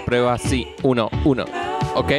prueba, prueba, sí. 1, 1. ¿Ok?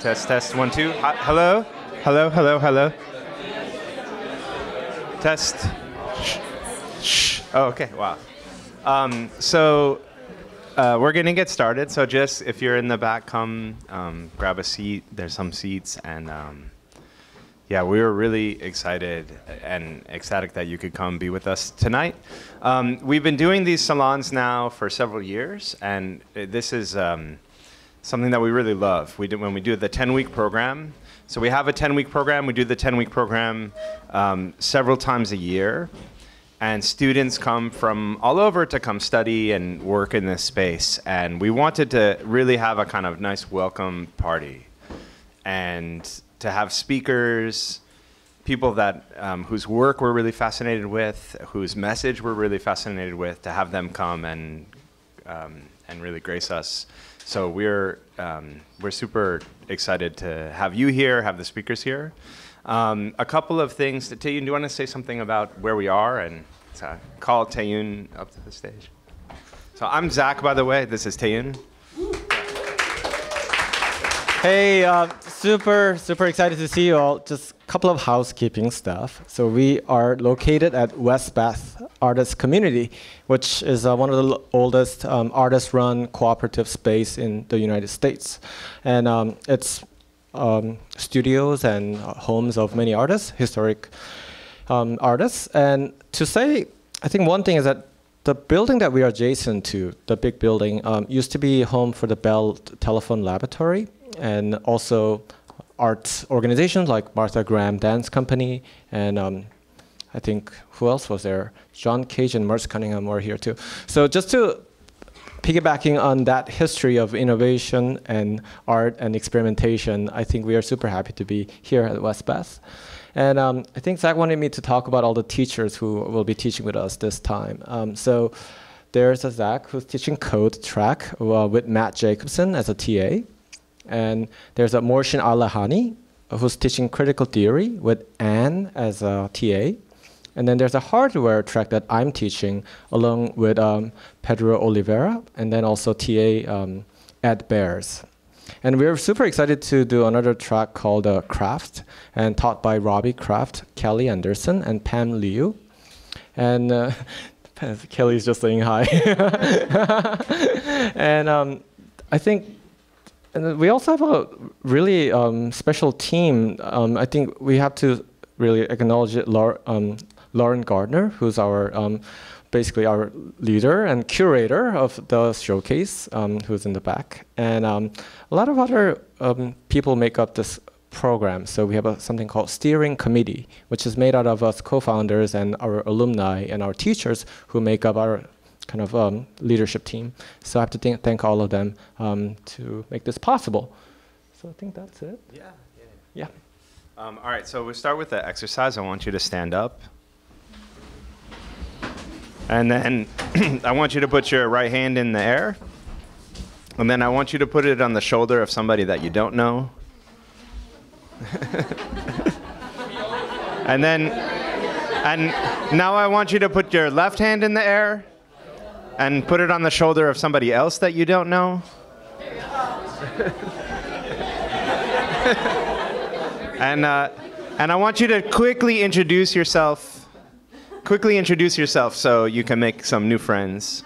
Test, test, 1, 2. Hello? Hello, hello, hello. Test. Shh. Shh. Oh, okay, wow. We're going to get started. So just if you're in the back, come grab a seat. There's some seats. And yeah, we were really excited and ecstatic that you could come be with us tonight. We've been doing these salons now for several years. And this is something that we really love. When we do the 10-week program. So we have a 10-week program. We do the 10-week program several times a year. And students come from all over to come study and work in this space. And we wanted to really have a kind of nice welcome party. And to have speakers, people that whose work we're really fascinated with, whose message we're really fascinated with, to have them come and really grace us. So we're super excited to have you here, have the speakers here. A couple of things. Taeyun, do you want to say something about where we are? And call Taeyun up to the stage. So I'm Zach, by the way. This is Taeyun. Hey, super excited to see you all. Just a couple of housekeeping stuff. So we are located at West Bath Artist Community, which is one of the oldest artist-run cooperative space in the United States. And it's studios and homes of many artists, historic artists. And to say, I think one thing is that the building that we are adjacent to, the big building, used to be home for the Bell Telephone Laboratory, and also arts organizations like Martha Graham Dance Company, and I think, who else was there? John Cage and Merce Cunningham were here too. So just to piggybacking on that history of innovation and art and experimentation, I think we are super happy to be here at West Bath. And I think Zach wanted me to talk about all the teachers who will be teaching with us this time. So there's a Zach who's teaching code track with Matt Jacobson as a TA. And there's a Morshin Alahani who's teaching critical theory with Anne as a TA. And then there's a hardware track that I'm teaching along with Pedro Oliveira, and then also TA Ed Bears. And we're super excited to do another track called Craft, and taught by Robbie Craft, Kelly Anderson, and Pam Liu. And Kelly's just saying hi. And I think we also have a really special team. I think we have to really acknowledge Lauren Gardner, who's our basically our leader and curator of the showcase, who's in the back. And a lot of other people make up this program. So we have something called Steering Committee, which is made out of us co-founders and our alumni and our teachers who make up our kind of leadership team. So I have to thank all of them to make this possible. So I think that's it. Yeah. All right, so we'll start with the exercise. I want you to stand up. And then I want you to put your right hand in the air. And then I want you to put it on the shoulder of somebody that you don't know. And now I want you to put your left hand in the air and put it on the shoulder of somebody else that you don't know. And I want you to quickly introduce yourself so you can make some new friends.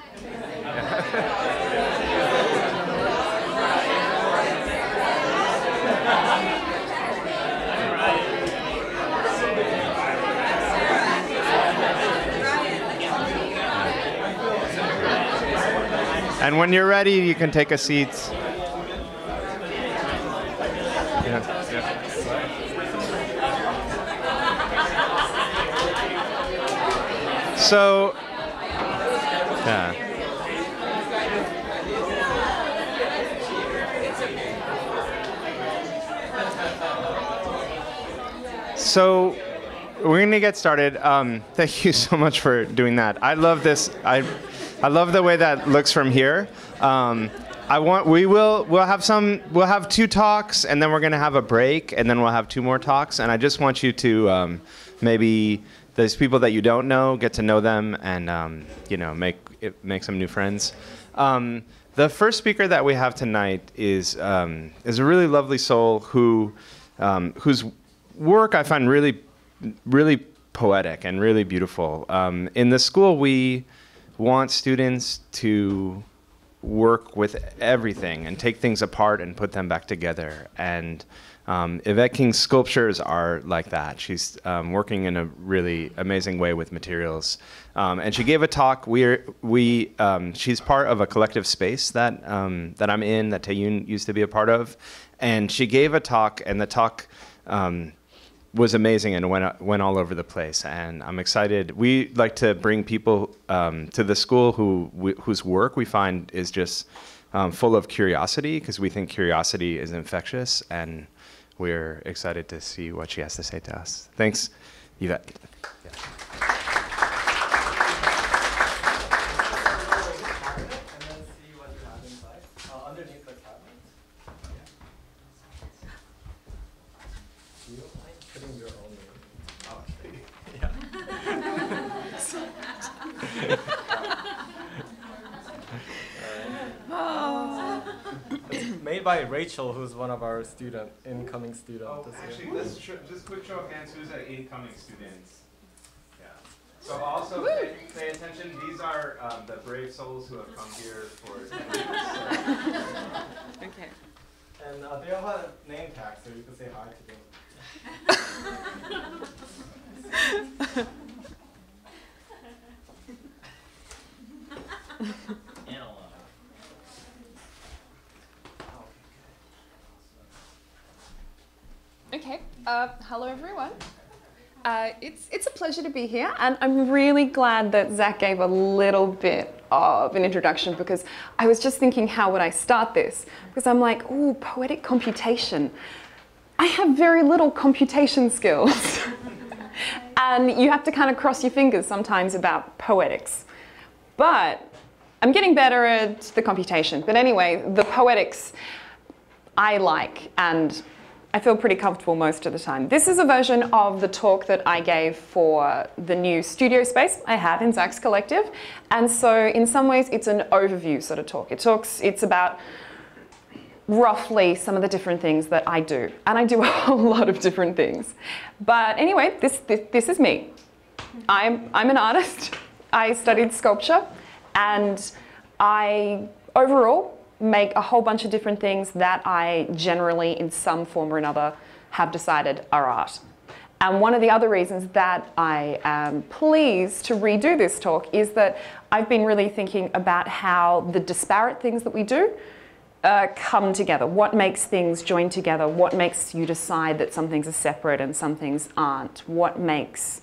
And when you're ready, you can take a seat. So, yeah. So, we're going to get started. Thank you so much for doing that. I love this. I love the way that looks from here. We'll have 2 talks, and then we're going to have a break, and then we'll have 2 more talks. And I just want you to maybe those people that you don't know, get to know them, and make some new friends. The first speaker that we have tonight is a really lovely soul whose work I find really poetic and really beautiful. In the school, we want students to work with everything and take things apart and put them back together. And Yvette King's sculptures are like that. She's working in a really amazing way with materials. And she gave a talk. She's part of a collective space that I'm in, that Taeyun used to be a part of. And she gave a talk, and the talk was amazing and went all over the place. And I'm excited. We like to bring people to the school whose work we find is just full of curiosity, because we think curiosity is infectious. And we're excited to see what she has to say to us. Thanks, Yvette. Yeah. Made by Rachel, who's one of our incoming students. Oh, actually, let's just quick show of hands. Who's our incoming students? Yeah. So also pay attention. These are the brave souls who have come here for 10 weeks. Okay. And they all have name tags, so you can say hi to them. Okay, hello everyone. It's a pleasure to be here, and I'm really glad that Zach gave a little bit of an introduction, because I was just thinking, how would I start this? Because I'm like, ooh, poetic computation. I have very little computation skills. And you have to kind of cross your fingers sometimes about poetics. But I'm getting better at the computation. But anyway, the poetics I like, and I feel pretty comfortable most of the time. This is a version of the talk that I gave for the new studio space I have in Zach's collective. And so in some ways, it's an overview sort of talk. It's about roughly some of the different things that I do. And I do a whole lot of different things. But anyway, this is me. I'm an artist. I studied sculpture, and I overall make a whole bunch of different things that I generally, in some form or another, have decided are art. And one of the other reasons that I am pleased to redo this talk is that I've been really thinking about how the disparate things that we do come together. What makes things join together? What makes you decide that some things are separate and some things aren't? What makes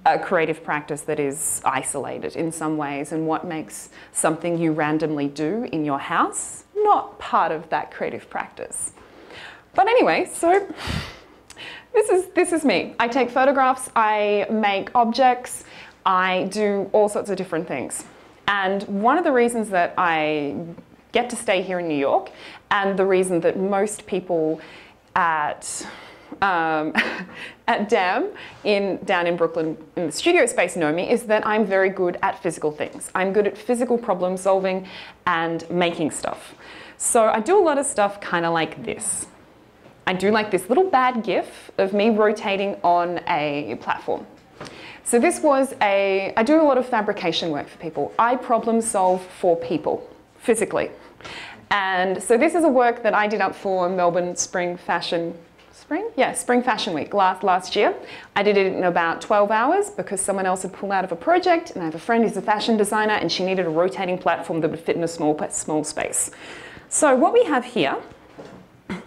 a creative practice that is isolated in some ways, and what makes something you randomly do in your house not part of that creative practice? But anyway, so this is me. I take photographs, I make objects, I do all sorts of different things. And one of the reasons that I get to stay here in New York, and the reason that most people at DAM down in Brooklyn in the studio space know me, is that I'm very good at physical things. I'm good at physical problem solving and making stuff. So I do a lot of stuff kind of like this. I do like this little bad GIF of me rotating on a platform. So this was I do a lot of fabrication work for people. I problem solve for people, physically. And so this is a work that I did up for Melbourne Spring Fashion Week last year. I did it in about 12 hours because someone else had pulled out of a project, and I have a friend who's a fashion designer, and she needed a rotating platform that would fit in a small space. So what we have here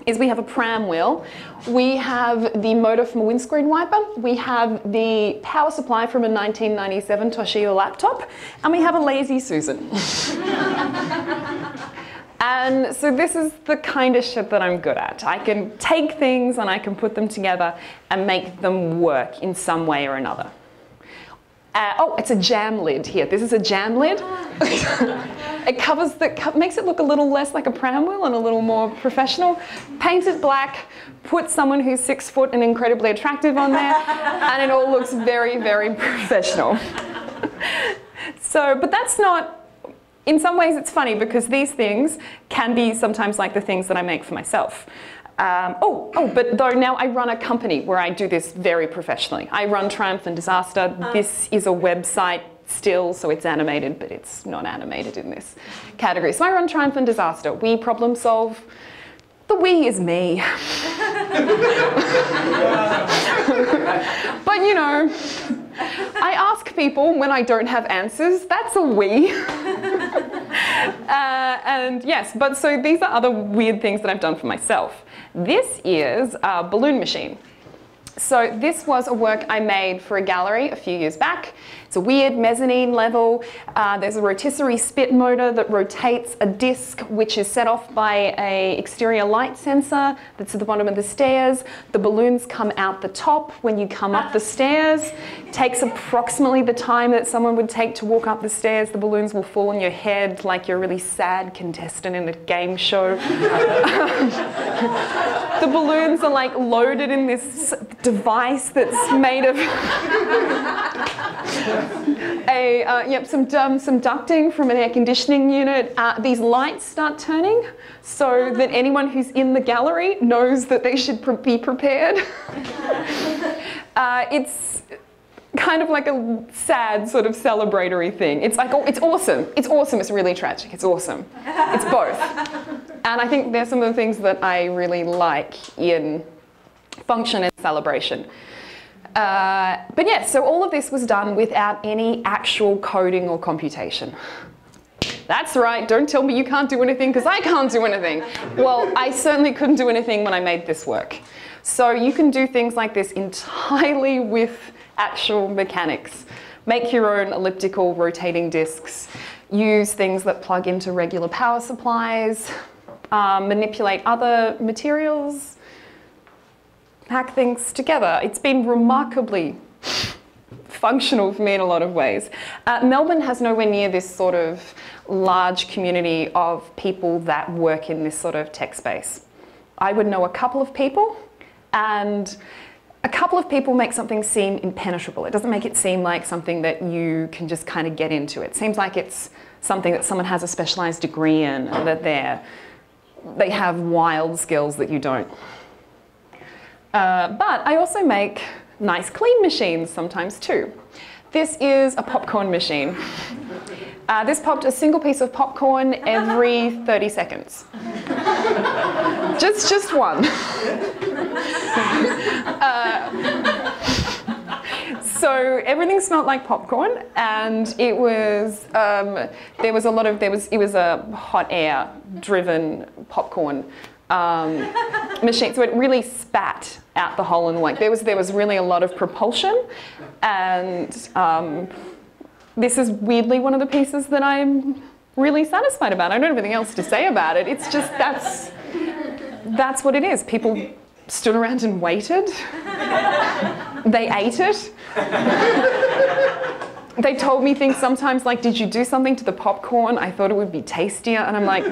is we have a pram wheel, we have the motor from a windscreen wiper, we have the power supply from a 1997 Toshiba laptop, and we have a lazy Susan. And so this is the kind of shit that I'm good at. I can take things and I can put them together and make them work in some way or another. Oh, it's a jam lid here. This is a jam lid. It makes it look a little less like a pram wheel and a little more professional. Paint it black, put someone who's 6 foot and incredibly attractive on there, and it all looks very, very professional. So, but that's not in some ways it's funny because these things can be sometimes like the things that I make for myself. But though now I run a company where I do this very professionally. I run Triumph and Disaster. This is a website still, so it's animated, but it's not animated in this category. So I run Triumph and Disaster. We problem solve. The we is me. But you know, I ask people when I don't have answers. That's a we. And yes, but so these are other weird things that I've done for myself. This is a balloon machine. So this was a work I made for a gallery a few years back. It's a weird mezzanine level. There's a rotisserie spit motor that rotates a disc which is set off by an exterior light sensor that's at the bottom of the stairs. The balloons come out the top when you come up the stairs. It takes approximately the time that someone would take to walk up the stairs. The balloons will fall on your head like you're a really sad contestant in a game show. The balloons are like loaded in this device that's made of some ducting from an air conditioning unit. These lights start turning so that anyone who's in the gallery knows that they should be prepared. It's kind of like a sad sort of celebratory thing. It's like, it's awesome. It's awesome. It's really tragic. It's awesome. It's both. And I think there's some of the things that I really like in function and celebration. But yeah, so all of this was done without any actual coding or computation. That's right, don't tell me you can't do anything because I can't do anything. Well, I certainly couldn't do anything when I made this work. So you can do things like this entirely with actual mechanics. Make your own elliptical rotating discs, use things that plug into regular power supplies, manipulate other materials, hack things together. It's been remarkably functional for me in a lot of ways. Melbourne has nowhere near this sort of large community of people that work in this sort of tech space. I would know a couple of people, and a couple of people make something seem impenetrable. It doesn't make it seem like something that you can just kind of get into. It seems like it's something that someone has a specialized degree in, and that they have wild skills that you don't. But I also make nice clean machines sometimes too. This is a popcorn machine. This popped a single piece of popcorn every 30 seconds. Just one. So everything smelled like popcorn, and it was it was a hot air driven popcorn machine, so it really spat out the hole in the wing. There was really a lot of propulsion, and this is weirdly one of the pieces that I'm really satisfied about. I don't have anything else to say about it. It's just that's what it is. People stood around and waited. They ate it. They told me things sometimes like, did you do something to the popcorn? I thought it would be tastier. And I'm like,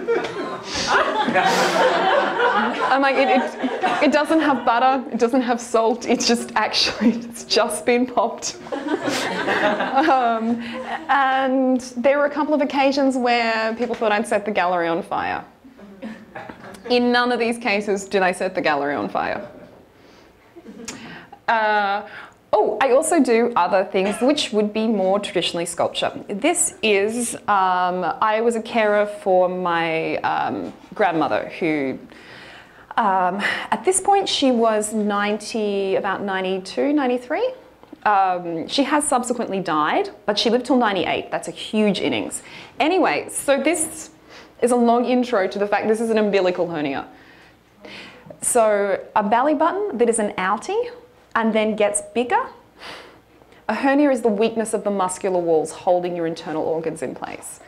it doesn't have butter, it doesn't have salt, it's just been popped. And there were a couple of occasions where people thought I'd set the gallery on fire. In none of these cases did I set the gallery on fire. I also do other things which would be more traditionally sculpture. This is, I was a carer for my grandmother who, at this point she was 90, about 92, 93. She has subsequently died, but she lived till 98. That's a huge innings. Anyway, so this is a long intro to the fact this is an umbilical hernia. So a belly button that is an outie and then gets bigger. A hernia is the weakness of the muscular walls holding your internal organs in place.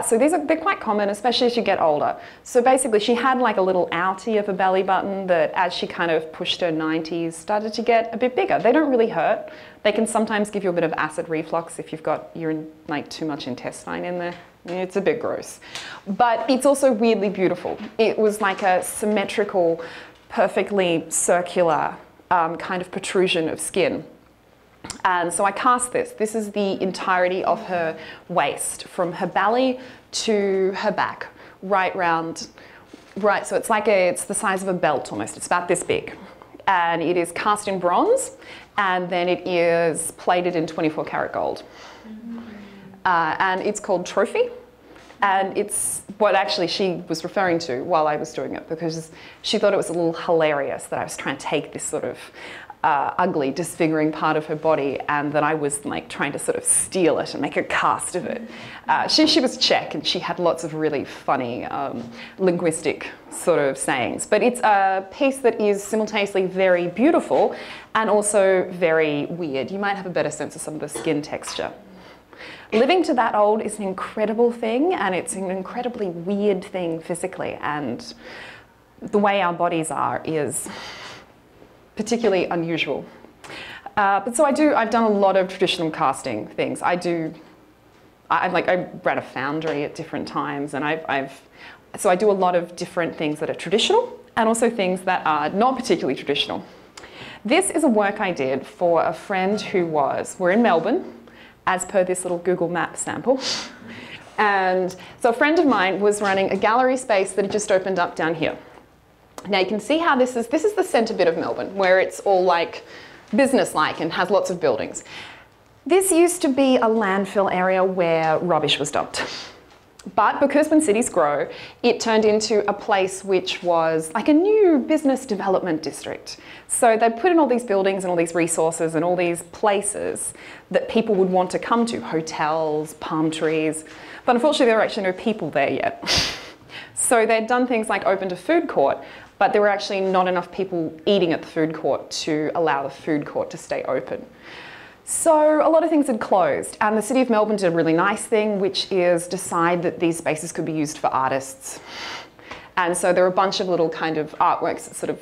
So they're quite common, especially as you get older. So basically she had like a little outie of a belly button that as she kind of pushed her 90s started to get a bit bigger. They don't really hurt. They can sometimes give you a bit of acid reflux if you've got like too much intestine in there. It's a bit gross. But it's also weirdly beautiful. It was like a symmetrical, perfectly circular kind of protrusion of skin. And so I cast this. This is the entirety of her waist, from her belly to her back, right round, right, so it's the size of a belt almost, it's about this big. And it is cast in bronze, and then it is plated in 24 karat gold. And it's called Trophy. And it's what actually she was referring to while I was doing it, because she thought it was a little hilarious that I was trying to take this sort of ugly, disfiguring part of her body, and that I was like trying to sort of steal it and make a cast of it. She was Czech, and she had lots of really funny linguistic sort of sayings. But it's a piece that is simultaneously very beautiful and also very weird. You might have a better sense of some of the skin texture. Living to that old is an incredible thing, and it's an incredibly weird thing physically, and the way our bodies are is particularly unusual. But so I've done a lot of traditional casting things. I ran a foundry at different times, and so I do a lot of different things that are traditional and also things that are not particularly traditional. This is a work I did for a friend we're in Melbourne, as per this little Google Map sample. And so a friend of mine was running a gallery space that had just opened up down here. Now you can see how this is the centre bit of Melbourne, where it's all like business-like and has lots of buildings. This used to be a landfill area where rubbish was dumped. But because when cities grow, it turned into a place which was like a new business development district. So they put in all these buildings and all these resources and all these places that people would want to come to, hotels, palm trees. But unfortunately, there were actually no people there yet. So they'd done things like opened a food court, but there were actually not enough people eating at the food court to allow the food court to stay open. So a lot of things had closed, and the City of Melbourne did a really nice thing, which is decide that these spaces could be used for artists. And so there were a bunch of little kind of artworks sort of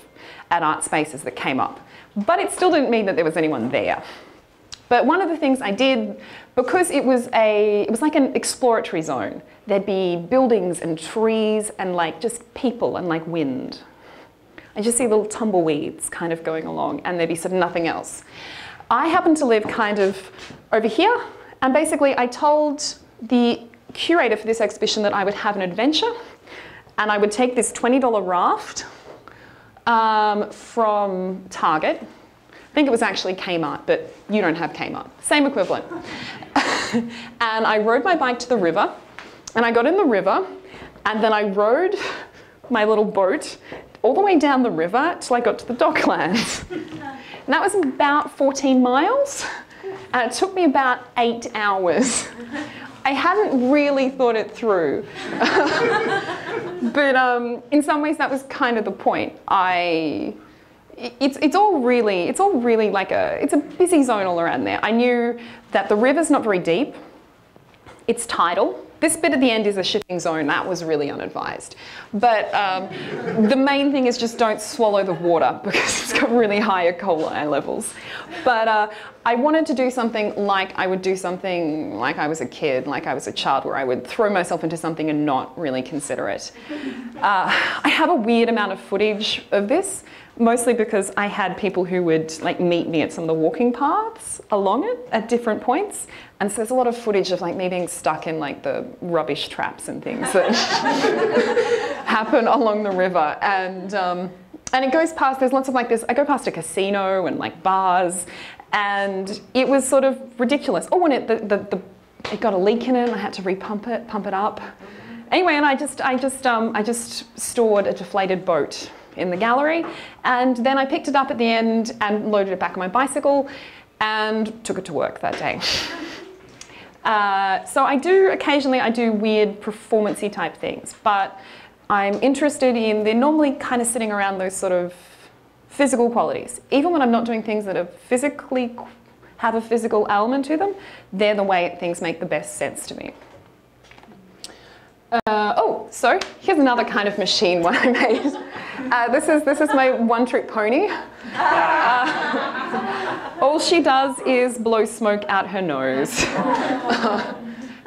at art spaces that came up. But it still didn't mean that there was anyone there. But one of the things I did, because it was like an exploratory zone, there'd be buildings and trees and like just people and like wind. I just see little tumbleweeds kind of going along, and there'd be sort of nothing else. I happened to live kind of over here, and basically I told the curator for this exhibition that I would have an adventure, and I would take this $20 raft from Target. I think it was actually Kmart, but you don't have Kmart. Same equivalent. And I rode my bike to the river, and I got in the river, and then I rode my little boat all the way down the river till I got to the docklands. And that was about 14 miles, and it took me about 8 hours. I hadn't really thought it through. But in some ways that was kind of the point. It's all really like it's a busy zone all around there. I knew that the river's not very deep. It's tidal. This bit at the end is a shipping zone. That was really unadvised. But the main thing is just don't swallow the water, because it's got really high E. coli levels. But I wanted to do something like I would do something like I was a kid, like I was a child, where I would throw myself into something and not really consider it. I have a weird amount of footage of this, mostly because I had people who would like meet me at some of the walking paths along it at different points. And so there's a lot of footage of like me being stuck in like the rubbish traps and things that happen along the river. And it goes past, there's lots of like this, I go past a casino and like bars, and it was sort of ridiculous. Oh, and it got a leak in it, and I had to pump it up. Anyway, and I just stored a deflated boat in the gallery, and then I picked it up at the end and loaded it back on my bicycle and took it to work that day. So occasionally I do weird performance-y type things, but I'm interested in, they're normally kind of sitting around those sort of physical qualities. Even when I'm not doing things that are have a physical element to them, they're the way things make the best sense to me. So here's another kind of machine one I made. This is my one-trick pony. All she does is blow smoke out her nose.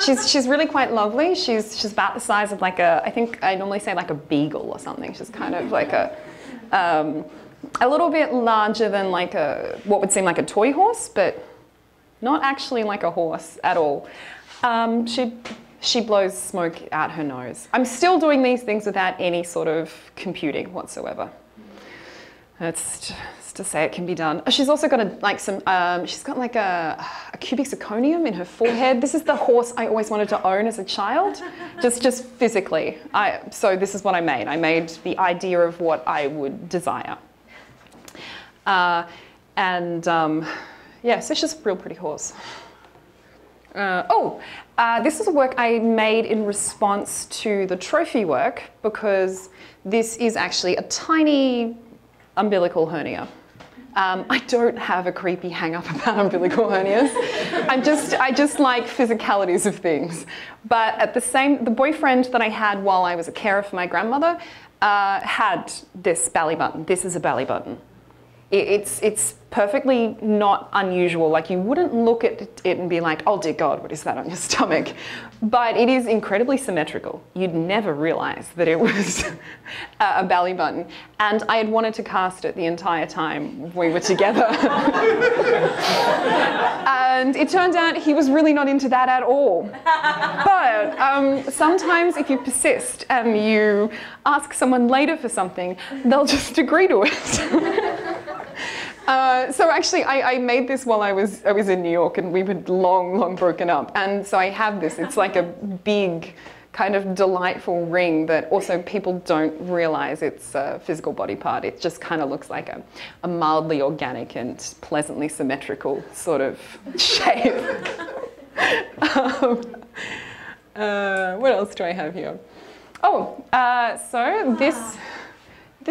She's really quite lovely. She's about the size of like I think I normally say like a beagle or something. She's kind of like a little bit larger than like what would seem like a toy horse, but not actually like a horse at all. She'd she blows smoke out her nose. I'm still doing these things without any sort of computing whatsoever. That's to say it can be done. She's also got she's got like a cubic zirconium in her forehead. This is the horse I always wanted to own as a child, just physically. So this is what I made. I made the idea of what I would desire. Yeah, so it's just a real pretty horse. This is a work I made in response to the trophy work, because this is actually a tiny umbilical hernia. I don't have a creepy hang-up about umbilical hernias. I just like physicalities of things. But the boyfriend that I had while I was a carer for my grandmother had this belly button. This is a belly button. It's perfectly not unusual. Like, you wouldn't look at it and be like, oh dear God, what is that on your stomach? But it is incredibly symmetrical. You'd never realize that it was a belly button. And I had wanted to cast it the entire time we were together. And it turned out he was really not into that at all. But sometimes if you persist and you ask someone later for something, they'll just agree to it. So actually, I made this while I was in New York, and we were long broken up. And so I have this. It's like a big, kind of delightful ring that also people don't realize it's a physical body part. It just kind of looks like a mildly organic and pleasantly symmetrical sort of shape. What else do I have here? Oh, so this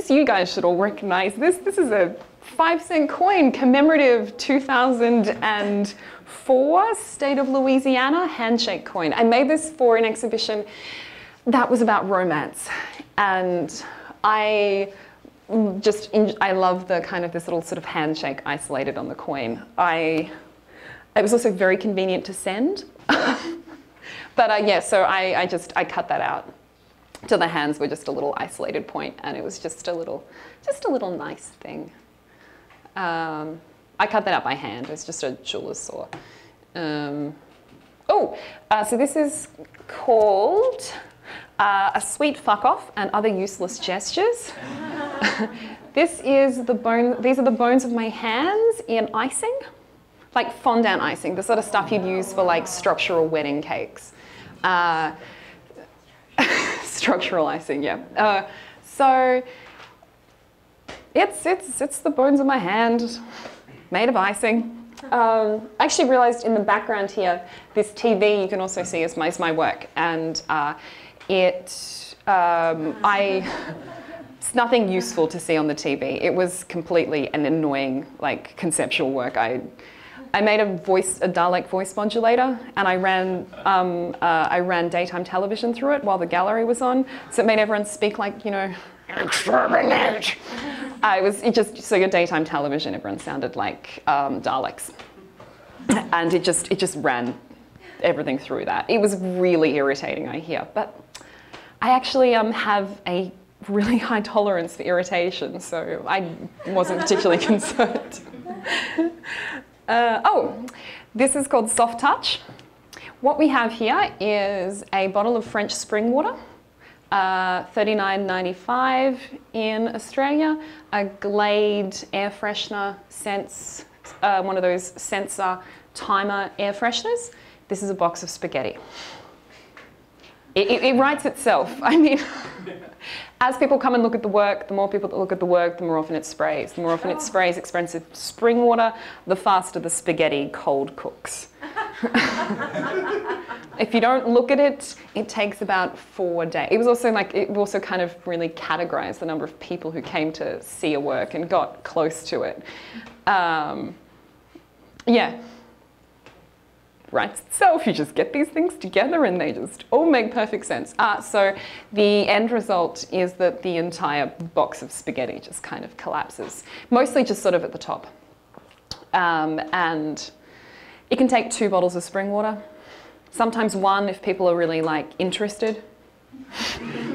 you guys should all recognize. This is a 5-cent coin, commemorative 2004 State of Louisiana handshake coin. I made this for an exhibition that was about romance, and I love the kind of this little sort of handshake isolated on the coin. It was also very convenient to send, but yeah, so I cut that out. So the hands were just a little isolated point, and it was just a little nice thing. I cut that out by hand. It was just a jeweler's saw. So this is called A Sweet Fuck Off and Other Useless Gestures. These are the bones of my hands in icing, like fondant icing, the sort of stuff you'd use for like structural wedding cakes. Structural icing, yeah. So it's the bones of my hand, made of icing. I actually realized in the background here, this TV you can also see is my work, and it's nothing useful to see on the TV. It was completely an annoying, like, conceptual work. I made a Dalek voice modulator, and I ran daytime television through it while the gallery was on, so it made everyone speak like, you know, exterminate. So your daytime television, everyone sounded like Daleks, and it just ran everything through that. It was really irritating, I hear, but I actually have a really high tolerance for irritation, so I wasn't particularly concerned. This is called Soft Touch. What we have here is a bottle of French spring water, $39.95 in Australia, a Glade air freshener Sense, one of those sensor timer air fresheners. This is a box of spaghetti. It writes itself. I mean, as people come and look at the work, the more people that look at the work, the more often it sprays. The more often it sprays expensive spring water, the faster the spaghetti cold cooks. If you don't look at it, it takes about 4 days. It also kind of really categorized the number of people who came to see a work and got close to it. Yeah. Writes itself. You just get these things together and they just all make perfect sense. So the end result is that the entire box of spaghetti just kind of collapses, mostly just sort of at the top. And it can take 2 bottles of spring water, sometimes 1 if people are really like interested.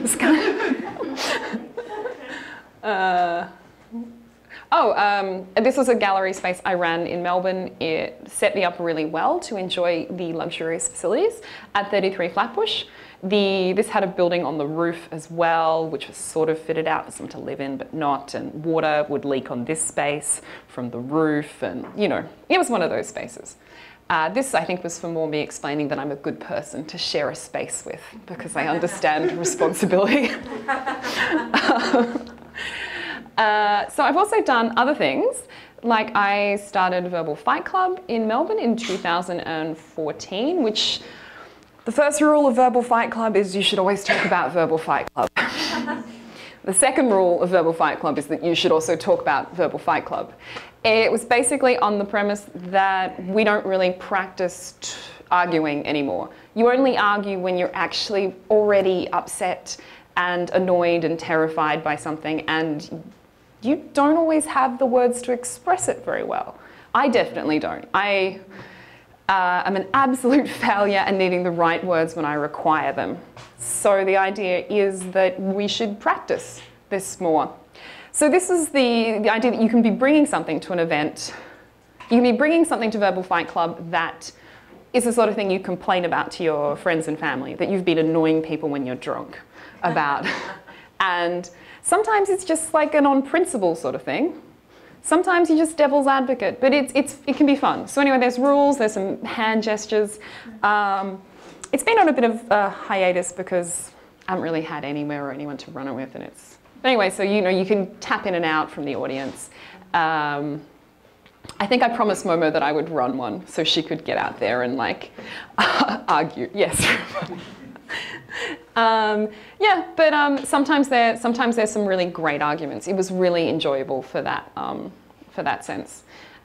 It's kind of This was a gallery space I ran in Melbourne. It set me up really well to enjoy the luxurious facilities at 33 Flatbush. This had a building on the roof as well, which was sort of fitted out for someone to live in, but not, and water would leak on this space from the roof, and you know, it was one of those spaces. This, I think, was for more me explaining that I'm a good person to share a space with, because I understand responsibility. So I've also done other things, like I started Verbal Fight Club in Melbourne in 2014, which the first rule of Verbal Fight Club is you should always talk about Verbal Fight Club. The second rule of Verbal Fight Club is that you should also talk about Verbal Fight Club. It was basically on the premise that we don't really practice arguing anymore. You only argue when you're actually already upset and annoyed and terrified by something, and you don't always have the words to express it very well. I definitely don't. I'm an absolute failure at needing the right words when I require them. So the idea is that we should practice this more. So this is the idea that you can be bringing something to an event. You can be bringing something to Verbal Fight Club that is the sort of thing you complain about to your friends and family, that you've been annoying people when you're drunk about. And sometimes it's just like an on principle sort of thing. Sometimes you're just devil's advocate, but it can be fun. So anyway, there's rules, there's some hand gestures. It's been on a bit of a hiatus because I haven't really had anywhere or anyone to run it with, and it's... But anyway, so you know, you can tap in and out from the audience. I think I promised Momo that I would run one so she could get out there and like argue. Yes. Yeah, but sometimes there's some really great arguments. It was really enjoyable for that sense,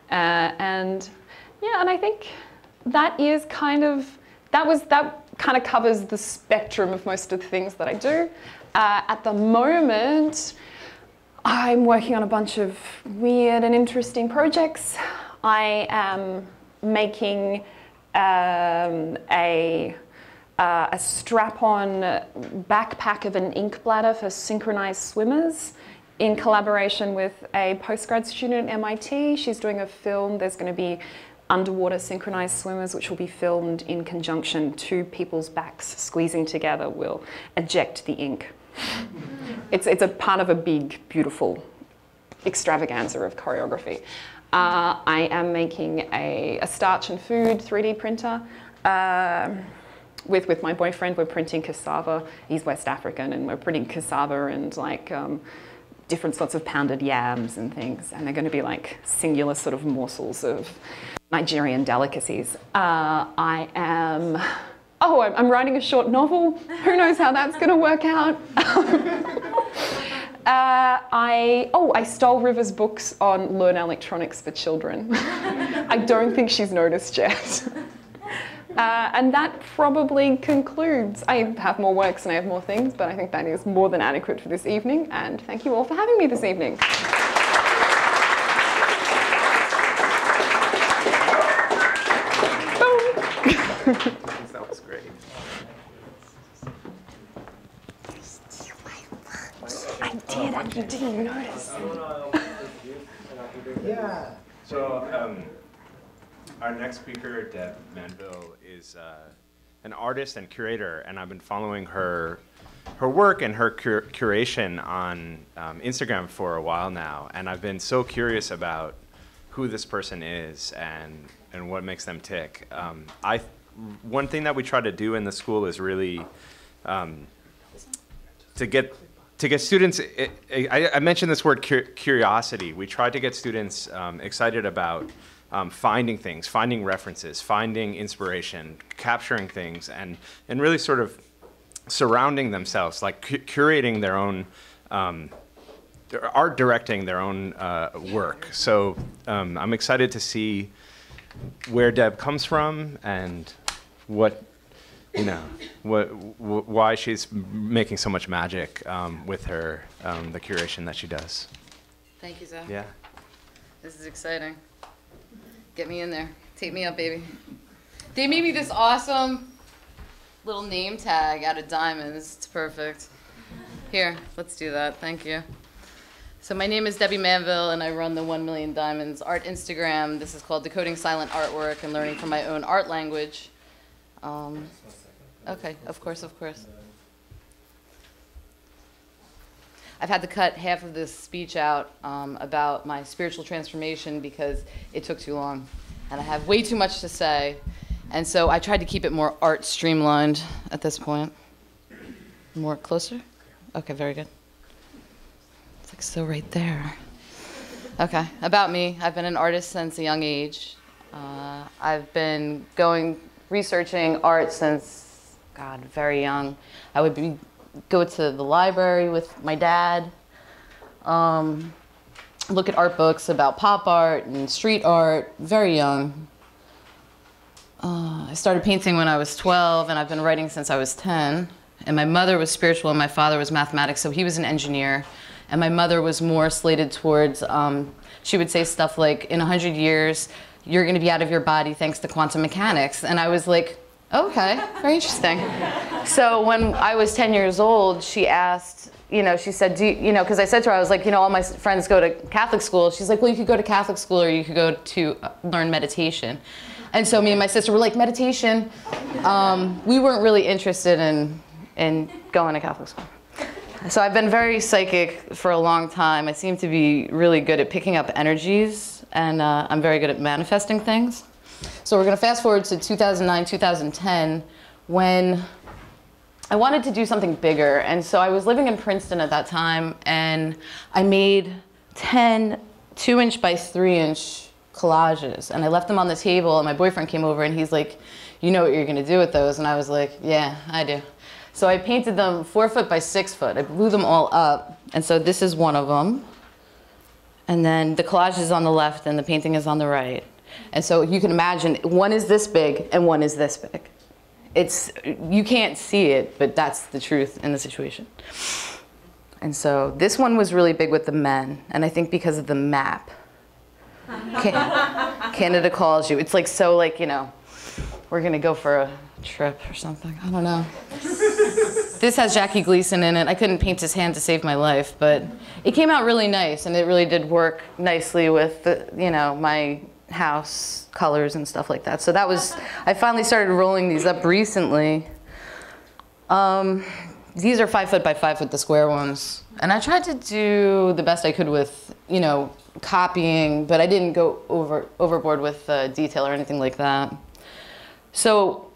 and yeah, and I think that kind of covers the spectrum of most of the things that I do. At the moment, I'm working on a bunch of weird and interesting projects. I am making a strap-on backpack of an ink bladder for synchronized swimmers in collaboration with a postgrad student at MIT. She's doing a film. There's going to be underwater synchronized swimmers, which will be filmed in conjunction. Two people's backs squeezing together will eject the ink. It's a part of a big, beautiful extravaganza of choreography. I am making a starch and food 3D printer. With my boyfriend, we're printing cassava. He's West African, and we're printing cassava and like different sorts of pounded yams and things. And they're going to be like singular sort of morsels of Nigerian delicacies. I'm writing a short novel. Who knows how that's going to work out? I stole River's books on Learn Electronics for Children. I don't think she's noticed yet. And that probably concludes. I have more works and I have more things, but I think that is more than adequate for this evening. And thank you all for having me this evening. That was great. I did, and you didn't notice. Yeah. So our next speaker, Deb Manville, is an artist and curator, and I've been following her work and her curation on Instagram for a while now, and I've been so curious about who this person is and what makes them tick. One thing that we try to do in the school is really to get students. I mentioned this word curiosity. We try to get students excited about finding things, finding references, finding inspiration, capturing things, and really sort of surrounding themselves, like curating their own art, directing their own work. So I'm excited to see where Deb comes from and why she's making so much magic with her the curation that she does. Thank you, Zach. Yeah. This is exciting. Get me in there. Take me up, baby. They made me this awesome little name tag out of diamonds. It's perfect. Here, let's do that. Thank you. So my name is Debbie Manville, and I run the 1 Million Diamonds art Instagram. This is called Decoding Silent Artwork and Learning from My Own Art Language. Okay, of course, of course. I've had to cut half of this speech out about my spiritual transformation because it took too long, and I have way too much to say. And so I tried to keep it more art streamlined at this point. More closer? Okay, very good. It's like so right there. Okay, about me. I've been an artist since a young age. I've been researching art since, God, very young. I would go to the library with my dad, look at art books about pop art and street art, very young. I started painting when I was 12, and I've been writing since I was 10. And my mother was spiritual, and my father was mathematics, so he was an engineer. And my mother was more slated towards, she would say stuff like, in 100 years, you're going to be out of your body thanks to quantum mechanics. And I was like, okay, very interesting. So when I was 10 years old, she asked, she said, because I said to her, I was like, all my friends go to Catholic school. She's like, well, you could go to Catholic school, or you could go to learn meditation. And so me and my sister were like, meditation. We weren't really interested in going to Catholic school. So I've been very psychic for a long time. I seem to be really good at picking up energies, and I'm very good at manifesting things. So we're going to fast forward to 2009, 2010, when I wanted to do something bigger. And so I was living in Princeton at that time, and I made 10 2-inch by 3-inch collages, and I left them on the table, and my boyfriend came over, and he's like, you know what you're going to do with those? And I was like, yeah, I do. So I painted them 4 foot by 6 foot. I blew them all up, and so this is one of them. And then the collage is on the left, and the painting is on the right. And so you can imagine, one is this big, and one is this big. You can't see it, but that's the truth in the situation. And so this one was really big with the men, and I think because of the map. Canada calls you. It's like, so like, we're gonna go for a trip or something. I don't know. This has Jackie Gleason in it. I couldn't paint his hand to save my life, but it came out really nice, and it really did work nicely with my house colors and stuff like that. So that was, I finally started rolling these up recently. These are 5 foot by 5 foot, the square ones. And I tried to do the best I could with, copying, but I didn't go overboard with detail or anything like that. So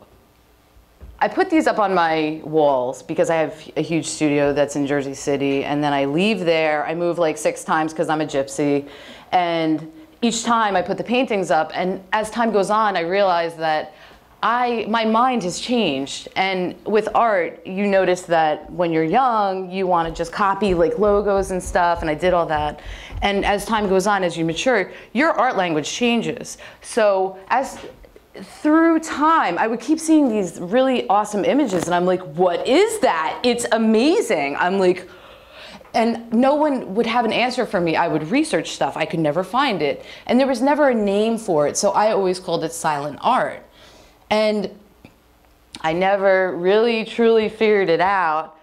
I put these up on my walls because I have a huge studio that's in Jersey City, and then I leave there. I move like 6 times because I'm a gypsy, and each time I put the paintings up, and as time goes on, I realize that my mind has changed. And with art, you notice that when you're young, you want to just copy like logos and stuff, and I did all that. And as time goes on, as you mature, your art language changes. So through time, I would keep seeing these really awesome images, and I'm like, what is that? It's amazing. I'm like, and no one would have an answer for me. I would research stuff. I could never find it. And there was never a name for it, so I always called it silent art. And I never really, truly figured it out.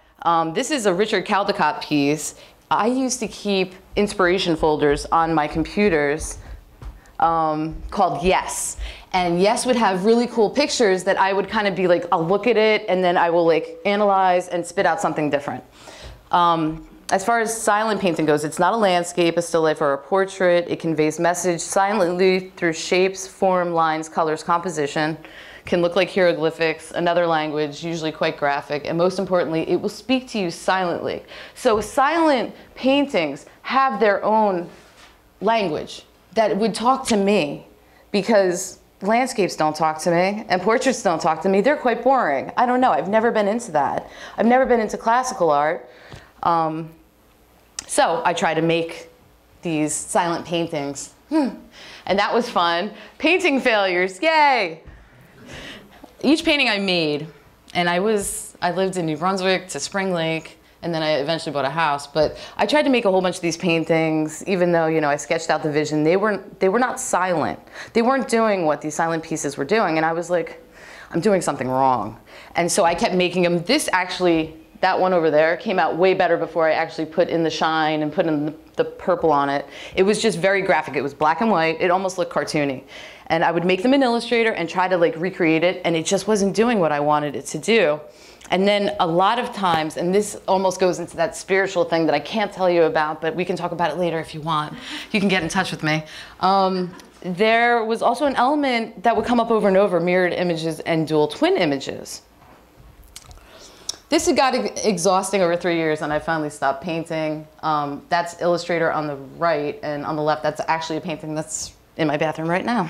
This is a Richard Caldecott piece. I used to keep inspiration folders on my computers called Yes. And Yes would have really cool pictures that I would kind of be like, I'll look at it, and then I will like analyze and spit out something different. As far as silent painting goes, it's not a landscape, a still life, or a portrait. It conveys message silently through shapes, form, lines, colors, composition. Can look like hieroglyphics, another language, usually quite graphic, and most importantly, it will speak to you silently. So silent paintings have their own language that would talk to me, because landscapes don't talk to me, and portraits don't talk to me. They're quite boring. I don't know. I've never been into that. I've never been into classical art. So I try to make these silent paintings. And that was fun. Painting failures, yay! Each painting I made, and I lived in New Brunswick to Spring Lake, and then I eventually bought a house, but I tried to make a whole bunch of these paintings, even though, I sketched out the vision. They were not silent. They weren't doing what these silent pieces were doing, and I was like, I'm doing something wrong. And so I kept making them. This actually that one over there came out way better before I actually put in the shine and put in the purple on it. It was just very graphic. It was black and white. It almost looked cartoony. And I would make them in Illustrator and try to like recreate it, and it just wasn't doing what I wanted it to do. And then a lot of times, and this almost goes into that spiritual thing that I can't tell you about, but we can talk about it later if you want. You can get in touch with me. There was also an element that would come up over and over, mirrored images and dual twin images. This had got exhausting over 3 years, and I finally stopped painting. That's Illustrator on the right, and on the left, that's actually a painting that's in my bathroom right now.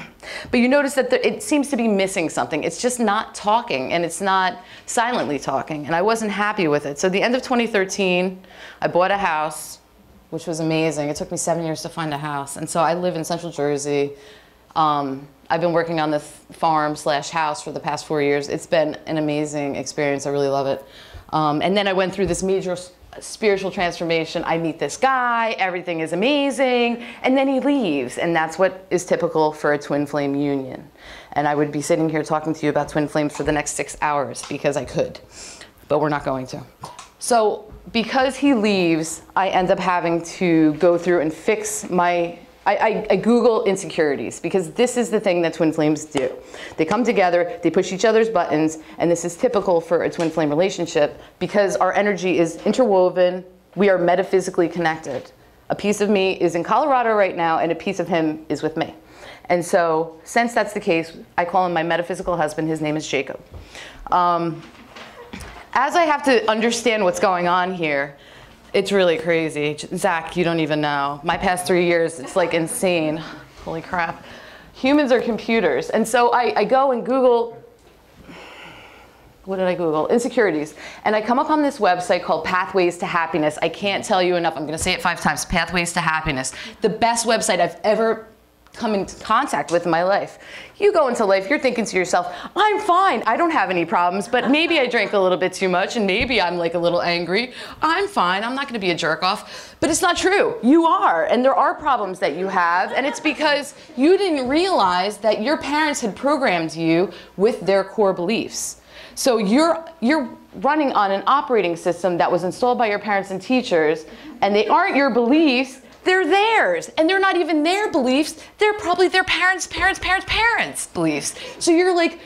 But you notice that it seems to be missing something. It's just not talking, and it's not silently talking, and I wasn't happy with it. So at the end of 2013, I bought a house, which was amazing. It took me 7 years to find a house. And so I live in Central Jersey. I've been working on this farm/house for the past 4 years. It's been an amazing experience. I really love it. And then I went through this major spiritual transformation. I meet this guy, everything is amazing, and then he leaves. And that's what is typical for a twin flame union. And I would be sitting here talking to you about twin flames for the next 6 hours because I could, but we're not going to. So because he leaves, I end up having to go through and fix my, I Google insecurities, because this is the thing that twin flames do. They come together, they push each other's buttons, and this is typical for a twin flame relationship because our energy is interwoven, we are metaphysically connected. A piece of me is in Colorado right now, and a piece of him is with me. And so, since that's the case, I call him my metaphysical husband. His name is Jacob. As I have to understand what's going on here, it's really crazy. Zach, you don't even know. My past 3 years, it's like insane. Holy crap. Humans are computers. And so I go and Google, what did I Google? Insecurities. And I come up on this website called Pathways to Happiness. I can't tell you enough. I'm going to say it 5 times. Pathways to Happiness. The best website I've ever come into contact with in my life. You go into life, you're thinking to yourself, I'm fine, I don't have any problems, but maybe I drank a little bit too much and maybe I'm like a little angry. I'm fine, I'm not gonna be a jerk off. But it's not true, you are, and there are problems that you have, and it's because you didn't realize that your parents had programmed you with their core beliefs. So you're running on an operating system that was installed by your parents and teachers, and they aren't your beliefs, they're theirs, and they're not even their beliefs, they're probably their parents' beliefs. So you're like,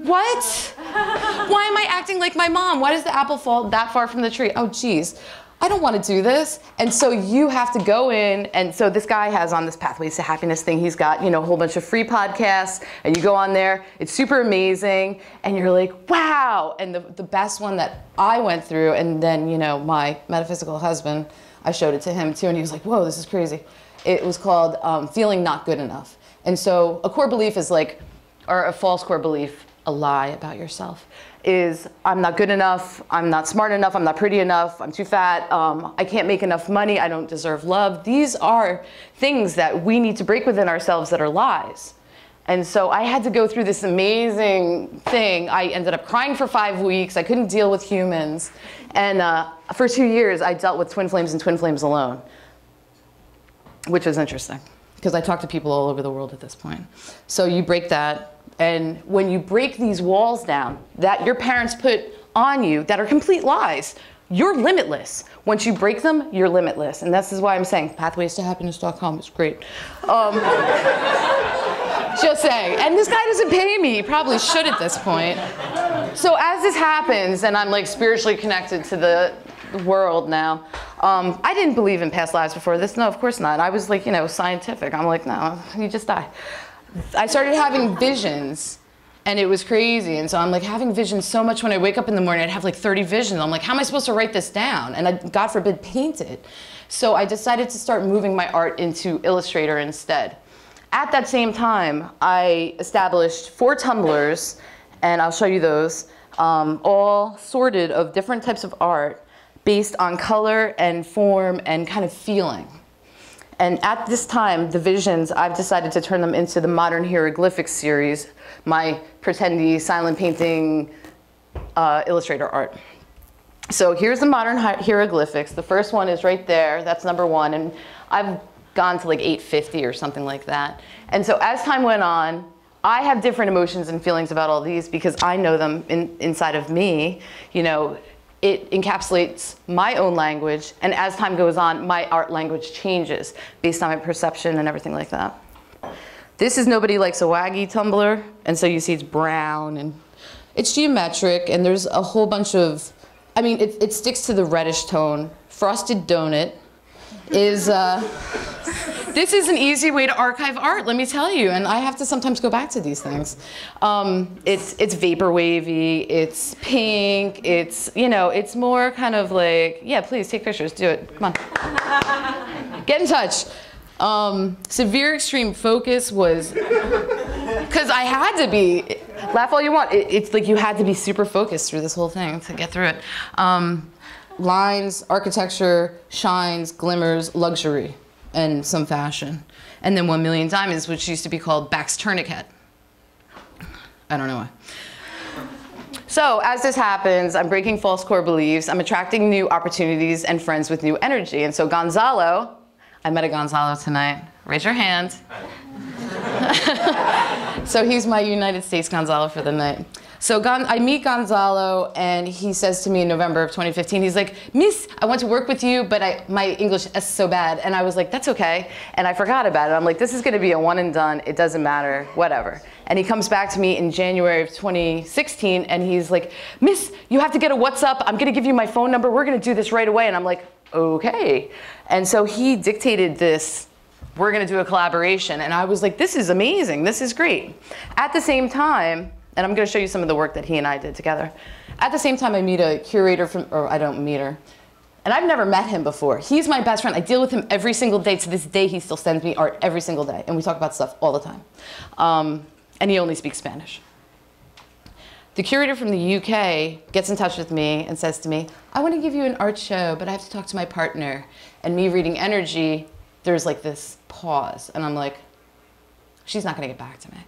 what? Why am I acting like my mom? Why does the apple fall that far from the tree? Oh geez, I don't want to do this. And so you have to go in, and so this guy has on this Pathways to Happiness thing, he's got, you know, a whole bunch of free podcasts, and you go on there, it's super amazing, and you're like, wow. And the best one that I went through, and then, you know, my metaphysical husband, I showed it to him too, and he was like, whoa, this is crazy. It was called Feeling Not Good Enough. And so a core belief is like, or a false core belief, a lie about yourself, is I'm not good enough, I'm not smart enough, I'm not pretty enough, I'm too fat, I can't make enough money, I don't deserve love. These are things that we need to break within ourselves that are lies. And so I had to go through this amazing thing. I ended up crying for 5 weeks. I couldn't deal with humans. And for 2 years, I dealt with twin flames and twin flames alone, which was interesting because I talk to people all over the world at this point. So you break that. And when you break these walls down that your parents put on you that are complete lies, you're limitless. Once you break them, you're limitless. And this is why I'm saying pathwaystohappiness.com is great. Just saying. And this guy doesn't pay me. He probably should at this point. So as this happens, and I'm like spiritually connected to the world now, I didn't believe in past lives before this. No, of course not. I was like, you know, scientific. I'm like, no, you just die. I started having visions, and it was crazy. And so I'm like having visions so much when I wake up in the morning, I'd have like 30 visions. I'm like, how am I supposed to write this down? And I, God forbid, paint it. So I decided to start moving my art into Illustrator instead. At that same time, I established 4 tumblers, and I'll show you those, all sorted of different types of art based on color and form and kind of feeling. And at this time, the visions, I've decided to turn them into the Modern Hieroglyphics series, my pretendy silent painting Illustrator art. So here's the Modern Hieroglyphics. The first one is right there. That's number 1. And I've gone to like 850 or something like that. And so as time went on, I have different emotions and feelings about all these because I know them inside of me. You know, it encapsulates my own language, and as time goes on, my art language changes based on my perception and everything like that. This is Nobody Likes a Waggy tumbler, and so you see it's brown, and it's geometric, and there's a whole bunch of, I mean, it sticks to the reddish tone. Frosted Donut is, this is an easy way to archive art, let me tell you, and I have to sometimes go back to these things. It's vapor wavy, it's pink, it's, you know, it's more kind of like, yeah, please take pictures, do it, come on. Get in touch. Severe extreme focus was, because I had to be, laugh all you want, it's like you had to be super focused through this whole thing to get through it. Lines, architecture, shines, glimmers, luxury, and some fashion. And then 1 Million Diamonds, which used to be called Back's Tourniquet. I don't know why. So as this happens, I'm breaking false core beliefs, I'm attracting new opportunities and friends with new energy. And so Gonzalo, I met a Gonzalo tonight. Raise your hand. So he's my United States Gonzalo for the night. So I meet Gonzalo, and he says to me in November of 2015, he's like, Miss, I want to work with you, but my English is so bad. And I was like, that's okay. And I forgot about it. I'm like, this is going to be a one and done. It doesn't matter, whatever. And he comes back to me in January of 2016, and he's like, Miss, you have to get a WhatsApp. I'm going to give you my phone number. We're going to do this right away. And I'm like, okay. And so he dictated this. We're going to do a collaboration. And I was like, this is amazing. This is great. At the same time, and I'm going to show you some of the work that he and I did together. At the same time, I meet a curator from, or I don't meet her. And I've never met him before. He's my best friend. I deal with him every single day. To this day, he still sends me art every single day. And we talk about stuff all the time. And he only speaks Spanish. The curator from the UK gets in touch with me and says to me, I want to give you an art show, but I have to talk to my partner. And me reading energy, there's like this pause. And I'm like, she's not going to get back to me.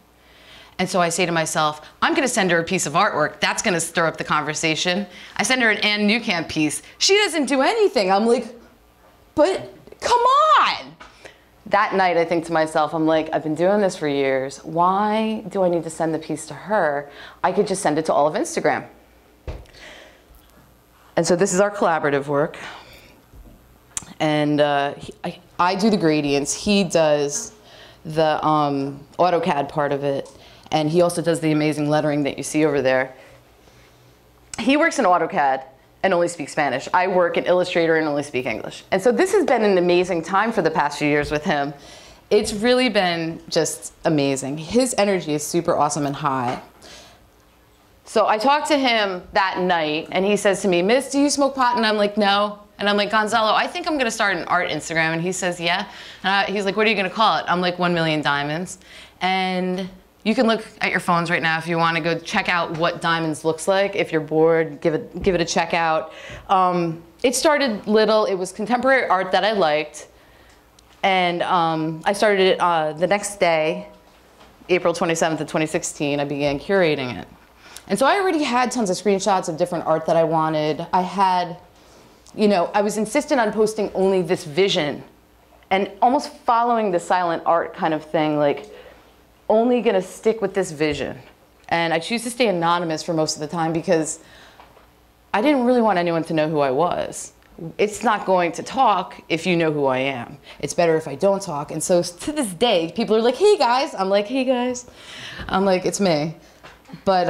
And so I say to myself, I'm going to send her a piece of artwork. That's going to stir up the conversation. I send her an Anne Newcamp piece. She doesn't do anything. I'm like, but come on. That night, I think to myself, I'm like, I've been doing this for years. Why do I need to send the piece to her? I could just send it to all of Instagram. And so this is our collaborative work. And I do the gradients. He does the AutoCAD part of it. And he also does the amazing lettering that you see over there. He works in AutoCAD and only speaks Spanish. I work in Illustrator and only speak English. And so this has been an amazing time for the past few years with him. It's really been just amazing. His energy is super awesome and high. So I talked to him that night, and he says to me, Miss, do you smoke pot? And I'm like, no. And I'm like, Gonzalo, I think I'm going to start an art Instagram. And he says, yeah. And he's like, what are you going to call it? I'm like, 1 Million Diamonds. And you can look at your phones right now if you want to go check out what Diamonds looks like. If you're bored, give it a check out. It started little. It was contemporary art that I liked. And I started it the next day, April 27th of 2016. I began curating it. And so I already had tons of screenshots of different art that I wanted. I had, you know, I was insistent on posting only this vision and almost following the silent art kind of thing, like, only going to stick with this vision. And I choose to stay anonymous for most of the time because I didn't really want anyone to know who I was. It's not going to talk if you know who I am. It's better if I don't talk. And so to this day, people are like, hey guys. I'm like, hey guys. I'm like, it's me. But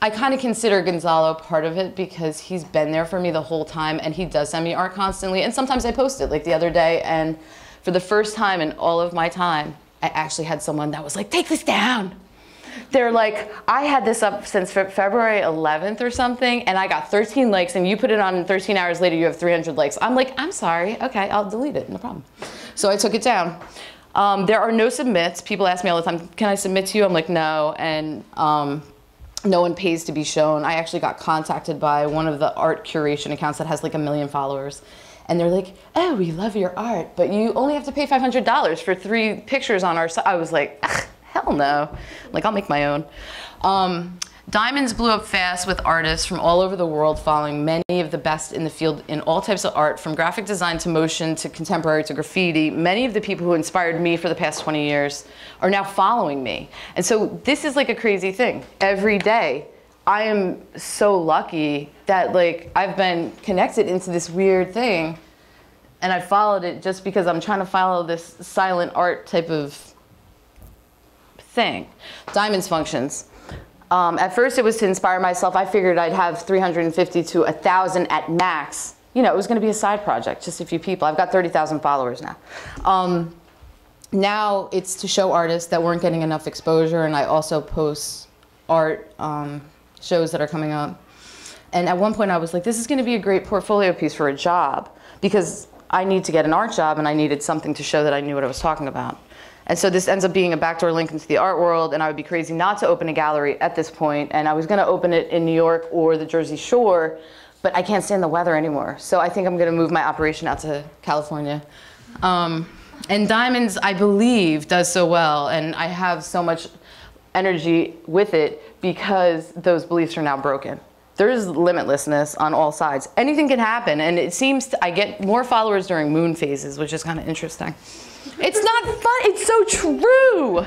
I kind of consider Gonzalo part of it because he's been there for me the whole time, and he does send me art constantly. And sometimes I post it, like the other day. And for the first time in all of my time, I actually had someone that was like, take this down. They're like, I had this up since February 11th or something, and I got 13 likes, and you put it on, and 13 hours later, you have 300 likes. I'm like, I'm sorry. Okay, I'll delete it. No problem. So I took it down. There are no submits. People ask me all the time, can I submit to you? I'm like, no. And no one pays to be shown. I actually got contacted by one of the art curation accounts that has like 1 million followers. And they're like, oh, we love your art, but you only have to pay $500 for 3 pictures on our site. I was like, hell no. Like, I'll make my own. Diamonds blew up fast with artists from all over the world following many of the best in the field in all types of art, from graphic design to motion to contemporary to graffiti. Many of the people who inspired me for the past 20 years are now following me. And so this is like a crazy thing. Every day, I am so lucky that like I've been connected into this weird thing, and I followed it just because I'm trying to follow this silent art type of thing. Diamonds functions. At first it was to inspire myself. I figured I'd have 350 to 1,000 at max. You know, it was going to be a side project, just a few people. I've got 30,000 followers now. Now it's to show artists that weren't getting enough exposure, and I also post art shows that are coming up. And at one point I was like, this is going to be a great portfolio piece for a job, because I need to get an art job and I needed something to show that I knew what I was talking about. And so this ends up being a backdoor link into the art world, and I would be crazy not to open a gallery at this point. And I was going to open it in New York or the Jersey Shore, but I can't stand the weather anymore. So I think I'm going to move my operation out to California. And Diamonds, I believe, does so well, and I have so much energy with it because those beliefs are now broken. There's limitlessness on all sides. Anything can happen, and it seems I get more followers during moon phases, which is kind of interesting. It's not fun, it's so true.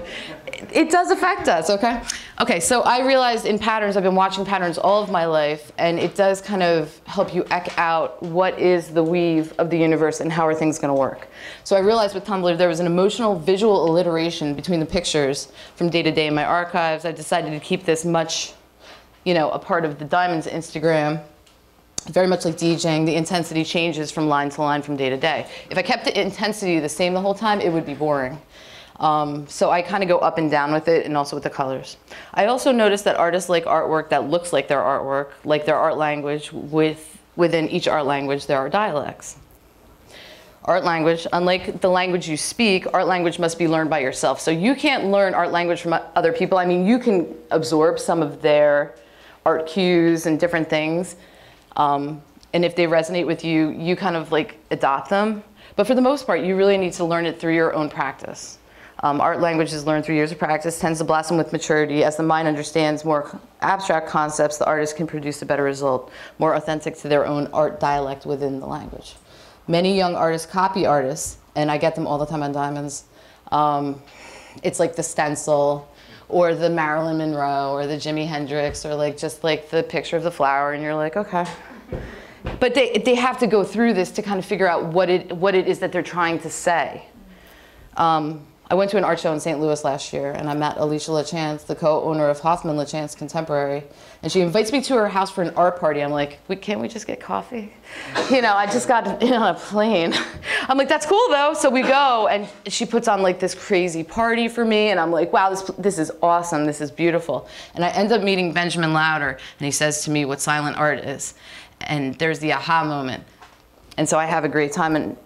It does affect us, okay? Okay, so I realized in patterns, I've been watching patterns all of my life, and it does kind of help you eke out what is the weave of the universe and how are things gonna work. So I realized with Tumblr there was an emotional visual alliteration between the pictures from day to day in my archives. I decided to keep this much, you know, a part of the Diamonds Instagram. Very much like DJing, the intensity changes from line to line from day to day. If I kept the intensity the same the whole time, it would be boring. So I kind of go up and down with it, and also with the colors. I also noticed that artists like artwork that looks like their artwork, like their art language. Within each art language, there are dialects. Art language, unlike the language you speak, art language must be learned by yourself. So you can't learn art language from other people. I mean, you can absorb some of their art cues and different things. And if they resonate with you, you kind of like adopt them. But for the most part, you really need to learn it through your own practice. Art language is learned through years of practice, tends to blossom with maturity. As the mind understands more abstract concepts, the artist can produce a better result, more authentic to their own art dialect within the language. Many young artists copy artists, and I get them all the time on Diamonds. It's like the stencil, or the Marilyn Monroe, or the Jimi Hendrix, or like just like the picture of the flower, and you're like, okay. But they have to go through this to kind of figure out what it is that they're trying to say. I went to an art show in St. Louis last year, and I met Alicia LaChance, the co-owner of Hoffman LaChance Contemporary, and she invites me to her house for an art party. I'm like, can't we just get coffee? You know, I just got on a plane. I'm like, that's cool though. So we go, and she puts on like this crazy party for me, and I'm like, wow, this is awesome, this is beautiful. And I end up meeting Benjamin Lauder, and he says to me what silent art is. And there's the aha moment. And so I have a great time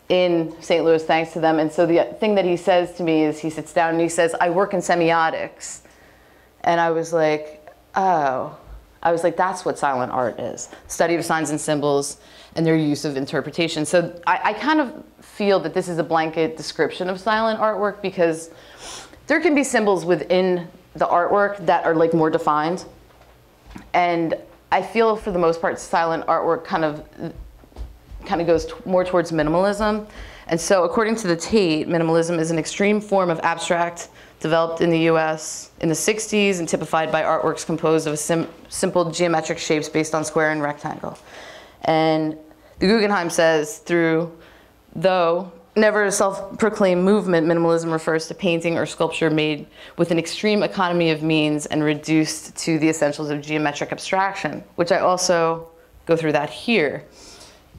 in St. Louis, thanks to them. And so the thing that he says to me is, he sits down and he says, I work in semiotics. And I was like, oh. I was like, that's what silent art is. Study of signs and symbols and their use of interpretation. So I kind of feel that this is a blanket description of silent artwork, because there can be symbols within the artwork that are like more defined. And I feel for the most part, silent artwork kind of goes more towards minimalism. And so according to the Tate, minimalism is an extreme form of abstract developed in the US in the 60s and typified by artworks composed of simple geometric shapes based on square and rectangle. And the Guggenheim says, though never a self-proclaimed movement, minimalism refers to painting or sculpture made with an extreme economy of means and reduced to the essentials of geometric abstraction, which I also go through that here.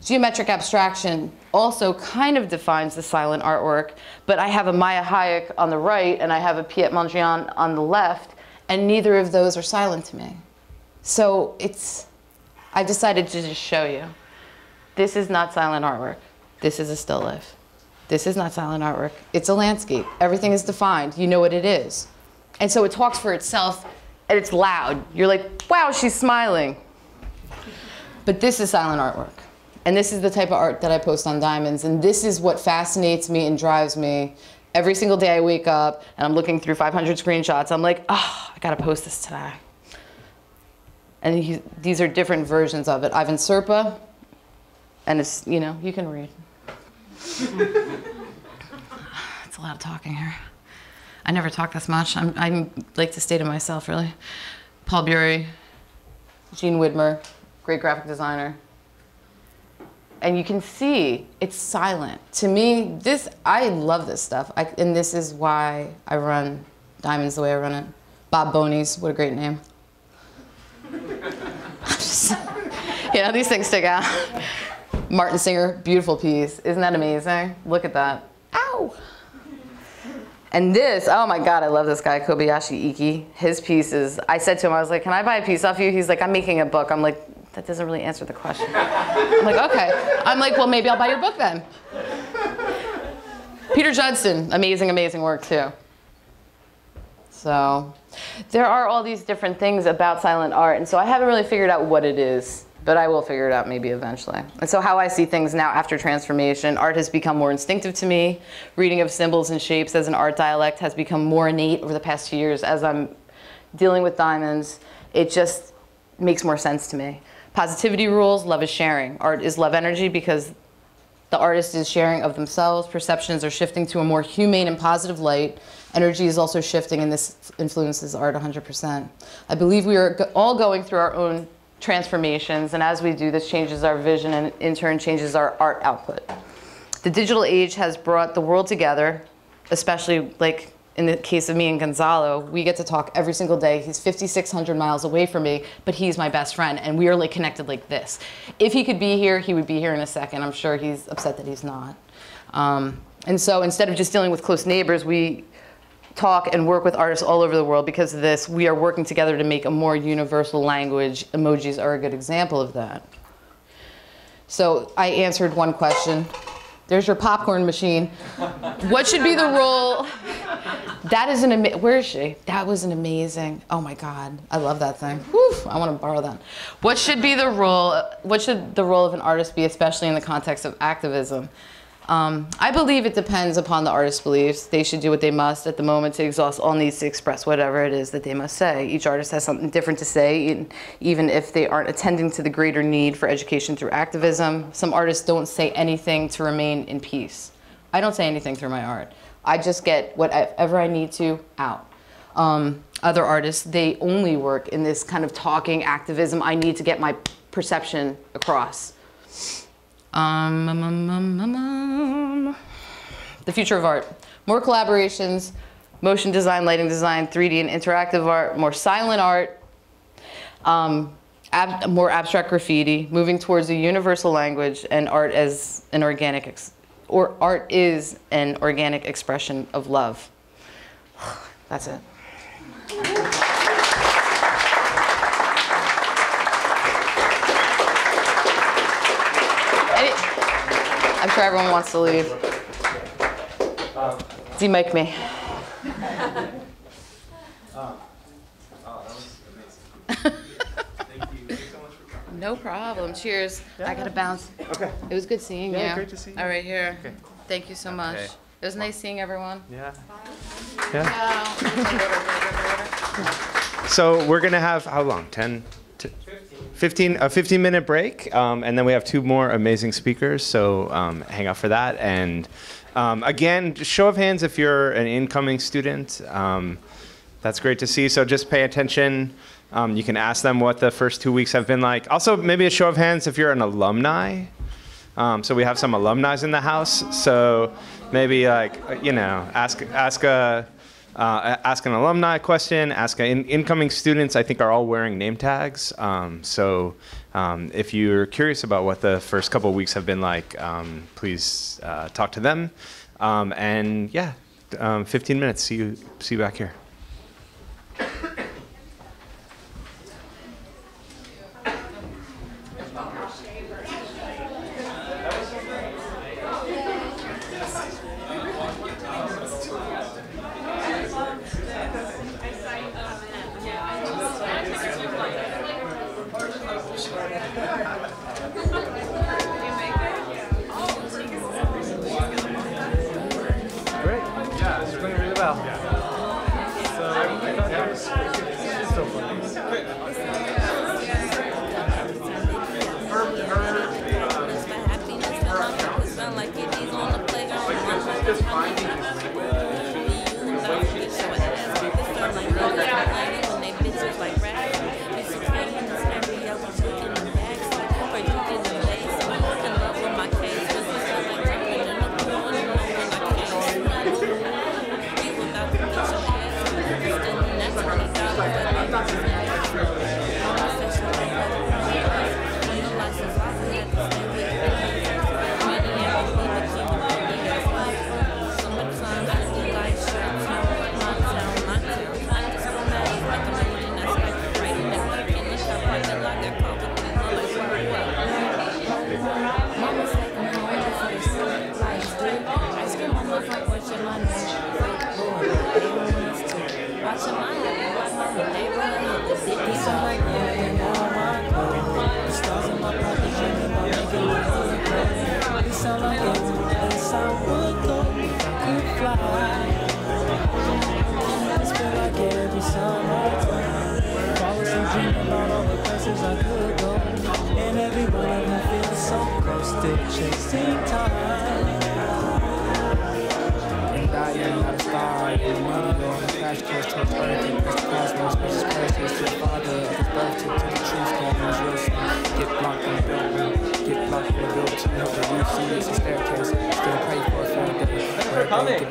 Geometric abstraction also kind of defines the silent artwork, but I have a Maya Hayek on the right and I have a Piet Mondrian on the left, and neither of those are silent to me. So I decided to just show you. This is not silent artwork. This is a still life. This is not silent artwork. It's a landscape. Everything is defined. You know what it is. And so it talks for itself, and it's loud. You're like, wow, she's smiling. But this is silent artwork. And this is the type of art that I post on Diamonds. And this is what fascinates me and drives me. Every single day I wake up and I'm looking through 500 screenshots. I'm like, oh, I gotta post this today. And these are different versions of it. Ivan Serpa, and it's, you know, you can read. It's a lot of talking here. I never talk this much. I like to stay to myself, really. Paul Bury, Gene Widmer, great graphic designer. And you can see it's silent. To me, I love this stuff. And this is why I run Diamonds the way I run it. Bob Boney's, what a great name. You know, these things stick out. Martin Singer, beautiful piece. Isn't that amazing? Look at that. Ow! And this, oh my God, I love this guy, Kobayashi Iki. His pieces, I said to him, I was like, can I buy a piece off you? He's like, I'm making a book. I'm like, that doesn't really answer the question. I'm like, okay. I'm like, well, maybe I'll buy your book then. Peter Judson, amazing, amazing work too. So there are all these different things about silent art, and so I haven't really figured out what it is, but I will figure it out maybe eventually. And so how I see things now after transformation, art has become more instinctive to me. Reading of symbols and shapes as an art dialect has become more innate over the past 2 years as I'm dealing with diamonds. It just makes more sense to me. Positivity rules, love is sharing. Art is love energy because the artist is sharing of themselves. Perceptions are shifting to a more humane and positive light. Energy is also shifting, and this influences art 100%. I believe we are all going through our own transformations, and as we do, this changes our vision and in turn changes our art output. The digital age has brought the world together, especially like in the case of me and Gonzalo. We get to talk every single day. He's 5,600 miles away from me, but he's my best friend, and we are like connected like this. If he could be here, he would be here in a second. I'm sure he's upset that he's not. And so instead of just dealing with close neighbors, we talk and work with artists all over the world. Because of this, we are working together to make a more universal language. Emojis are a good example of that. So I answered one question. There's your popcorn machine. What should be the role? That is where is she? That was an amazing, oh my God, I love that thing. Whew, I want to borrow that. What should be the role, what should the role of an artist be, especially in the context of activism? I believe it depends upon the artist's beliefs. They should do what they must at the moment to exhaust all needs to express whatever it is that they must say. Each artist has something different to say, even if they aren't attending to the greater need for education through activism. Some artists don't say anything to remain in peace. I don't say anything through my art. I just get whatever I need to out. Other artists, they only work in this kind of talking activism. I need to get my perception across. The future of art. More collaborations, motion design, lighting design, 3D and interactive art, more silent art, more abstract graffiti, moving towards a universal language, and art as an organic, art is an organic expression of love. That's it. I'm sure everyone wants to leave. De-mic me. That was amazing. Thank you so much for coming. No problem. Cheers. I gotta bounce. Okay. It was good seeing you. Yeah, great to see you. All right, here. Okay. Thank you so much. Okay. It was nice seeing everyone. Yeah. Yeah. So we're gonna have how long? 15, a 15-minute break, and then we have 2 more amazing speakers. So hang out for that. And again, just show of hands if you're an incoming student. That's great to see. So just pay attention. You can ask them what the first 2 weeks have been like. Also, maybe a show of hands if you're an alumni. So we have some alumni in the house. So maybe ask an alumni question, ask incoming students. I think are all wearing name tags. So if you're curious about what the first couple of weeks have been like, please talk to them. And yeah, 15 minutes. See you back here. still chasing time. And I am not a star, in the meteor, in the crash course towards Earth, and it's the cosmos, precious precious to the father of his birth, to the truth, call real son. Get blocked in the building, get blocked in the building, hope that you see it's a staircase, still pray for a fair day. Thanks for coming.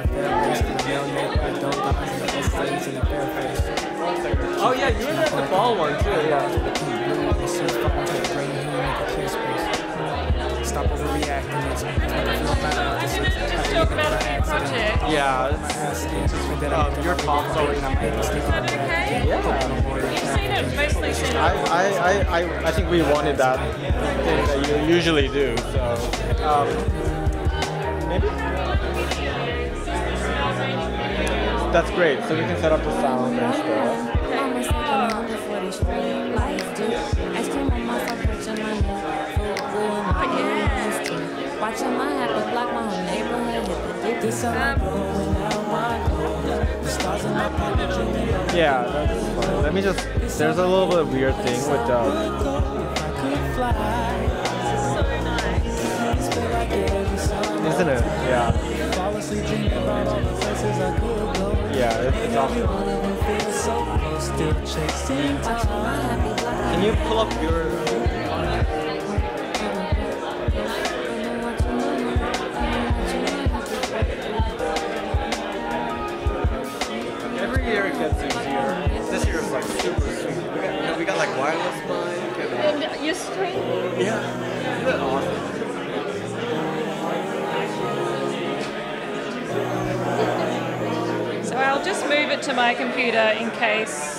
Oh yeah, you were at the ball one too. Yeah. Stop overreacting. It's Just talk about a new project. Yeah. Your talk's already. Is that okay? Yeah. You've seen it mostly seen it. I think we wanted that thing that you usually do. So maybe. That's great. So we can set up the sound and stuff. Watching my happy block, my whole neighborhood hit the Yeah, that's fine. Let me just. There's a little bit of weird thing with the. Isn't it? Yeah. Yeah, it's awesome. Can you pull up your? Every year it gets easier. This year is like super sweet. We got like wireless mic And your screen? yeah, isn't it awesome? So I'll just move it to my computer in case.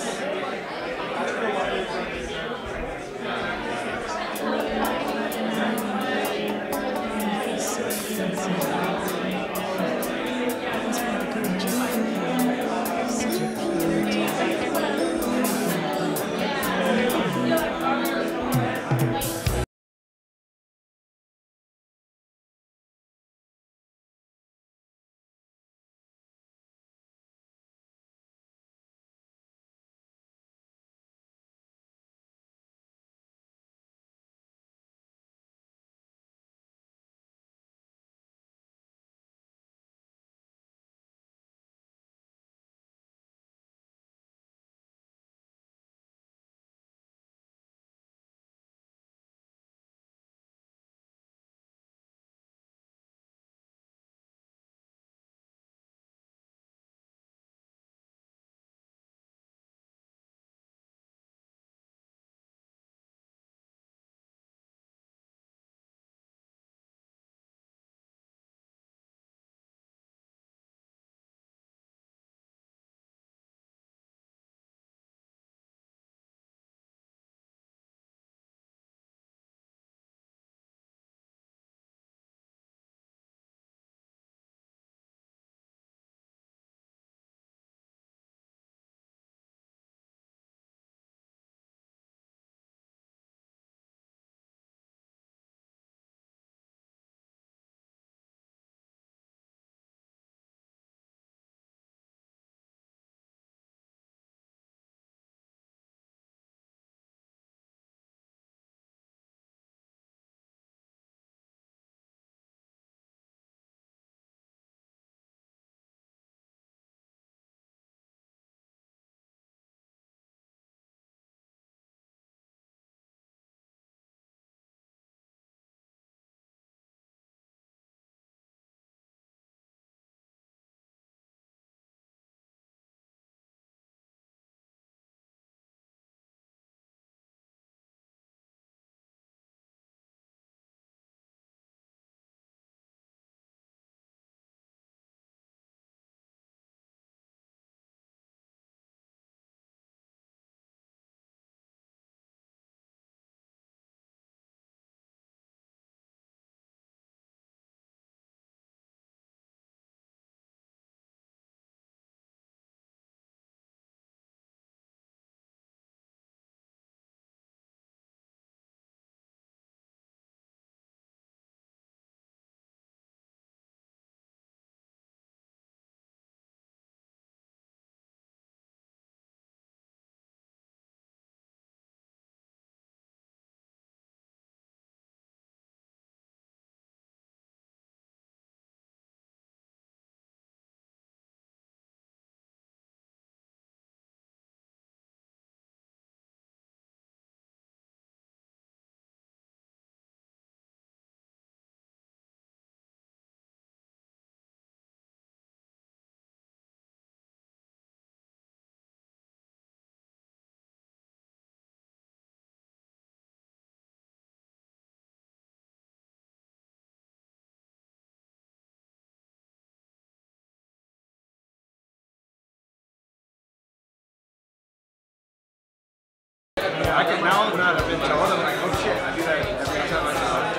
I can now that I've been told, I'm like, oh shit, I do that every time I saw it.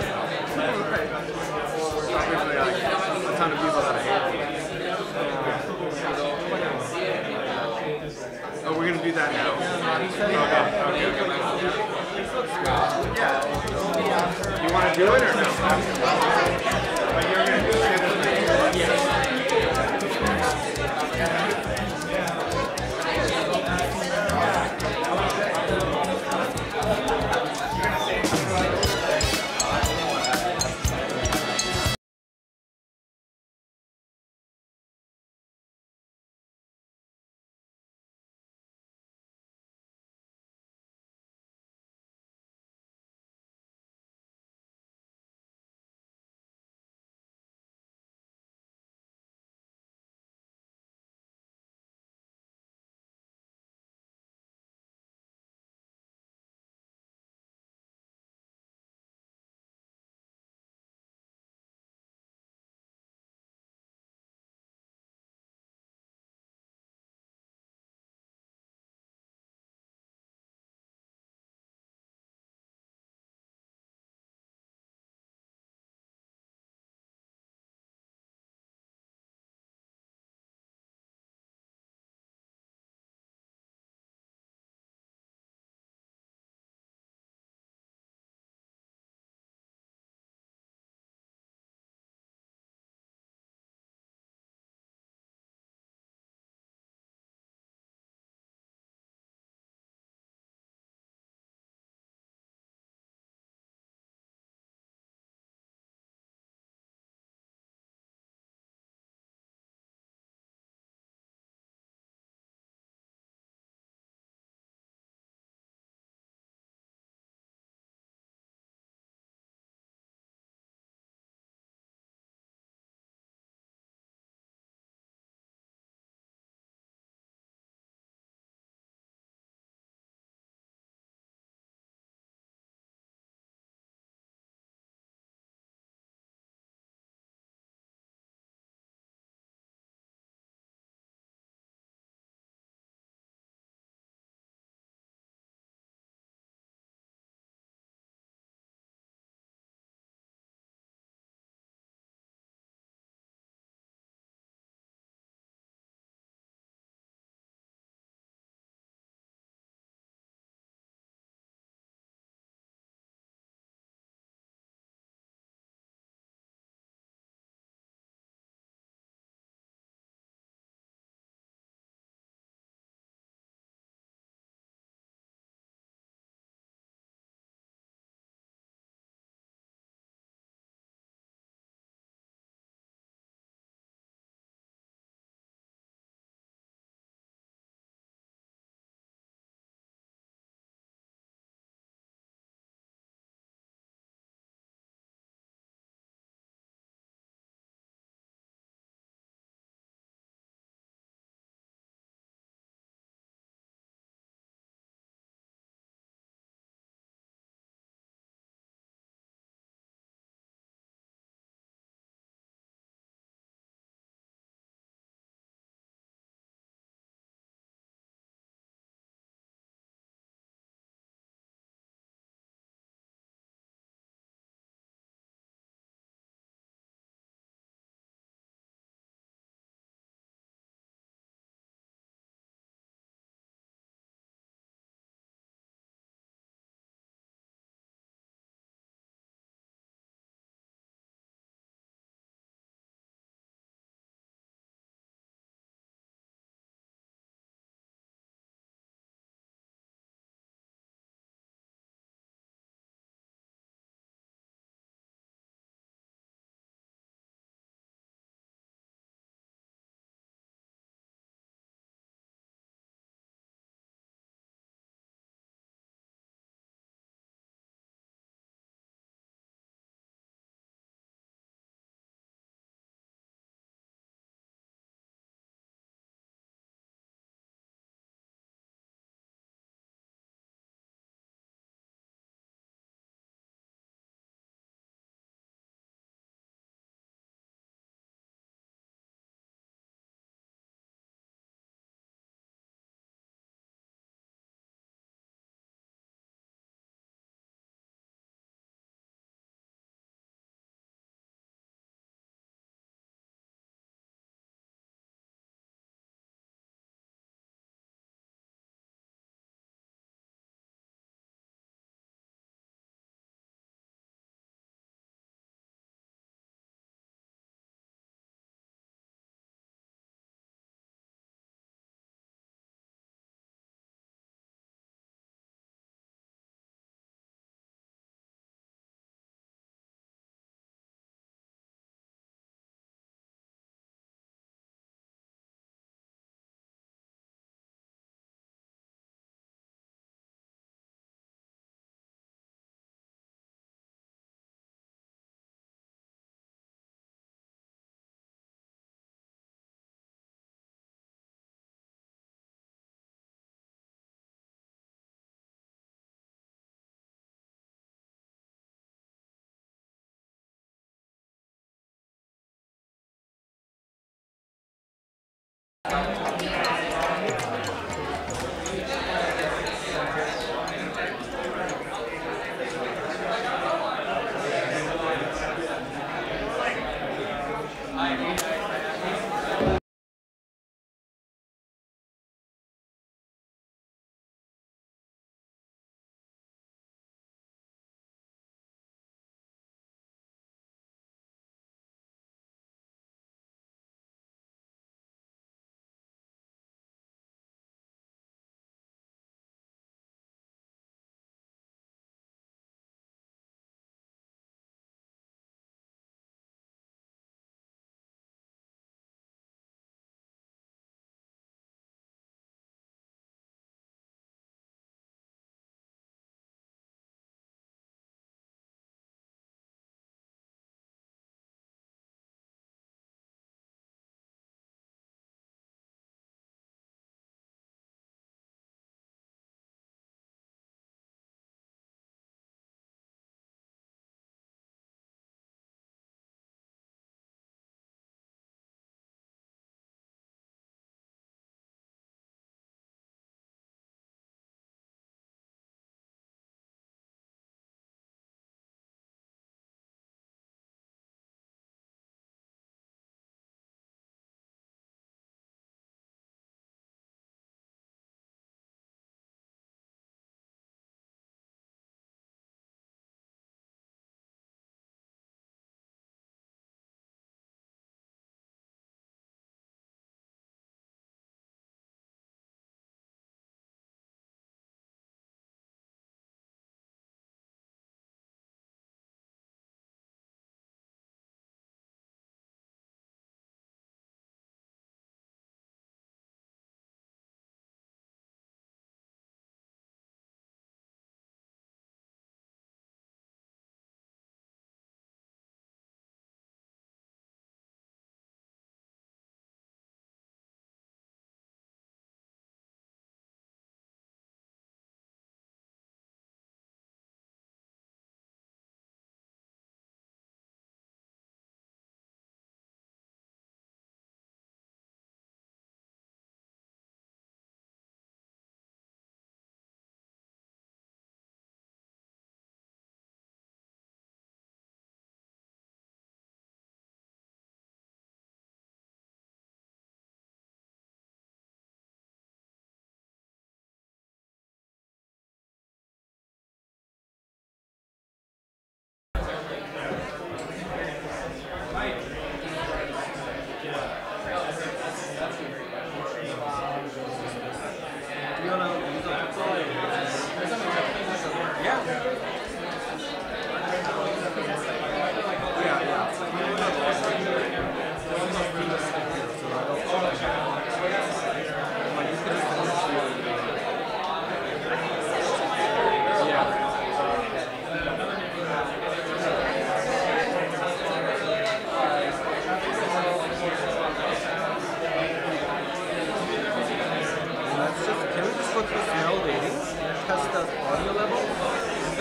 Obviously, like, a ton of people that I hate. Oh, we're gonna do that now. Okay. Yeah. You want to do it or no? But you're gonna do it.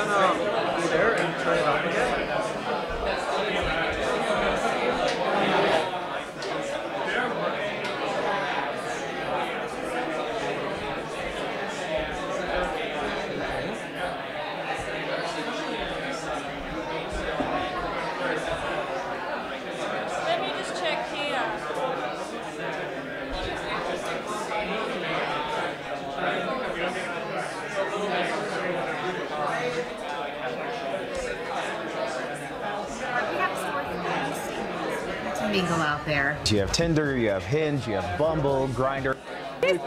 gonna be there and turn it on again. Let me just check here. Mingle out there. You have Tinder, you have Hinge, you have Bumble, Grindr. And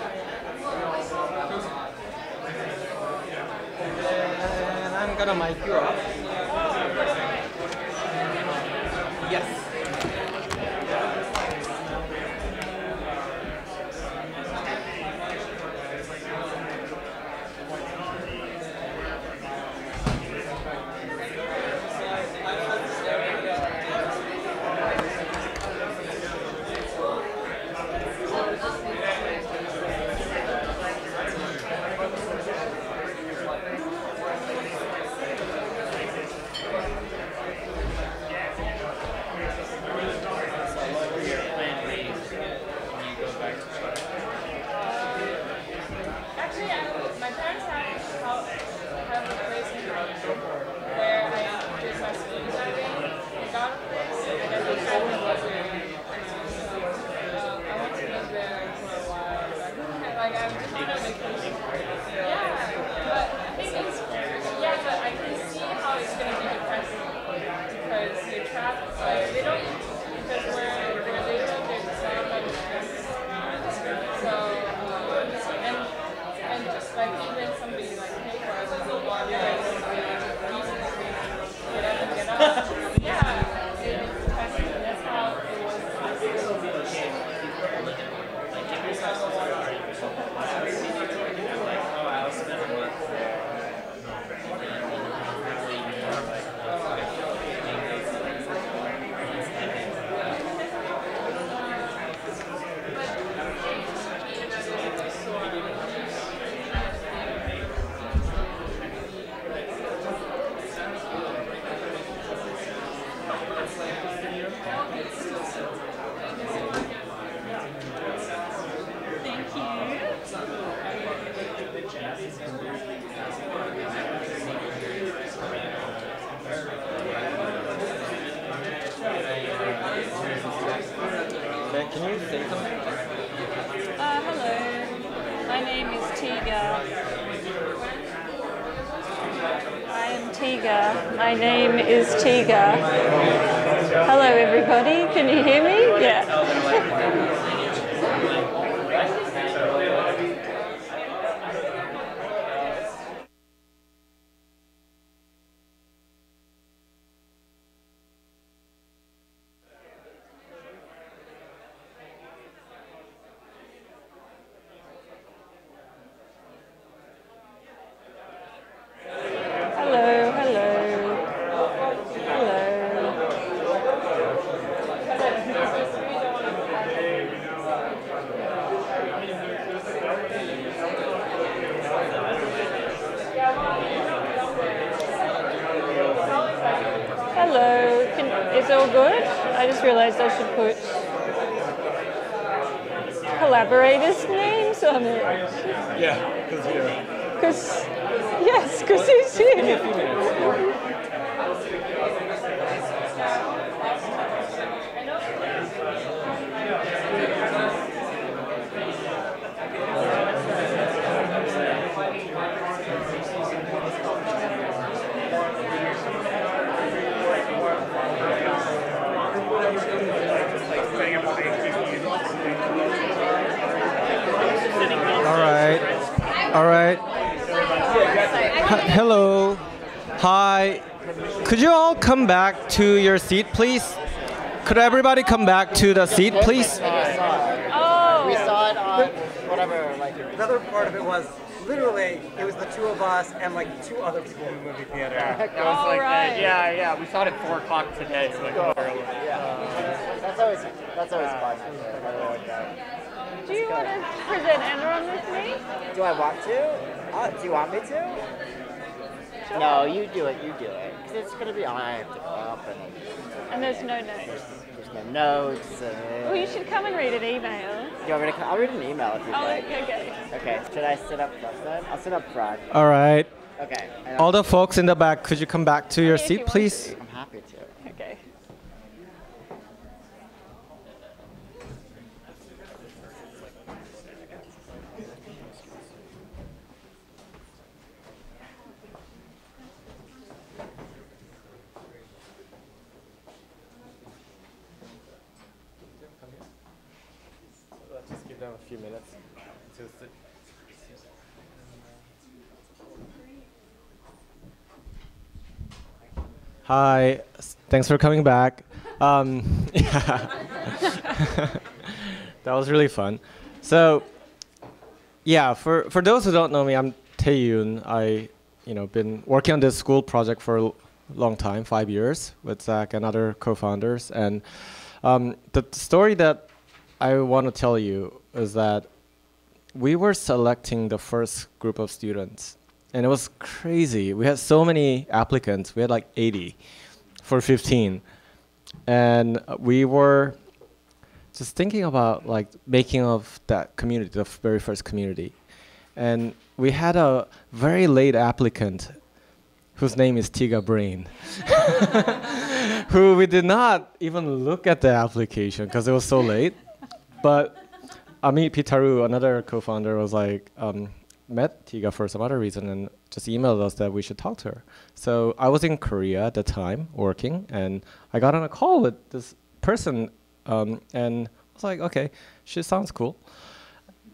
I'm gonna mic you up. Yes. Actually, my parents have a place in Toronto where I did my school diving. I got a place, and I think I would love it. I want to live there for a while. Like I'm just on a vacation. Yeah, but the thing is, but I can see how it's going to be depressing because you're trapped. Like they don't, because where they live, there's not a lot of stress. So, and just like even somebody like hey, I was a water, get up and get up. Yeah, it's depressing. That's how it was. Can you say something? Hello, my name is Tiga. I am Tiga. My name is Tiga. Hello, everybody. Can you hear me? Yeah. Is all good? I just realized I should put collaborators' names on it. Yeah, because here. Because he's here. Give me a few minutes. All right. Hello. Hi. Could you all come back to your seat, please? Could everybody come back to the seat, please? Oh. We saw it on whatever. Like the other part of it was literally it was the two of us and like two other people in the movie theater. Yeah, it was like right. yeah. We saw it at 4 o'clock today. So like early. Yeah. That's always fun. I really like that. Do you want to present Enron with me? Do I want to? Do you want me to? No, you do it, because it's going to be, I have to go up And there's no notes. There's no notes. Well, you should come and read an email. You want me to come? I'll read an email if you'd like. Okay. Okay, should I sit up front then? I'll sit up front. All right. Okay. All the folks in the back, could you come back to your seat, please? I'm happy to. Okay. Let's just give them a few minutes. Hi, thanks for coming back. Yeah. That was really fun. So, yeah, for those who don't know me, I'm Tae-yoon. I, been working on this school project for a long time, 5 years, with Zach and other co-founders. And the story that I want to tell you is that we were selecting the first group of students. And it was crazy. We had so many applicants. We had like 80 for 15. And we were just thinking about like making of that community, the very first community. And we had a very late applicant whose name is Tiga Brain, who we did not even look at the application because it was so late. But Amit Pitaru, another co-founder, was like, met Tiga for some other reason and just emailed us that we should talk to her. So I was in Korea at the time working, and I got on a call with this person, and I was like, okay, she sounds cool.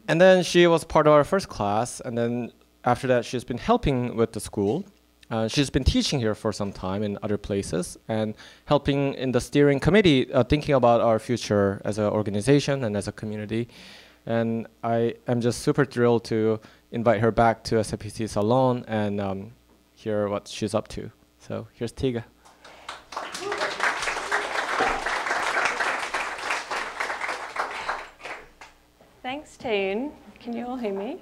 And then she was part of our first class, and then after that she's been helping with the school. She's been teaching here for some time in other places and helping in the steering committee, thinking about our future as an organization and as a community. And I am just super thrilled to invite her back to SFPC Salon and hear what she's up to. So here's Tiga. Thanks, Tae-yoon. Can you all hear me?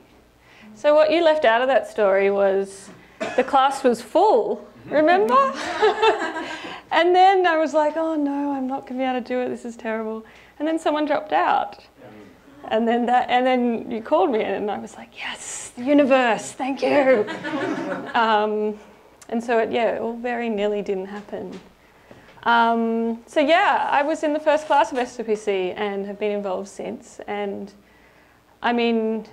So what you left out of that story was the class was full, remember? And then I was like, oh no, I'm not going to be able to do it. This is terrible. And then someone dropped out. And then you called me and I was like, yes, the universe, thank you. And so it all very nearly didn't happen. So yeah, I was in the first class of SFPC and have been involved since. And I mean,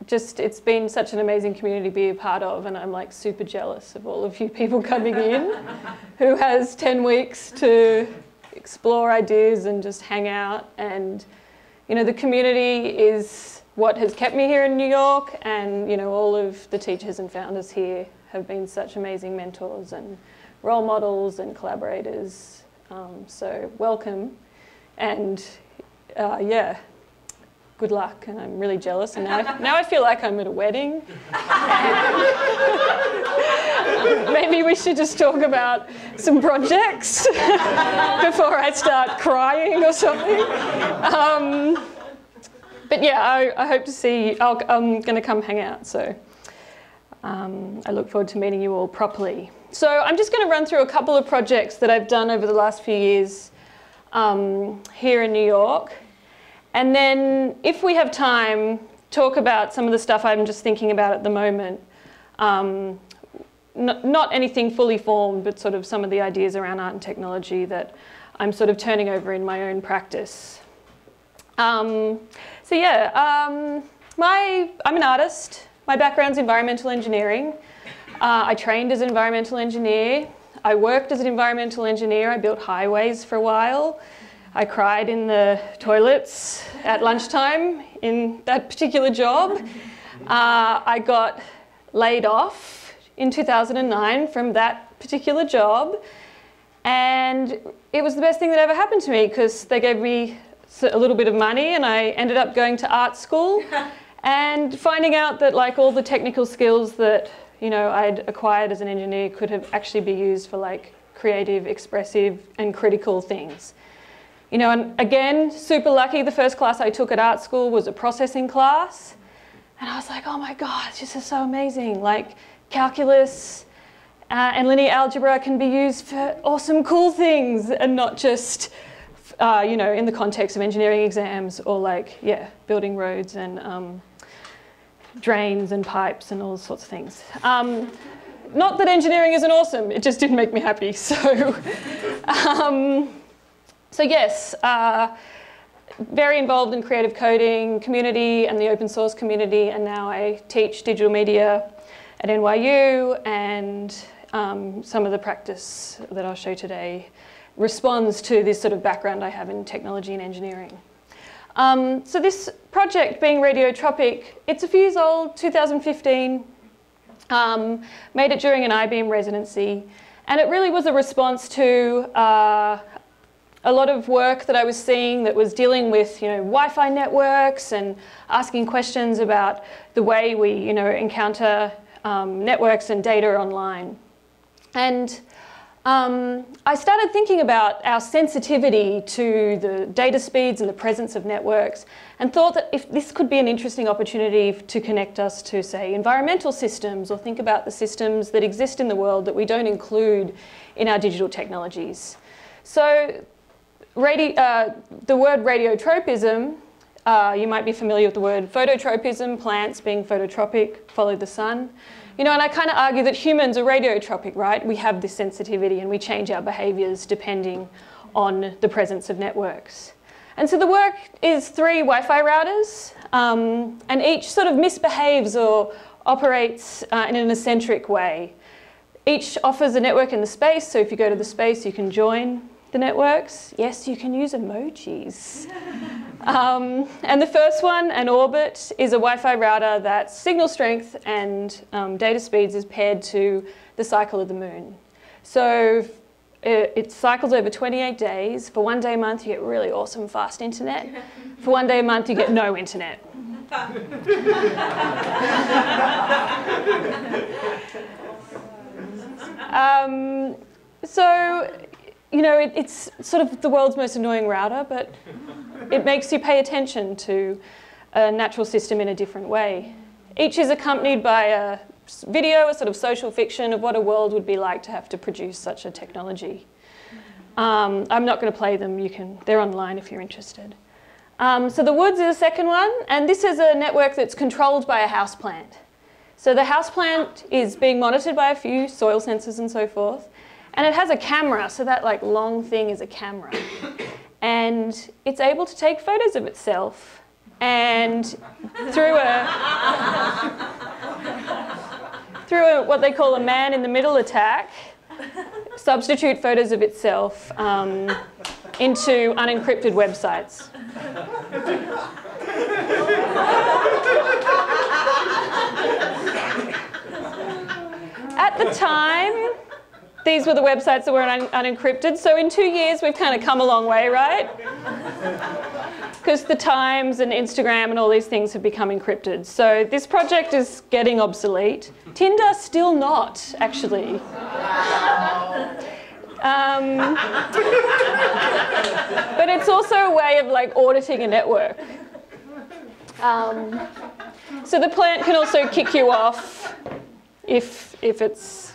it's been such an amazing community to be a part of, and I'm like super jealous of all of you people coming in who has 10 weeks to explore ideas and just hang out. And the community is what has kept me here in New York, and all of the teachers and founders here have been such amazing mentors and role models and collaborators. So welcome, and yeah, good luck. And I'm really jealous, and now I feel like I'm at a wedding. Maybe we should just talk about some projects before I start crying or something. But yeah, I hope to see you. I'm going to come hang out, so I look forward to meeting you all properly. So I'm just going to run through a couple of projects that I've done over the last few years here in New York. And then if we have time, talk about some of the stuff I'm just thinking about at the moment. Not anything fully formed, but sort of some of the ideas around art and technology that I'm sort of turning over in my own practice. So yeah, I'm an artist. My background's environmental engineering. I trained as an environmental engineer. I worked as an environmental engineer. I built highways for a while. I cried in the toilets at lunchtime in that particular job. I got laid off in 2009 from that particular job, and it was the best thing that ever happened to me because they gave me a little bit of money, and I ended up going to art school and finding out that like all the technical skills that I'd acquired as an engineer could have actually be used for like creative, expressive, and critical things. And again, super lucky, the first class I took at art school was a processing class. And I was like, oh my God, this is so amazing. Like calculus and linear algebra can be used for awesome, cool things and not just, you know, in the context of engineering exams or like, yeah, building roads and drains and pipes and all sorts of things. Not that engineering isn't awesome, it just didn't make me happy. So, so yes, very involved in creative coding community and the open source community, and now I teach digital media at NYU, and some of the practice that I'll show today responds to this sort of background I have in technology and engineering. So this project, being radiotropic, it's a few years old, 2015, made it during an IBM residency, and it really was a response to a lot of work that I was seeing that was dealing with, you know, Wi-Fi networks and asking questions about the way we, you know, encounter networks and data online. And I started thinking about our sensitivity to the data speeds and the presence of networks, and thought that if this could be an interesting opportunity to connect us to, say, environmental systems, or think about the systems that exist in the world that we don't include in our digital technologies. So the word radiotropism, you might be familiar with the word phototropism, plants being phototropic, follow the sun. You know, and I kind of argue that humans are radiotropic, right? We have this sensitivity and we change our behaviours depending on the presence of networks. And so the work is 3 Wi-Fi routers, and each sort of misbehaves or operates in an eccentric way. Each offers a network in the space, so if you go to the space, you can join the networks. Yes, you can use emojis. And the first one, an orbit, is a Wi-Fi router that's signal strength and data speeds is paired to the cycle of the moon. So it cycles over 28 days. For 1 day a month, you get really awesome fast internet. For 1 day a month, you get no internet. So, you know, it's sort of the world's most annoying router, but it makes you pay attention to a natural system in a different way. Each is accompanied by a video, a sort of social fiction of what a world would be like to have to produce such a technology. I'm not going to play them. They're online if you're interested. So the woods is the second one, and this is a network that's controlled by a houseplant. So the houseplant is being monitored by a few soil sensors and so forth, and it has a camera, so that like long thing is a camera. And it's able to take photos of itself, and through what they call a man-in-the-middle attack, substitute photos of itself into unencrypted websites. At the time, these were the websites that were unencrypted. So in 2 years, we've kind of come a long way, right? Because the Times and Instagram and all these things have become encrypted. So this project is getting obsolete. Tinder, still not, actually. But it's also a way of like auditing a network. So the plant can also kick you off if it's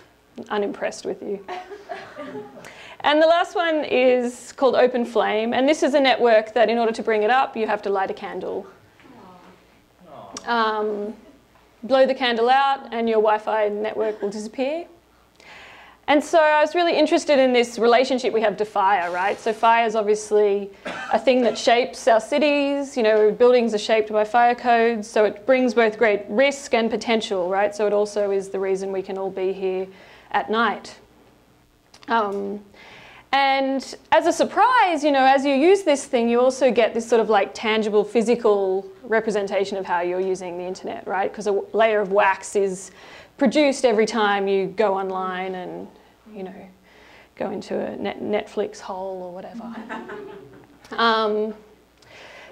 unimpressed with you. And the last one is called Open Flame, and this is a network that in order to bring it up, you have to light a candle. Blow the candle out and your Wi-Fi network will disappear. And so I was really interested in this relationship we have to fire, right? So fire is obviously a thing that shapes our cities. You know, buildings are shaped by fire codes, so it brings both great risk and potential, right? So it also is the reason we can all be here at night. And as a surprise, you know, as you use this thing, you also get this sort of like tangible physical representation of how you're using the internet, right? Because a layer of wax is produced every time you go online and, you know, go into a Netflix hole or whatever.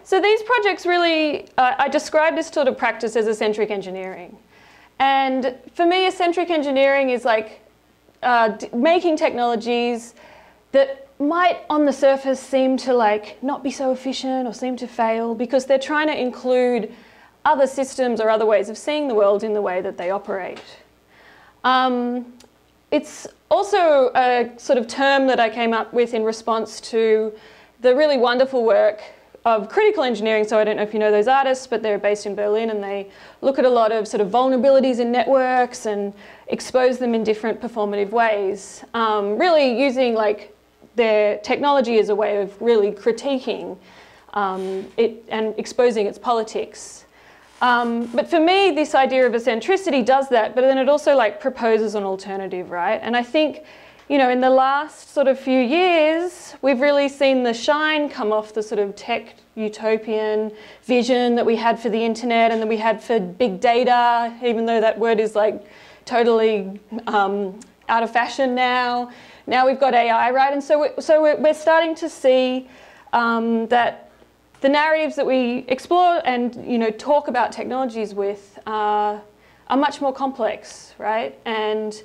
So these projects really, I describe this sort of practice as eccentric engineering. And for me, eccentric engineering is like making technologies that might on the surface seem to like not be so efficient or seem to fail because they're trying to include other systems or other ways of seeing the world in the way that they operate. It's also a sort of term that I came up with in response to the really wonderful work of critical engineering. So I don't know if you know those artists, but they're based in Berlin, and they look at a lot of sort of vulnerabilities in networks and expose them in different performative ways, really using like their technology as a way of really critiquing it and exposing its politics. But for me, this idea of eccentricity does that, but then it also like proposes an alternative, right? And I think, you know, in the last sort of few years, we've really seen the shine come off the sort of tech utopian vision that we had for the internet and that we had for big data, even though that word is like totally out of fashion now. Now we've got AI, right? And so we're starting to see that the narratives that we explore and, you know, talk about technologies with are much more complex, right? And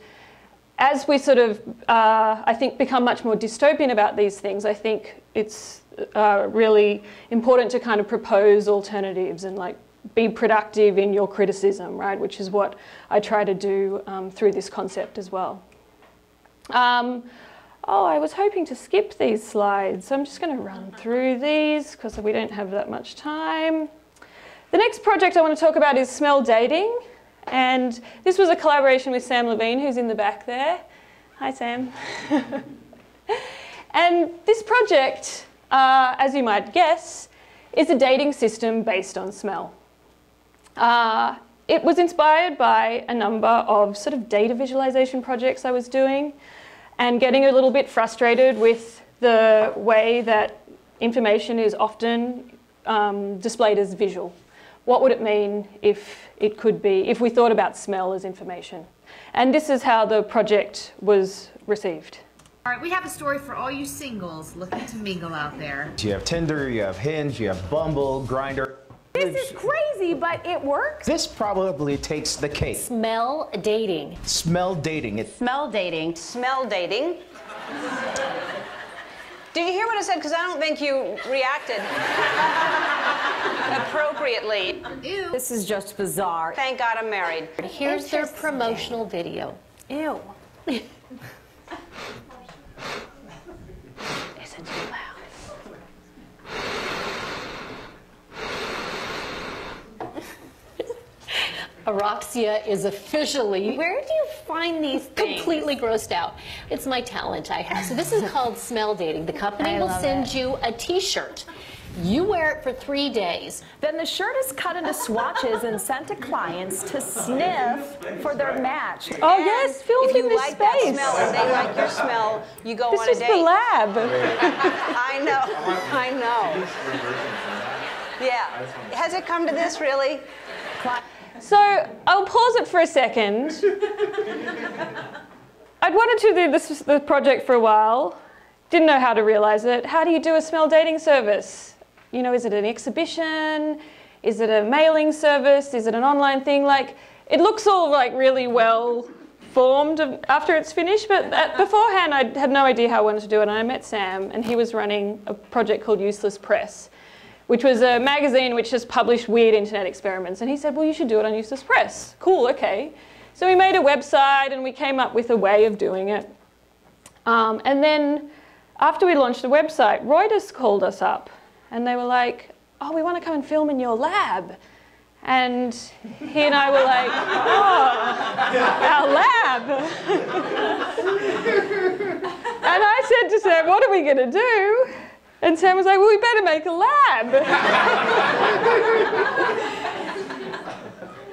as we sort of, I think, become much more dystopian about these things, I think it's really important to kind of propose alternatives and like be productive in your criticism, right? Which is what I try to do through this concept as well. Oh, I was hoping to skip these slides, so I'm just going to run through these because we don't have that much time. The next project I want to talk about is smell dating, and this was a collaboration with Sam Levine, who's in the back there. Hi, Sam. And this project, as you might guess, is a dating system based on smell. It was inspired by a number of sort of data visualization projects I was doing, and getting a little bit frustrated with the way that information is often displayed as visual. What would it mean if it could be, if we thought about smell as information? And this is how the project was received. All right, we have a story for all you singles looking to mingle out there. You have Tinder, you have Hinge, you have Bumble, Grindr. This is crazy, but it works. This probably takes the cake. Smell dating. Smell dating. Smell dating. Smell dating. Did you hear what I said? Because I don't think you reacted appropriately. Ew. This is just bizarre. Thank God I'm married. Here's their promotional video. Ew. Is it too loud? Aroxia is officially. Where do you find these things? Completely grossed out. It's my talent I have. So this is called smell dating. The company will send you a t-shirt. You wear it for 3 days. Then the shirt is cut into swatches and sent to clients to sniff for their match. Oh, and yes, filmed in this like space. That smell and they like your smell, you go this on a date. This is the lab. I know. I know. Yeah. Has it come to this, really? So I'll pause it for a second. I'd wanted to do this project for a while. Didn't know how to realize it. How do you do a smell dating service? You know, is it an exhibition? Is it a mailing service? Is it an online thing? Like, it looks all like really well formed after it's finished, but beforehand I had no idea how I wanted to do it. And I met Sam, and he was running a project called Useless Press, which was a magazine which just published weird internet experiments. And he said, well, you should do it on Useless Press. Cool, okay. So we made a website and we came up with a way of doing it. And then after we launched the website, Reuters called us up and they were like, oh, we want to come and film in your lab. And he and I were like, oh, our lab. And I said to Sam, what are we going to do? And Sam was like, well, we better make a lab.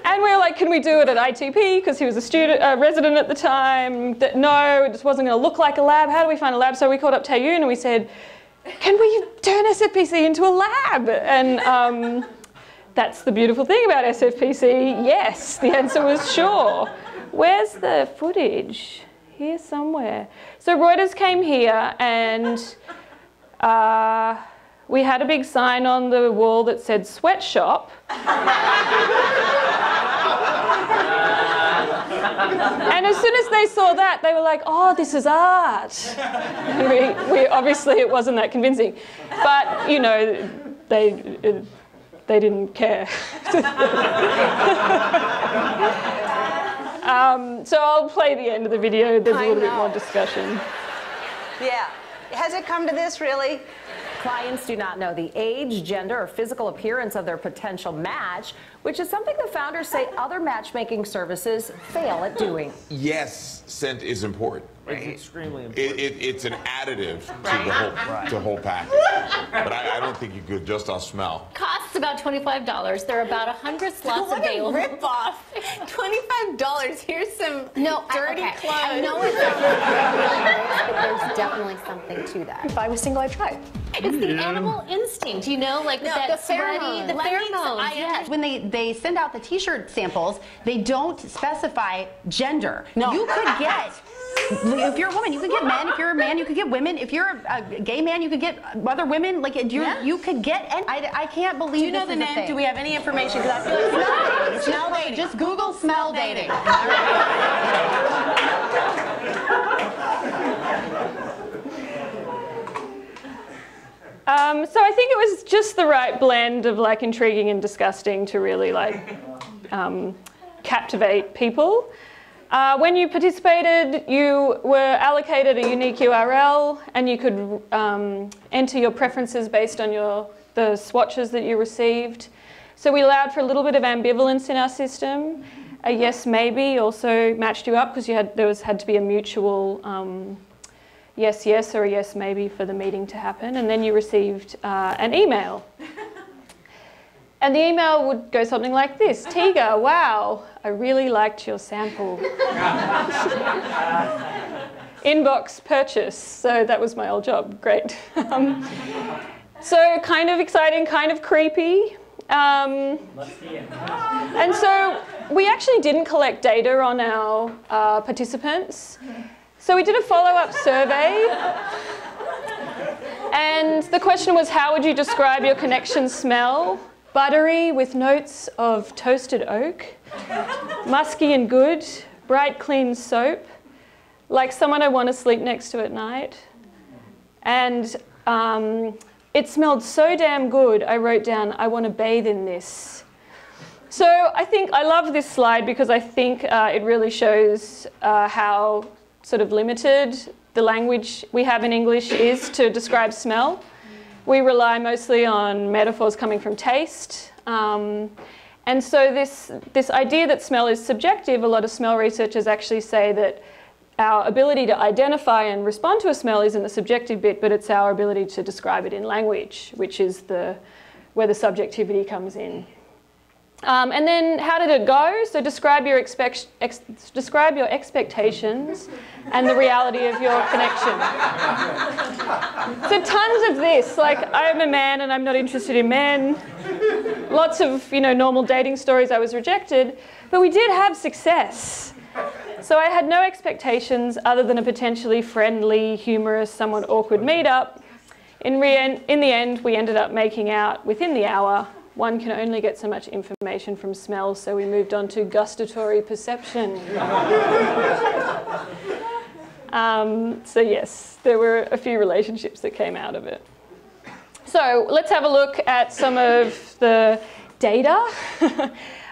And we were like, can we do it at ITP? Because he was a resident at the time. No, it just wasn't going to look like a lab. How do we find a lab? So we called up Tayoon and we said, can we turn SFPC into a lab? And that's the beautiful thing about SFPC. Yes, the answer was sure. Where's the footage? Here somewhere. So Reuters came here and we had a big sign on the wall that said sweatshop. And as soon as they saw that, they were like, oh, this is art. And we obviously, it wasn't that convincing. But, you know, they didn't care. So I'll play the end of the video. There's a little bit more discussion. Yeah. Has it come to this, really? Clients do not know the age, gender, or physical appearance of their potential match, which is something the founders say other matchmaking services fail at doing. Yes, scent is important. It's extremely important. It's an additive to the whole package. But I don't think you could just on smell. Costs about $25. There are about 100 slots available. What a rip-off. $25. Here's some dirty clothes. I know it sounds like but there's definitely something to that. If I was single, I'd try it. It's the animal instinct, you know, like that the sweaty, pheromone. the pheromones. Yes. When they send out the T-shirt samples, they don't specify gender. No. You could get, if you're a woman, you could get men. If you're a man, you could get women. If you're a gay man, you could get other women. Like you could get. And I can't believe. Do you know this the is a name? thing. Do we have any information? Because I feel like smell dating. Smell dating. Just Google smell dating. So I think it was just the right blend of like intriguing and disgusting to really like captivate people. When you participated, you were allocated a unique URL, and you could enter your preferences based on the swatches that you received. So we allowed for a little bit of ambivalence in our system. A yes, maybe also matched you up because there had to be a mutual yes, yes, or a yes, maybe for the meeting to happen. And then you received an email. And the email would go something like this. Tiga, wow, I really liked your sample. Inbox purchase. So that was my old job. Great. So kind of exciting, kind of creepy. And so we actually didn't collect data on our participants. So we did a follow-up survey. And the question was, how would you describe your connection smell? Buttery with notes of toasted oak, musky and good, bright clean soap, like someone I want to sleep next to at night. And it smelled so damn good, I wrote down, I want to bathe in this. So I love this slide because I think it really shows how sort of limited the language we have in English is to describe smell. We rely mostly on metaphors coming from taste. And so this idea that smell is subjective, a lot of smell researchers actually say that our ability to identify and respond to a smell isn't the subjective bit, but it's our ability to describe it in language, which is where the subjectivity comes in. And then how did it go? So describe your expectations and the reality of your connection. So tons of this, like I'm a man and I'm not interested in men. Lots of normal dating stories, I was rejected, but we did have success. So I had no expectations other than a potentially friendly, humorous, somewhat awkward meetup. In the end, we ended up making out within the hour. One can only get so much information from smell, so we moved on to gustatory perception. So yes, there were a few relationships that came out of it. So let's have a look at some of the data.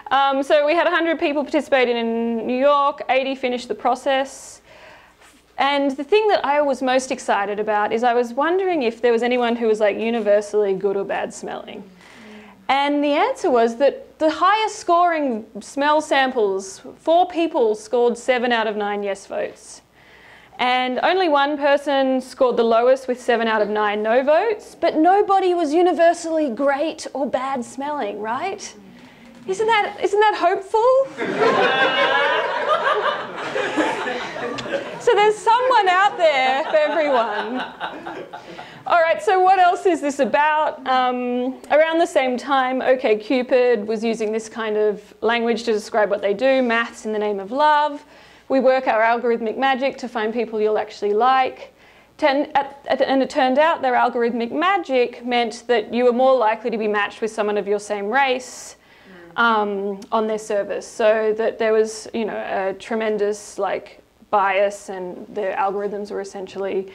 So we had 100 people participating in New York, 80 finished the process. And the thing that I was most excited about is I was wondering if there was anyone who was like universally good or bad smelling. And the answer was that the highest scoring smell samples, 4 people scored 7 out of 9 yes votes. And only one person scored the lowest with 7 out of 9 no votes, but nobody was universally great or bad smelling, right? Isn't that hopeful? So there's someone out there for everyone. All right, so what else is this about? Around the same time, OkCupid was using this kind of language to describe what they do, maths in the name of love. We work our algorithmic magic to find people you'll actually like. And it turned out their algorithmic magic meant that you were more likely to be matched with someone of your same race on their service. So that there was, a tremendous bias, and their algorithms were essentially,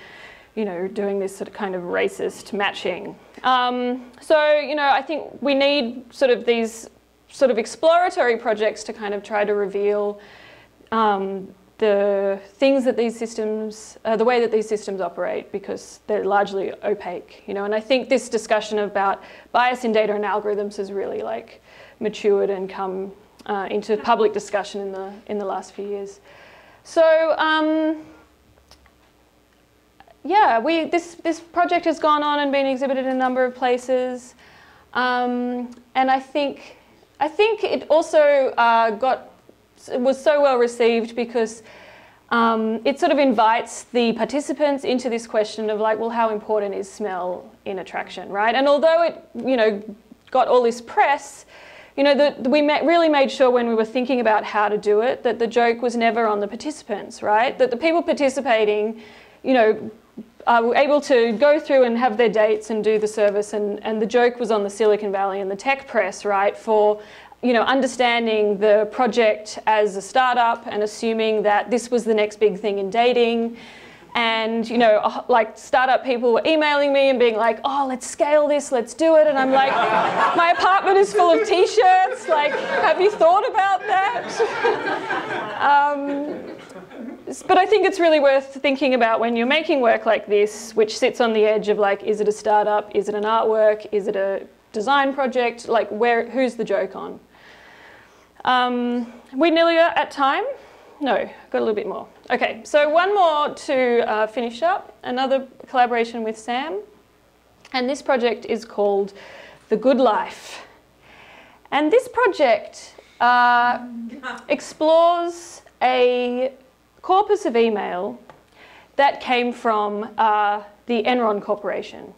doing this sort of kind of racist matching. So, I think we need sort of these sort of exploratory projects to kind of try to reveal the things that these systems, the way that these systems operate, because they're largely opaque, you know. And I think this discussion about bias in data and algorithms has really like matured and come into public discussion in the last few years. So yeah, this project has gone on and been exhibited in a number of places, and I think it also was so well received because it sort of invites the participants into this question of like, well, how important is smell in attraction, right? And although it, you know, got all this press, you know, we really made sure when we were thinking about how to do it that the joke was never on the participants, right? That the people participating, you know, were able to go through and have their dates and do the service, and the joke was on the Silicon Valley and the tech press, right, for, you know, understanding the project as a startup and assuming that this was the next big thing in dating. And, you know, like startup people were emailing me and being like, oh, let's scale this, let's do it. And I'm like, my apartment is full of t-shirts, like, have you thought about that? But I think it's really worth thinking about when you're making work like this, which sits on the edge of like, is it a startup? Is it an artwork? Is it a design project? Like, who's the joke on? We nearly are at time. No, got a little bit more. Okay, so one more to finish up, another collaboration with Sam. And this project is called The Good Life. And this project explores a corpus of email that came from the Enron Corporation.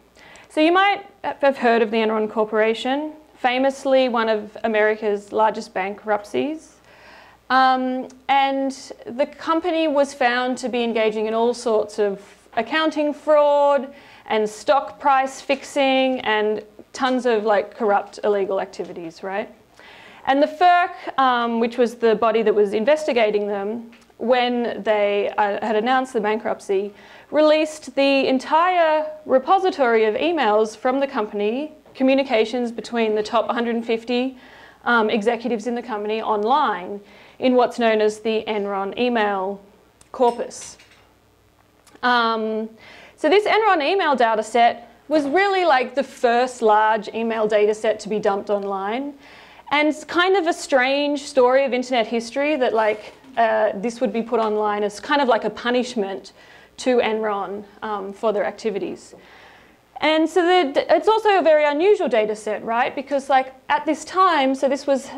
So you might have heard of the Enron Corporation, famously one of America's largest bankruptcies. And the company was found to be engaging in all sorts of accounting fraud and stock price fixing and tons of like corrupt illegal activities, right? And the FERC, which was the body that was investigating them, when they had announced the bankruptcy, released the entire repository of emails from the company, communications between the top 150 executives in the company online, in what's known as the Enron email corpus. So this Enron email data set was really like the first large email data set to be dumped online. And it's kind of a strange story of internet history that like this would be put online as kind of like a punishment to Enron for their activities. And so it's also a very unusual data set, right? Because like at this time, so this was,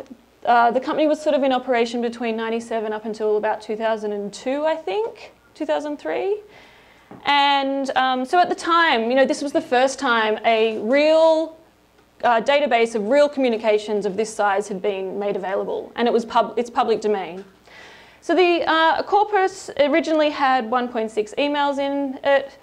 the company was sort of in operation between 97 up until about 2002, I think, 2003. And so at the time, you know, this was the first time a real database of real communications of this size had been made available, and it's public domain. So the corpus originally had 1.6 emails in it.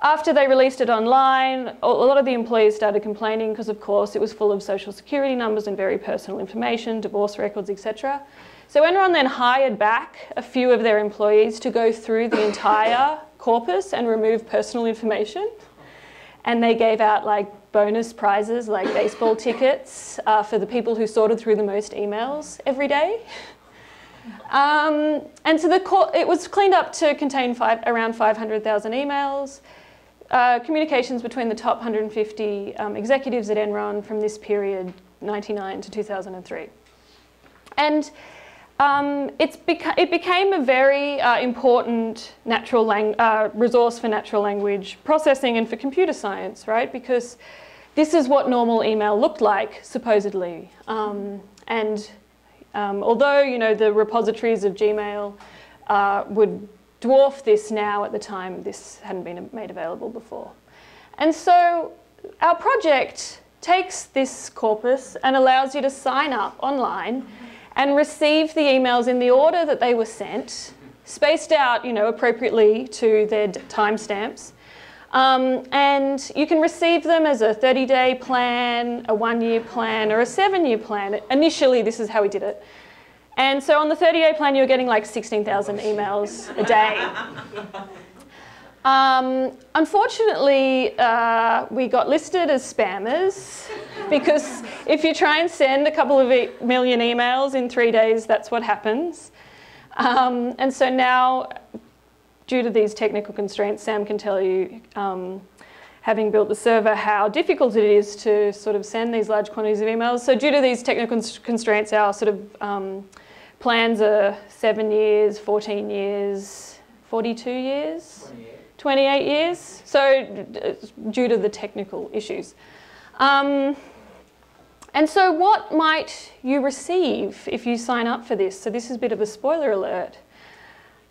After they released it online, a lot of the employees started complaining because, of course, it was full of social security numbers and very personal information, divorce records, etc. So Enron then hired back a few of their employees to go through the entire corpus and remove personal information. And they gave out like bonus prizes like baseball tickets for the people who sorted through the most emails every day. And so it was cleaned up to contain around 500,000 emails. Communications between the top 150 executives at Enron from this period, 1999 to 2003. And it became a very important resource for natural language processing and for computer science, right? Because this is what normal email looked like, supposedly. Although, you know, the repositories of Gmail would dwarf this now, at the time this hadn't been made available before. And so our project takes this corpus and allows you to sign up online and receive the emails in the order that they were sent, spaced out, you know, appropriately to their timestamps. And you can receive them as a 30-day plan, a 1-year plan, or a 7-year plan. Initially, this is how we did it. And so on the 30-day plan, you're getting like 16,000 emails a day. Unfortunately, we got listed as spammers because if you try and send a couple of million emails in 3 days, that's what happens. And so now, due to these technical constraints, Sam can tell you, having built the server, how difficult it is to sort of send these large quantities of emails. So due to these technical constraints, our sort of plans are 7 years, 14 years, 42 years, 28 years. So due to the technical issues. And so what might you receive if you sign up for this? So this is a bit of a spoiler alert.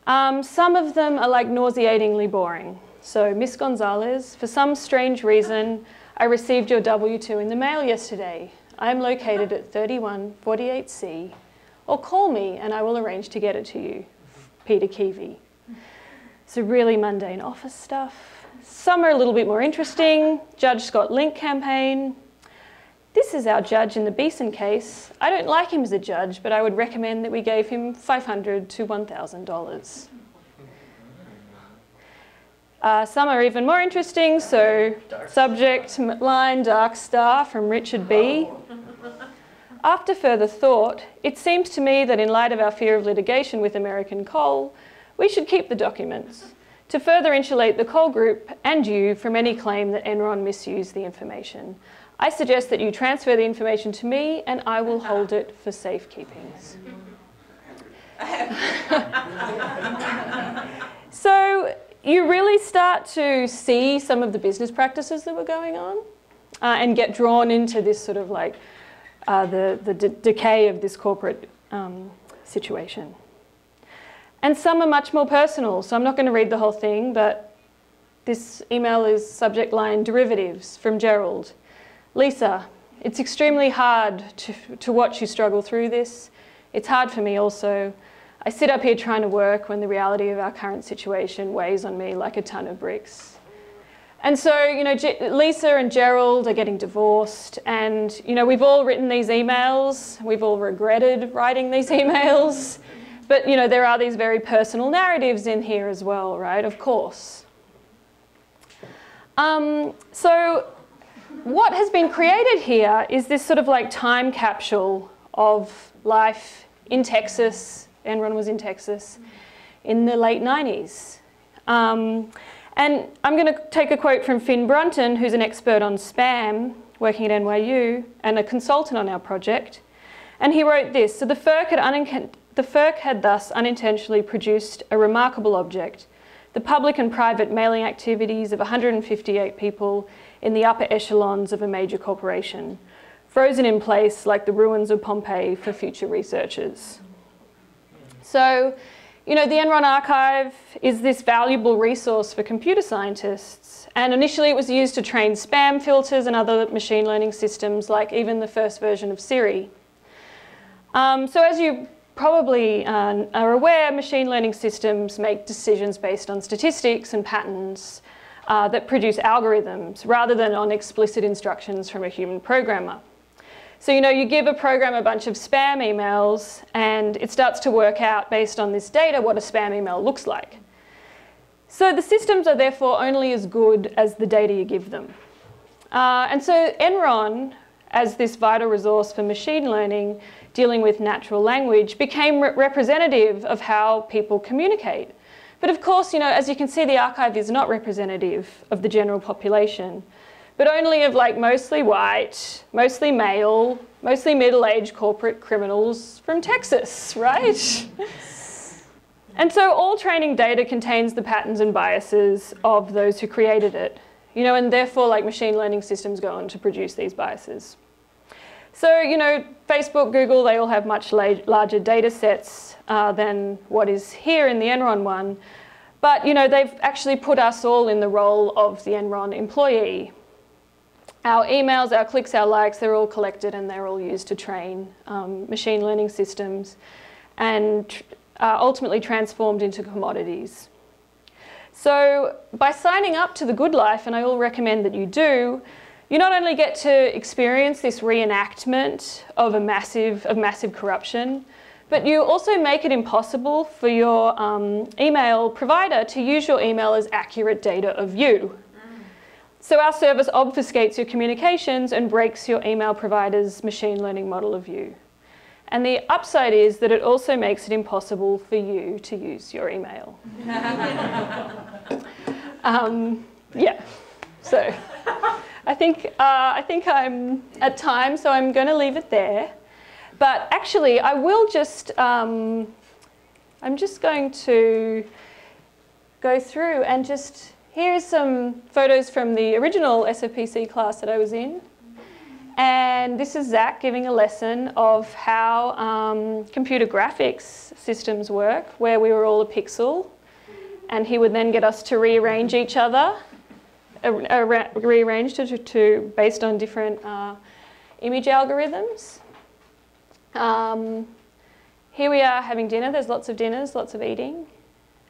Some of them are like nauseatingly boring. So Miss Gonzalez, for some strange reason, I received your W-2 in the mail yesterday. I am located at 3148C. Or call me and I will arrange to get it to you. Peter Keevy. So really mundane office stuff. Some are a little bit more interesting. Judge Scott Link campaign. This is our judge in the Beeson case. I don't like him as a judge, but I would recommend that we gave him $500 to $1,000. Some are even more interesting. So subject line Dark Star from Richard B. After further thought, it seems to me that in light of our fear of litigation with American Coal, we should keep the documents to further insulate the coal group and you from any claim that Enron misused the information. I suggest that you transfer the information to me and I will hold it for safekeeping. So you really start to see some of the business practices that were going on and get drawn into this sort of like the decay of this corporate situation. And some are much more personal, so I'm not going to read the whole thing, but this email is subject line derivatives from Gerald. Lisa, it's extremely hard to watch you struggle through this. It's hard for me also. I sit up here trying to work when the reality of our current situation weighs on me like a ton of bricks. And so, you know, Lisa and Gerald are getting divorced, and, you know, we've all written these emails. We've all regretted writing these emails. But, you know, there are these very personal narratives in here as well, right? Of course. So what has been created here is this sort of like time capsule of life in Texas. Enron was in Texas in the late 90s. And I'm going to take a quote from Finn Brunton, who's an expert on spam, working at NYU, and a consultant on our project. And he wrote this: so the FERC had thus unintentionally produced a remarkable object, the public and private mailing activities of 158 people in the upper echelons of a major corporation, frozen in place like the ruins of Pompeii for future researchers. So, you know, the Enron archive is this valuable resource for computer scientists. And initially it was used to train spam filters and other machine learning systems, like even the first version of Siri. So as you probably are aware, machine learning systems make decisions based on statistics and patterns that produce algorithms rather than on explicit instructions from a human programmer. So, you know, you give a program a bunch of spam emails and it starts to work out based on this data what a spam email looks like. So the systems are therefore only as good as the data you give them. And so Enron, as this vital resource for machine learning dealing with natural language, became representative of how people communicate. But of course, you know, as you can see, the archive is not representative of the general population, but only of like mostly white, mostly male, mostly middle-aged corporate criminals from Texas, right? And so all training data contains the patterns and biases of those who created it, you know, and therefore like machine learning systems go on to produce these biases. So, you know, Facebook, Google, they all have much larger data sets than what is here in the Enron one. But, you know, they've actually put us all in the role of the Enron employee. Our emails, our clicks, our likes, they're all collected and they're all used to train machine learning systems and ultimately transformed into commodities. So by signing up to the Good Life, and I will recommend that you do, you not only get to experience this reenactment of massive corruption, but you also make it impossible for your email provider to use your email as accurate data of you. So our service obfuscates your communications and breaks your email provider's machine learning model of you. And the upside is that it also makes it impossible for you to use your email. Yeah, so I think I'm at time, so I'm going to leave it there. But actually, I will just, I'm just going to go through and just, here's some photos from the original SFPC class that I was in. And this is Zach giving a lesson of how computer graphics systems work, where we were all a pixel. And he would then get us to rearrange each other, rearrange to based on different image algorithms. Here we are having dinner. There's lots of dinners, lots of eating,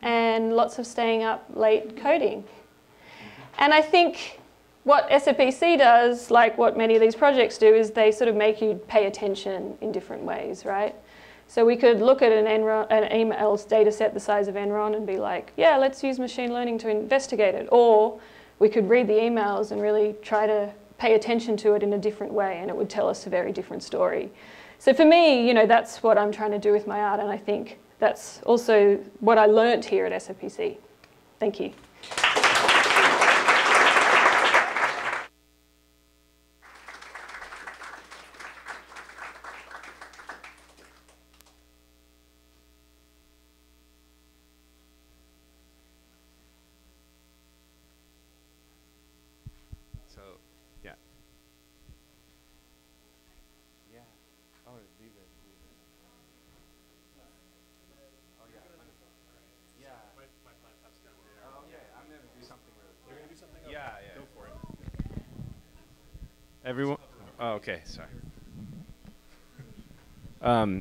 and lots of staying up late coding. And I think what SFPC does, like what many of these projects do, is they sort of make you pay attention in different ways, right? So we could look at an email data set the size of Enron and be like, yeah, let's use machine learning to investigate it. Or we could read the emails and really try to pay attention to it in a different way, and it would tell us a very different story. So for me, you know, that's what I'm trying to do with my art, and I think that's also what I learnt here at SFPC. Thank you. Everyone, oh, okay, sorry.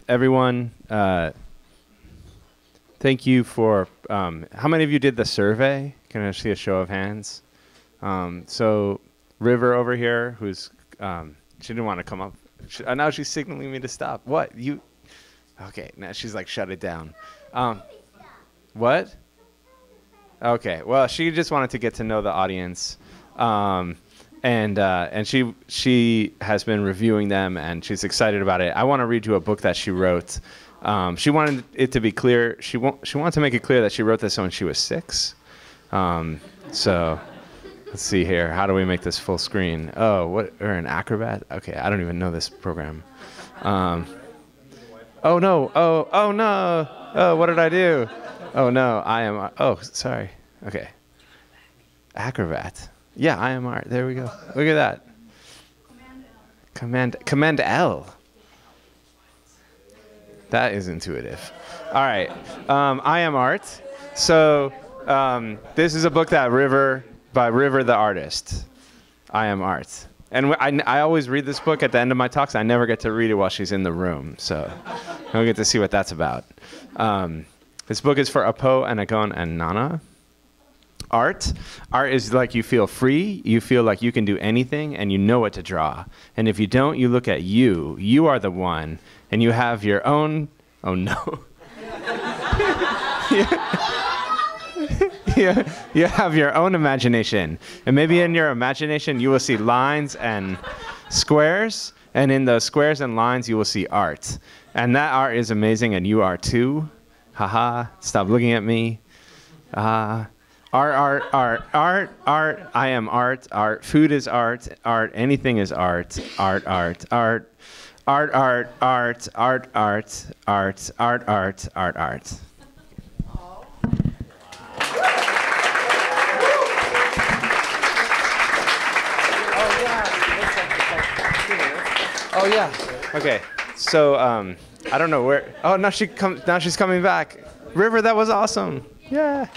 Everyone, thank you for, how many of you did the survey? Can I see a show of hands? So River over here, who's, she didn't want to come up. Now she's signaling me to stop. What? You, okay, now she's like, shut it down. What? Okay, well, she just wanted to get to know the audience. And she has been reviewing them, and she's excited about it. I want to read you a book that she wrote. She wanted it to be clear. She wanted to make it clear that she wrote this when she was 6. So let's see here. How do we make this full screen? Oh, what? Or an Acrobat? Okay, I don't even know this program. Oh no! Oh no! Oh, what did I do? Oh no! Oh, sorry. Okay. Acrobat. Yeah, I am art. There we go. Look at that. Command L. That is intuitive. All right. I am art. So this is a book that by River the artist. I am art. And I always read this book at the end of my talks. I never get to read it while she's in the room. So I'll get to see what that's about. This book is for Apo and Agon and Nana. Art is like you feel free, you feel like you can do anything, and you know what to draw. And if you don't, you look at you. You are the one, and you have your own, oh no. You have your own imagination. And maybe in your imagination, you will see lines and squares, and in those squares and lines, you will see art. And that art is amazing, and you are too. Haha, stop looking at me. Art, I am art, food is art, anything is art, art. Oh yeah. Okay. So I don't know where. Oh, now she's coming back. River, that was awesome. Yeah.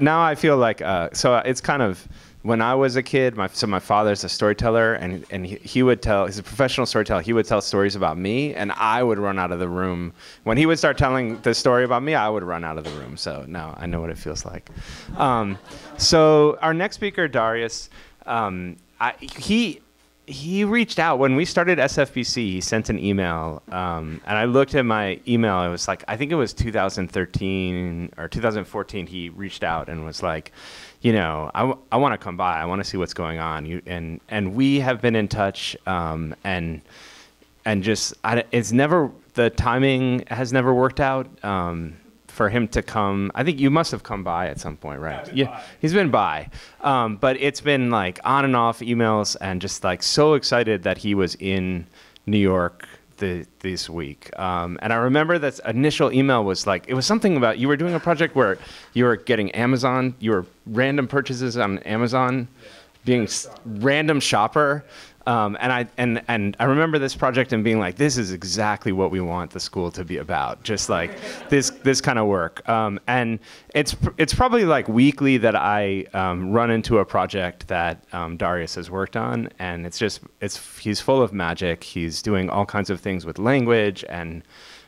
Now I feel like so it's kind of when I was a kid. My father's a storyteller, and he would tell. He's a professional storyteller. He would tell stories about me, and I would run out of the room when he would start telling the story about me. I would run out of the room. So now I know what it feels like. So our next speaker, Darius, he reached out when we started SFPC. He sent an email, and I looked at my email. It was like, I think it was 2013 or 2014. He reached out and was like, you know, I want to come by. I want to see what's going on. And we have been in touch, and just it's never, the timing has never worked out. For him to come, I think you must have come by at some point, right? Yeah, he's been by, but it's been like on and off emails, and just like so excited that he was in New York this week. And I remember that initial email was like, it was something about, you were doing a project where you were getting Amazon, you were random purchases on Amazon, being random shopper. And I remember this project and being like, this is exactly what we want the school to be about, just like this kind of work. And it's probably like weekly that I run into a project that Darius has worked on, and he's full of magic. He's doing all kinds of things with language and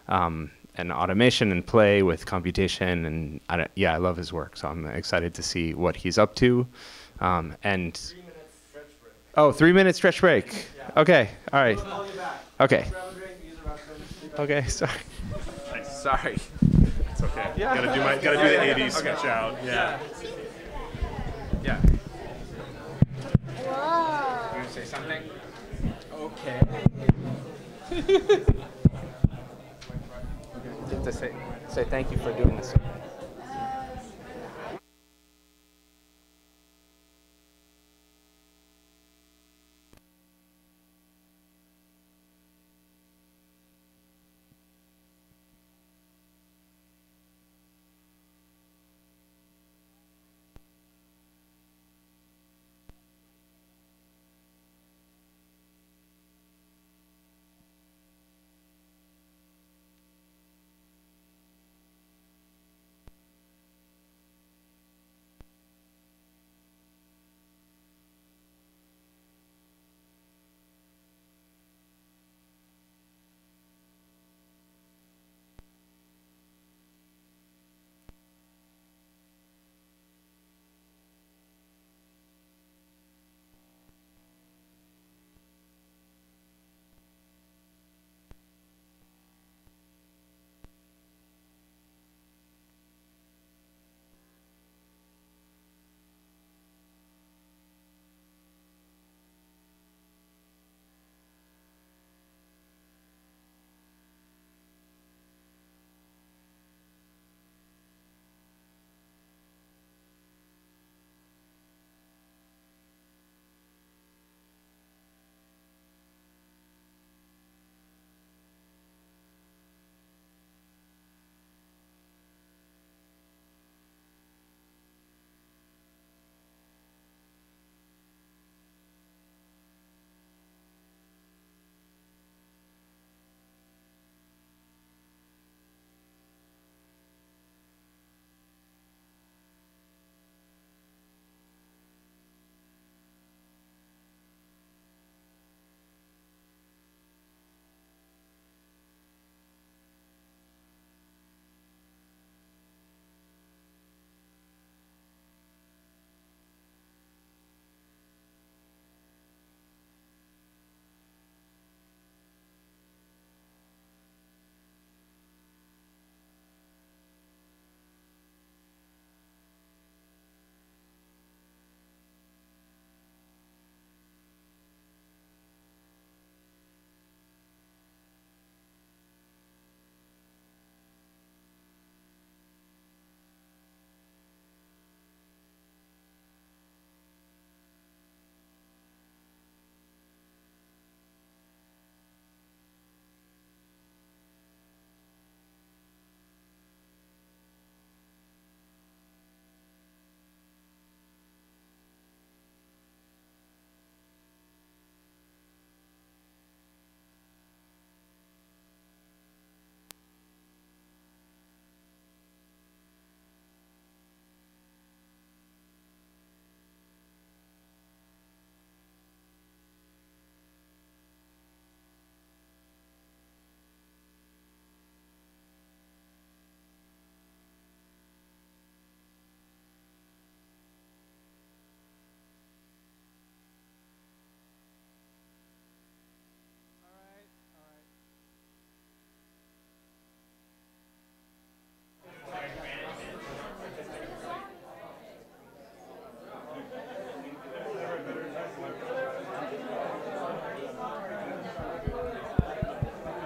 automation and play with computation, and I love his work. So I'm excited to see what he's up to. Oh, 3-minute stretch break. Okay, all right. Okay. Okay, sorry. Sorry. It's okay. Yeah. Gotta do the 80s switch out. Yeah. Yeah. Whoa. You want to say something? Okay. Just to say thank you for doing this.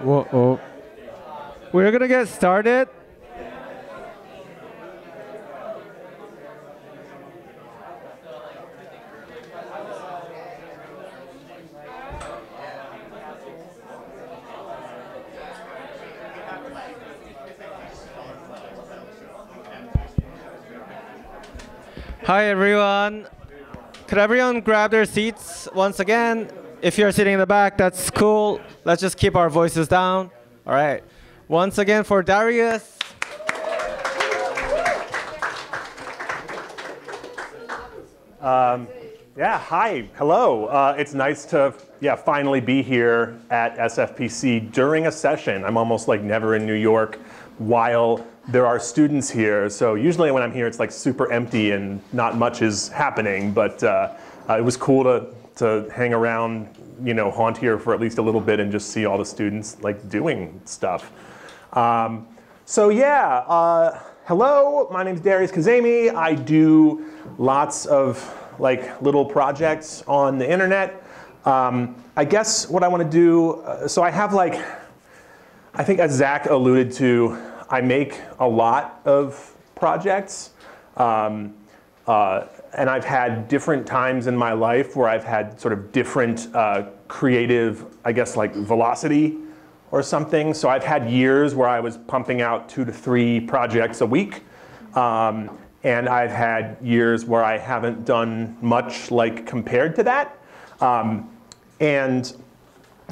Whoa. We're gonna get started. Hi everyone. Could everyone grab their seats once again? If you're sitting in the back, that's cool. Let's just keep our voices down. All right. Once again for Darius. Yeah, hi, hello. It's nice to finally be here at SFPC during a session. I'm almost like never in New York while there are students here. So usually when I'm here, it's like super empty and not much is happening. But it was cool to hang around, haunt here for at least a little bit and just see all the students like doing stuff. Hello, my name's Darius Kazemi. I do lots of like little projects on the internet. I guess what I want to do, so I have like, I think as Zach alluded to, I make a lot of projects. And I've had different times in my life where I've had sort of different creative, I guess like velocity or something. So I've had years where I was pumping out 2 to 3 projects a week. And I've had years where I haven't done much like compared to that. I'm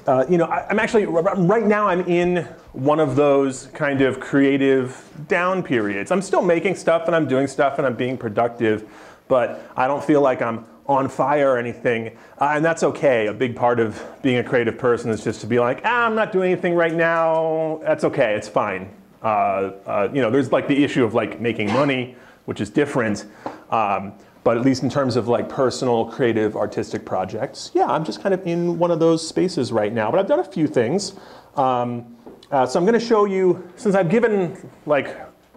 actually, right now I'm in one of those kind of creative down periods. I'm still making stuff and I'm doing stuff and I'm being productive, but I don't feel like I'm on fire or anything. And that's okay. A big part of being a creative person is just to be like, I'm not doing anything right now. That's okay, it's fine. There's like the issue of like making money, which is different. But at least in terms of like personal, creative, artistic projects, yeah, I'm just kind of in one of those spaces right now. But I've done a few things. So I'm going to show you, since I've given like,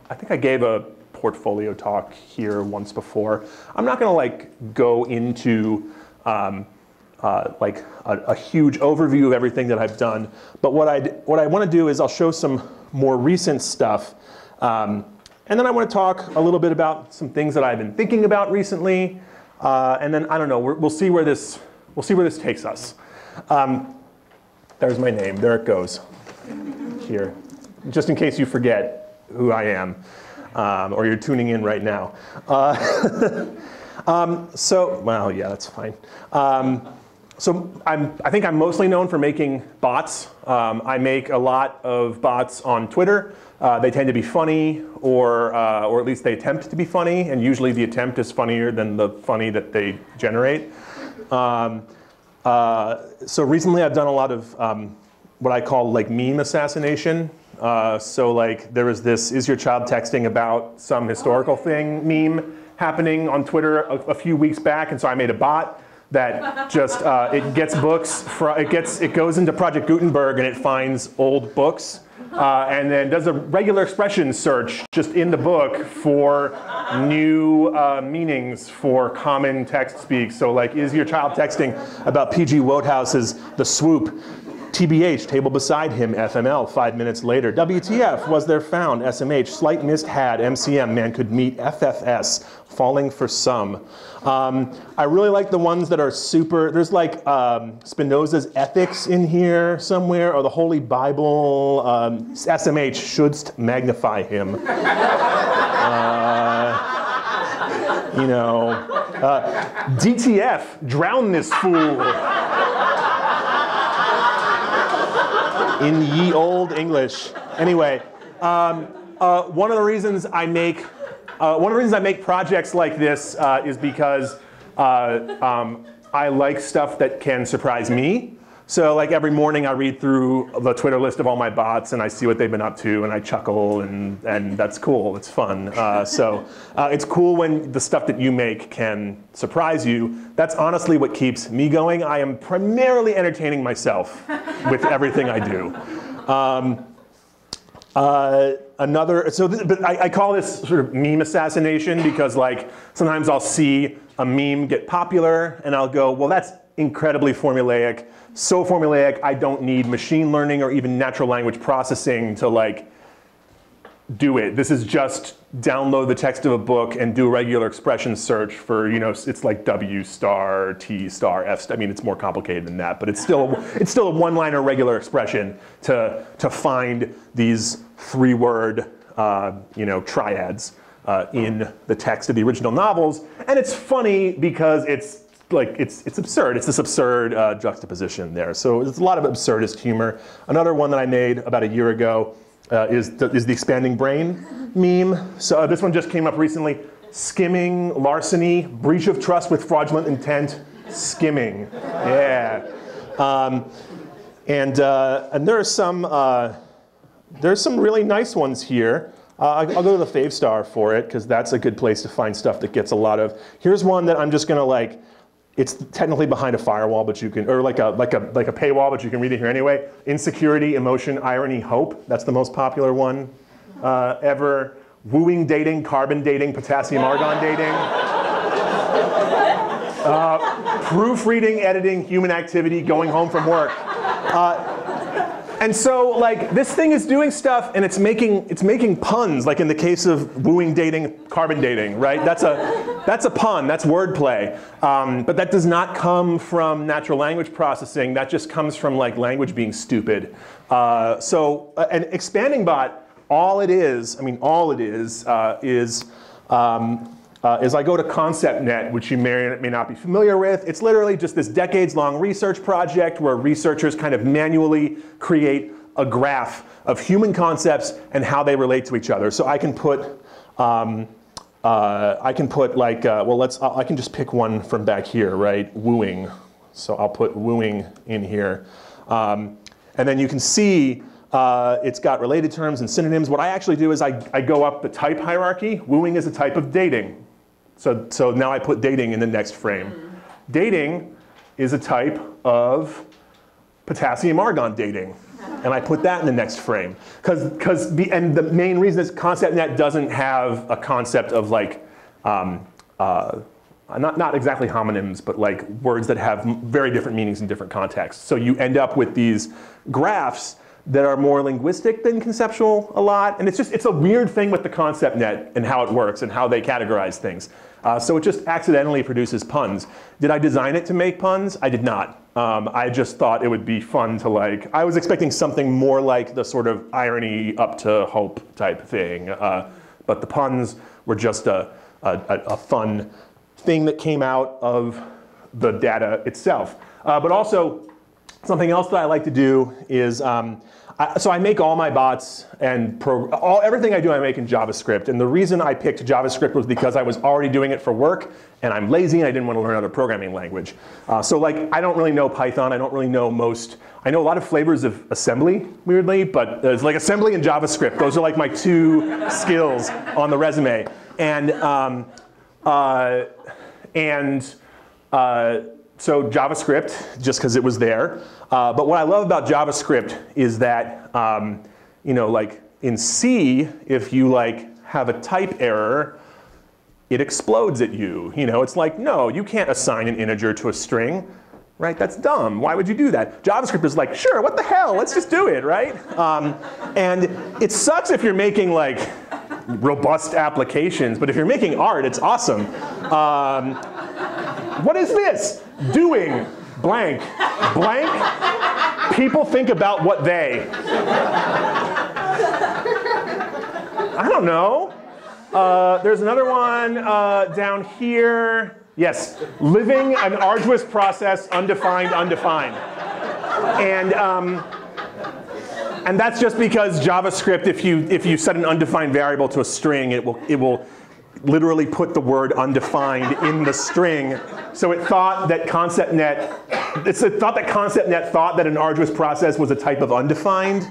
I think I gave a portfolio talk here once before. I'm not going to like go into like a huge overview of everything that I've done. But what I want to do is I'll show some more recent stuff. And then I want to talk a little bit about some things that I've been thinking about recently, and then I don't know. We'll see where this takes us. There's my name. There it goes. Here, just in case you forget who I am, or you're tuning in right now. Well, yeah, that's fine. I think I'm mostly known for making bots. I make a lot of bots on Twitter. They tend to be funny, or at least they attempt to be funny, and usually the attempt is funnier than the funny that they generate. So recently I've done a lot of what I call like meme assassination. So like there was this "Is your child texting about some historical thing" meme happening on Twitter a few weeks back, and so I made a bot that just it gets books it goes into Project Gutenberg and it finds old books and then does a regular expression search just in the book for new meanings for common text speak. So like, is your child texting about P.G. Wodehouse's The Swoop? TBH, table beside him, FML, 5 minutes later. WTF, was there found? SMH, slight missed had, MCM, man could meet, FFS, falling for some. I really like the ones that are super, there's like Spinoza's Ethics in here somewhere, or the Holy Bible, SMH, shouldst magnify him. DTF, drown this fool. In ye old English. Anyway, one of the reasons I make projects like this is because I like stuff that can surprise me. So like every morning I read through the Twitter list of all my bots and I see what they've been up to and I chuckle and that's cool. It's fun. It's cool when the stuff that you make can surprise you. That's honestly what keeps me going. I am primarily entertaining myself with everything I do. I call this sort of meme assassination because like sometimes I'll see a meme get popular and I'll go, well, that's incredibly formulaic. So formulaic, I don't need machine learning or even natural language processing to like do it. This is just download the text of a book and do a regular expression search for, you know, it's like W star, T star, F star. I mean, it's more complicated than that, but it's still a one-liner regular expression to find these three-word, you know, triads in the text of the original novels. And it's funny because it's absurd. It's this absurd juxtaposition there. So there's a lot of absurdist humor. Another one that I made about a year ago is the expanding brain meme. So this one just came up recently. Skimming, larceny, breach of trust with fraudulent intent, skimming. Yeah. And there's some really nice ones here. I'll go to the Fave Star for it because that's a good place to find stuff that gets a lot of. Here's one that I'm just gonna like. It's technically behind a firewall, but you can, or like a paywall, but you can read it here anyway. Insecurity, emotion, irony, hope. That's the most popular one ever. Wooing dating, carbon dating, potassium argon dating. Proofreading, editing, human activity, going home from work. And so like this thing is doing stuff and it's making puns, like in the case of wooing dating, carbon dating, right? That's a pun, that's wordplay. But that does not come from natural language processing, that just comes from like language being stupid. So an expanding bot, all it is I go to ConceptNet, which you may or may not be familiar with. It's literally just this decades-long research project where researchers kind of manually create a graph of human concepts and how they relate to each other. So I can put, I can just pick one from back here, right? Wooing. So I'll put wooing in here. And then you can see it's got related terms and synonyms. What I actually do is I go up the type hierarchy. Wooing is a type of dating. So now I put dating in the next frame. Dating is a type of potassium argon dating. And I put that in the next frame. And the main reason is ConceptNet doesn't have a concept of like, not exactly homonyms, but like words that have very different meanings in different contexts. So you end up with these graphs that are more linguistic than conceptual a lot. And it's a weird thing with the ConceptNet and how it works and how they categorize things. So it just accidentally produces puns. Did I design it to make puns? I did not. I just thought it would be fun to like, I was expecting something more like the sort of irony up to hope type thing. But the puns were just a fun thing that came out of the data itself. But also, something else that I like to do is, so I make all my bots and everything I do I make in JavaScript. And the reason I picked JavaScript was because I was already doing it for work and I'm lazy and I didn't want to learn another programming language. So like I don't really know Python, I don't really know I know a lot of flavors of assembly, weirdly, but it's like assembly and JavaScript. Those are like my two skills on the resume. So JavaScript, just because it was there. But what I love about JavaScript is that, like in C, if you like have a type error, it explodes at you. It's like, no, you can't assign an integer to a string, right? That's dumb. Why would you do that? JavaScript is like, sure, what the hell? Let's just do it, right? And it sucks if you're making like robust applications, but if you're making art, it's awesome. What is this? Doing blank. Blank, people think about what they. I don't know. There's another one down here. Yes, living an arduous process, undefined. And that's just because JavaScript, if you set an undefined variable to a string, it will literally put the word undefined in the string. So it thought that ConceptNet thought that an arduous process was a type of undefined.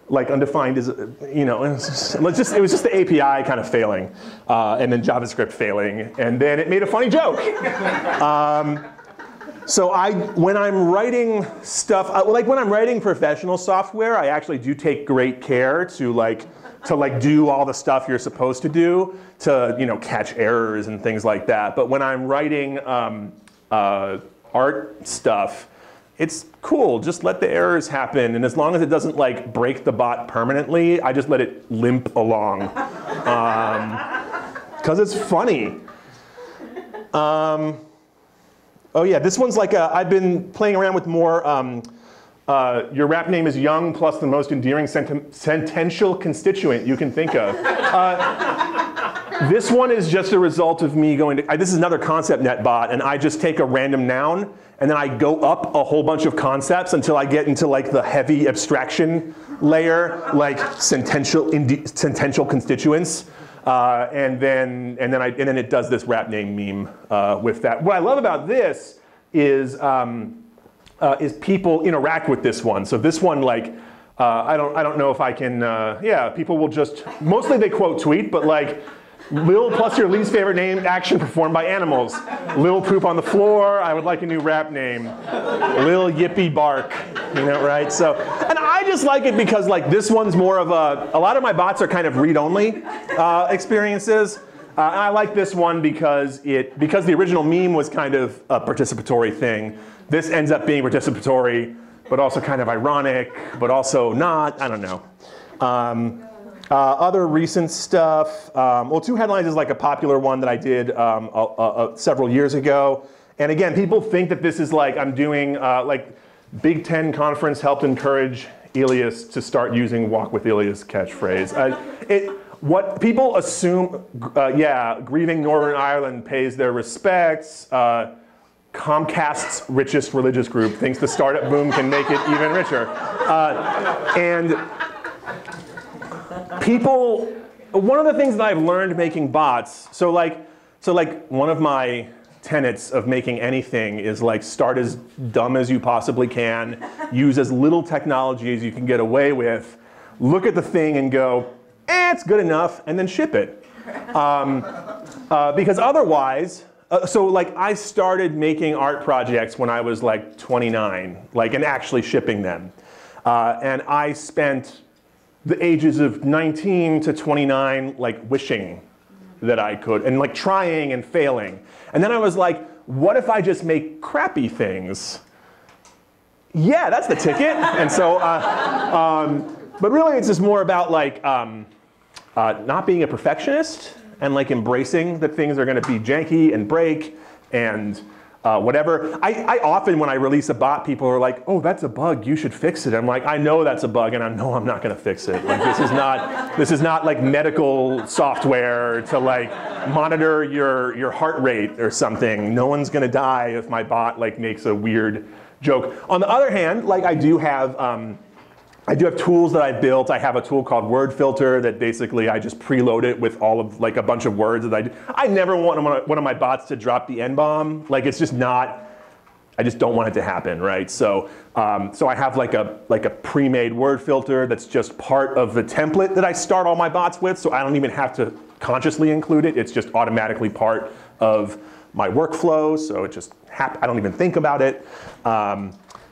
Like undefined is, it was just the API kind of failing, and then JavaScript failing, and then it made a funny joke. So when I'm writing stuff, like when I'm writing professional software, I actually do take great care to do all the stuff you're supposed to do to catch errors and things like that. But when I'm writing art stuff, it's cool. Just let the errors happen, and as long as it doesn't like break the bot permanently, I just let it limp along, because it's funny. Oh yeah, this one's like I've been playing around with more. Your rap name is Young plus the most endearing sentential constituent you can think of. This one is just a result of me going to, this is another ConceptNet bot, and I just take a random noun, and then I go up a whole bunch of concepts until I get into like the heavy abstraction layer, like sentential constituents. And then it does this rap name meme with that. What I love about this is people interact with this one. So this one, like, I don't know if I can. Yeah, people will just mostly they quote tweet, but like, Lil plus your least favorite name action performed by animals. Lil poop on the floor. I would like a new rap name. Lil yippee bark. You know, right? So, and I just like it because like this one's more of a lot of my bots are kind of read-only experiences. And I like this one because the original meme was kind of a participatory thing. This ends up being participatory, but also kind of ironic, but also not. I don't know. Other recent stuff. Well, Two Headlines is like a popular one that I did several years ago. And again, people think that this is like I'm doing like Big Ten conference helped encourage Elias to start using Walk with Elias catchphrase. What people assume, yeah, Grieving Northern Ireland pays their respects. Comcast's richest religious group thinks the startup boom can make it even richer. And people, one of the things that I've learned making bots, so like one of my tenets of making anything is like start as dumb as you possibly can, use as little technology as you can get away with, look at the thing and go, it's good enough, and then ship it. Because otherwise, so like I started making art projects when I was like 29, like and actually shipping them. And I spent the ages of 19 to 29 like wishing that I could, and like trying and failing. And then I was like, what if I just make crappy things? Yeah, that's the ticket. And so, but really it's just more about like not being a perfectionist and like embracing that things are gonna be janky and break and whatever. I often, when I release a bot, people are like, oh, that's a bug, you should fix it. I'm like, I know that's a bug and I know I'm not gonna fix it. Like this is not like medical software to like monitor your heart rate or something. No one's gonna die if my bot like makes a weird joke. On the other hand, like I do have tools that I built. I have a tool called Word Filter that basically I just preload it with all of like a bunch of words that I never want one of my bots to drop the N-bomb. Like it's just not, I just don't want it to happen, right? So so I have like a pre-made word filter that's just part of the template that I start all my bots with, so I don't even have to consciously include it. It's just automatically part of my workflow, so it just I don't even think about it.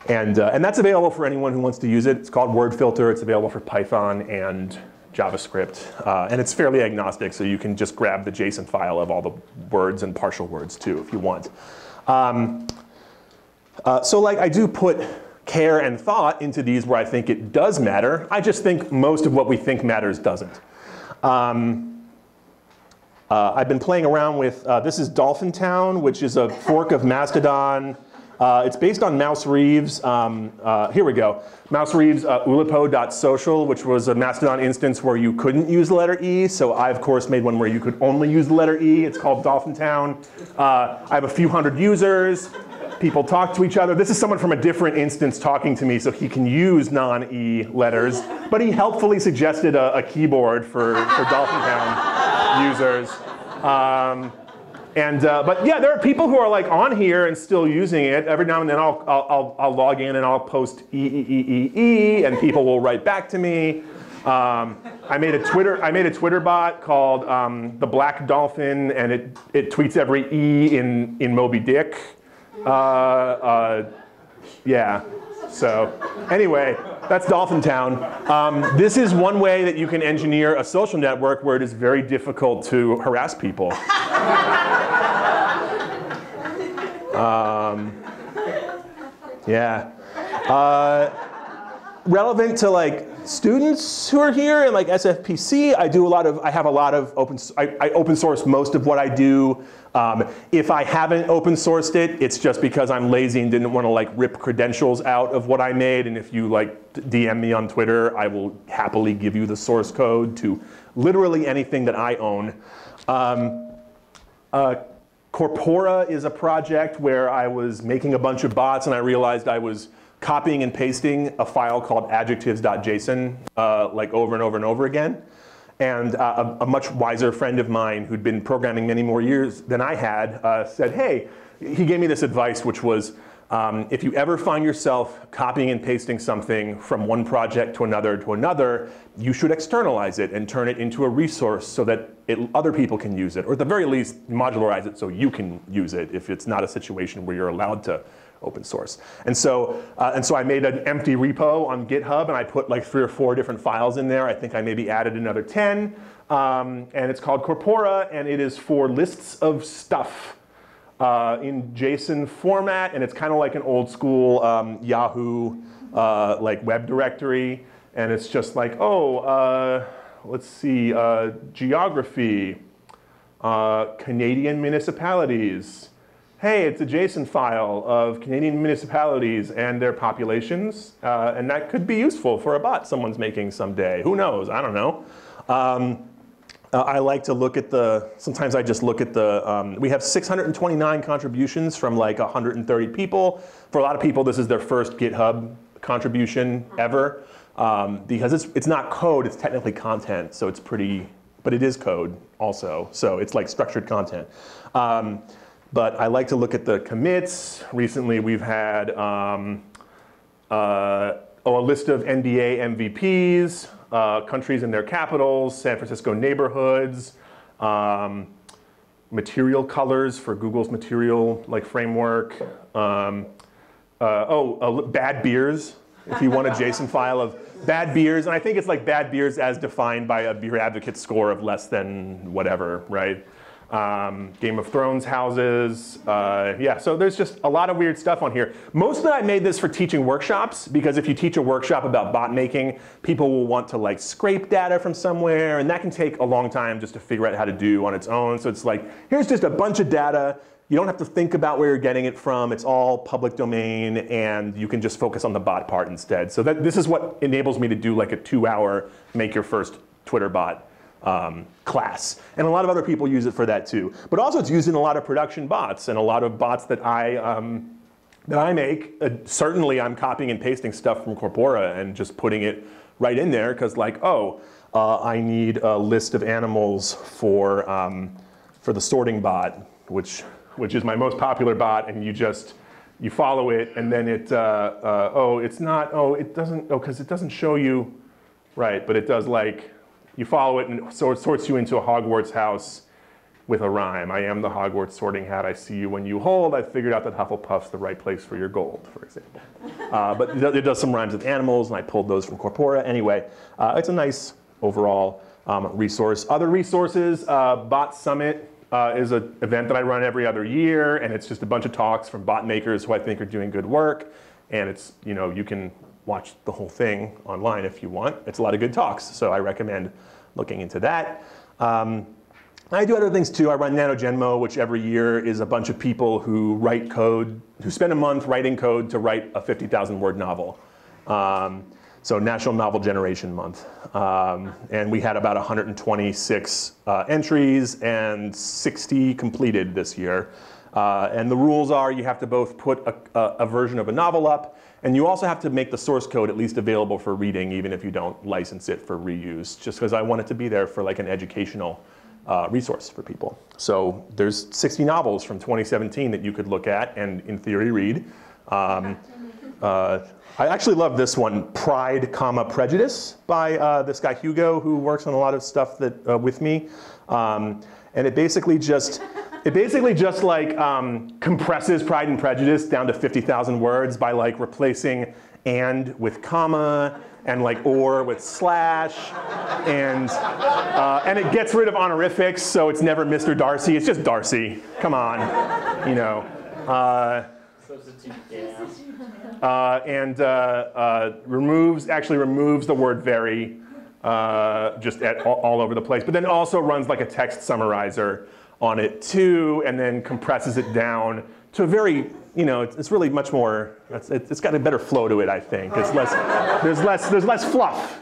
And that's available for anyone who wants to use it. It's called Word Filter. It's available for Python and JavaScript. And it's fairly agnostic, so you can just grab the JSON file of all the words and partial words too, if you want. So like I do put care and thought into these where I think it does matter. I just think most of what we think matters doesn't. I've been playing around with, this is Dolphin Town, which is a fork of Mastodon. It's based on Mouse Reeves. Here we go. Mouse Reeves ulipo.social, which was a Mastodon instance where you couldn't use the letter E. So I, of course, made one where you could only use the letter E. It's called Dolphin Town. I have a few hundred users. People talk to each other. This is someone from a different instance talking to me, so he can use non-E letters. But he helpfully suggested a keyboard for Dolphin Town users. But yeah, there are people who are like on here and still using it. Every now and then I'll log in and I'll post E, and people will write back to me. I made a Twitter bot called the Black Dolphin, and it tweets every E in Moby Dick. Yeah. So anyway, that's Dolphin Town. This is one way that you can engineer a social network where it is very difficult to harass people. Yeah. Relevant to like students who are here and like SFPC, I have a lot of I open source most of what I do. If I haven't open sourced it, it's just because I'm lazy and didn't want to like rip credentials out of what I made. And if you like DM me on Twitter, I will happily give you the source code to literally anything that I own. Corpora is a project where I was making a bunch of bots and I realized I was copying and pasting a file called adjectives.json like over and over and over again. And a much wiser friend of mine who'd been programming many more years than I had said, hey, he gave me this advice, which was, if you ever find yourself copying and pasting something from one project to another, you should externalize it and turn it into a resource so that other people can use it, or at the very least, modularize it so you can use it if it's not a situation where you're allowed to open source. And so I made an empty repo on GitHub, and I put like 3 or 4 different files in there. I think I maybe added another 10. And it's called Corpora, and it is for lists of stuff in JSON format. And it's kind of like an old school Yahoo like web directory. And it's just like, let's see, geography, Canadian municipalities. Hey, it's a JSON file of Canadian municipalities and their populations, and that could be useful for a bot someone's making someday. Who knows? I don't know. I like to look at sometimes I just look at we have 629 contributions from like 130 people. For a lot of people, this is their first GitHub contribution ever, because it's not code, it's technically content, so it's pretty, but it is code also, so it's like structured content. But I like to look at the commits. Recently, we've had a list of NBA MVPs, countries and their capitals, San Francisco neighborhoods, material colors for Google's material like framework. Bad beers, if you want a JSON file of bad beers. And I think it's like bad beers as defined by a beer advocate score of less than whatever, right? Game of Thrones houses. Yeah, so there's just a lot of weird stuff on here. Mostly I made this for teaching workshops, because if you teach a workshop about bot making, people will want to like scrape data from somewhere, and that can take a long time just to figure out how to do on its own. So it's like, here's just a bunch of data. You don't have to think about where you're getting it from. It's all public domain, and you can just focus on the bot part instead. So this is what enables me to do like a 2-hour make your first Twitter bot class. And a lot of other people use it for that too. But also it's used in a lot of production bots, and a lot of bots that I make. Certainly I'm copying and pasting stuff from Corpora and just putting it right in there, because like, I need a list of animals for the sorting bot, which is my most popular bot, and you follow it, and then it, because it doesn't show you, right, but it does like, you follow it, and so it sorts you into a Hogwarts house with a rhyme. I am the Hogwarts sorting hat. I see you when you hold. I've figured out that Hufflepuff's the right place for your gold, for example. But it does some rhymes with animals, and I pulled those from Corpora. Anyway, it's a nice overall resource. Other resources, Bot Summit is an event that I run every other year, and it's just a bunch of talks from bot makers who I think are doing good work. And it's, you can watch the whole thing online if you want. It's a lot of good talks, so I recommend looking into that. I do other things too. I run NanoGenmo, which every year is a bunch of people who write code, who spend a month writing code to write a 50,000-word novel. So National Novel Generation Month. And we had about 126 entries and 60 completed this year. And the rules are you have to both put a version of a novel up, and you also have to make the source code at least available for reading, even if you don't license it for reuse, just because I want it to be there for like an educational resource for people. So there's 60 novels from 2017 that you could look at and in theory read. I actually love this one, Pride, Prejudice, by this guy Hugo, who works on a lot of stuff that with me. And it basically just like compresses Pride and Prejudice down to 50,000 words by like replacing and with comma and like or with slash, and it gets rid of honorifics, so it's never Mr. Darcy. It's just Darcy. Come on, And actually removes the word very just all over the place, but then also runs like a text summarizer on it too, and then compresses it down to a very, it's really much more, it's got a better flow to it, I think. It's less, there's less fluff,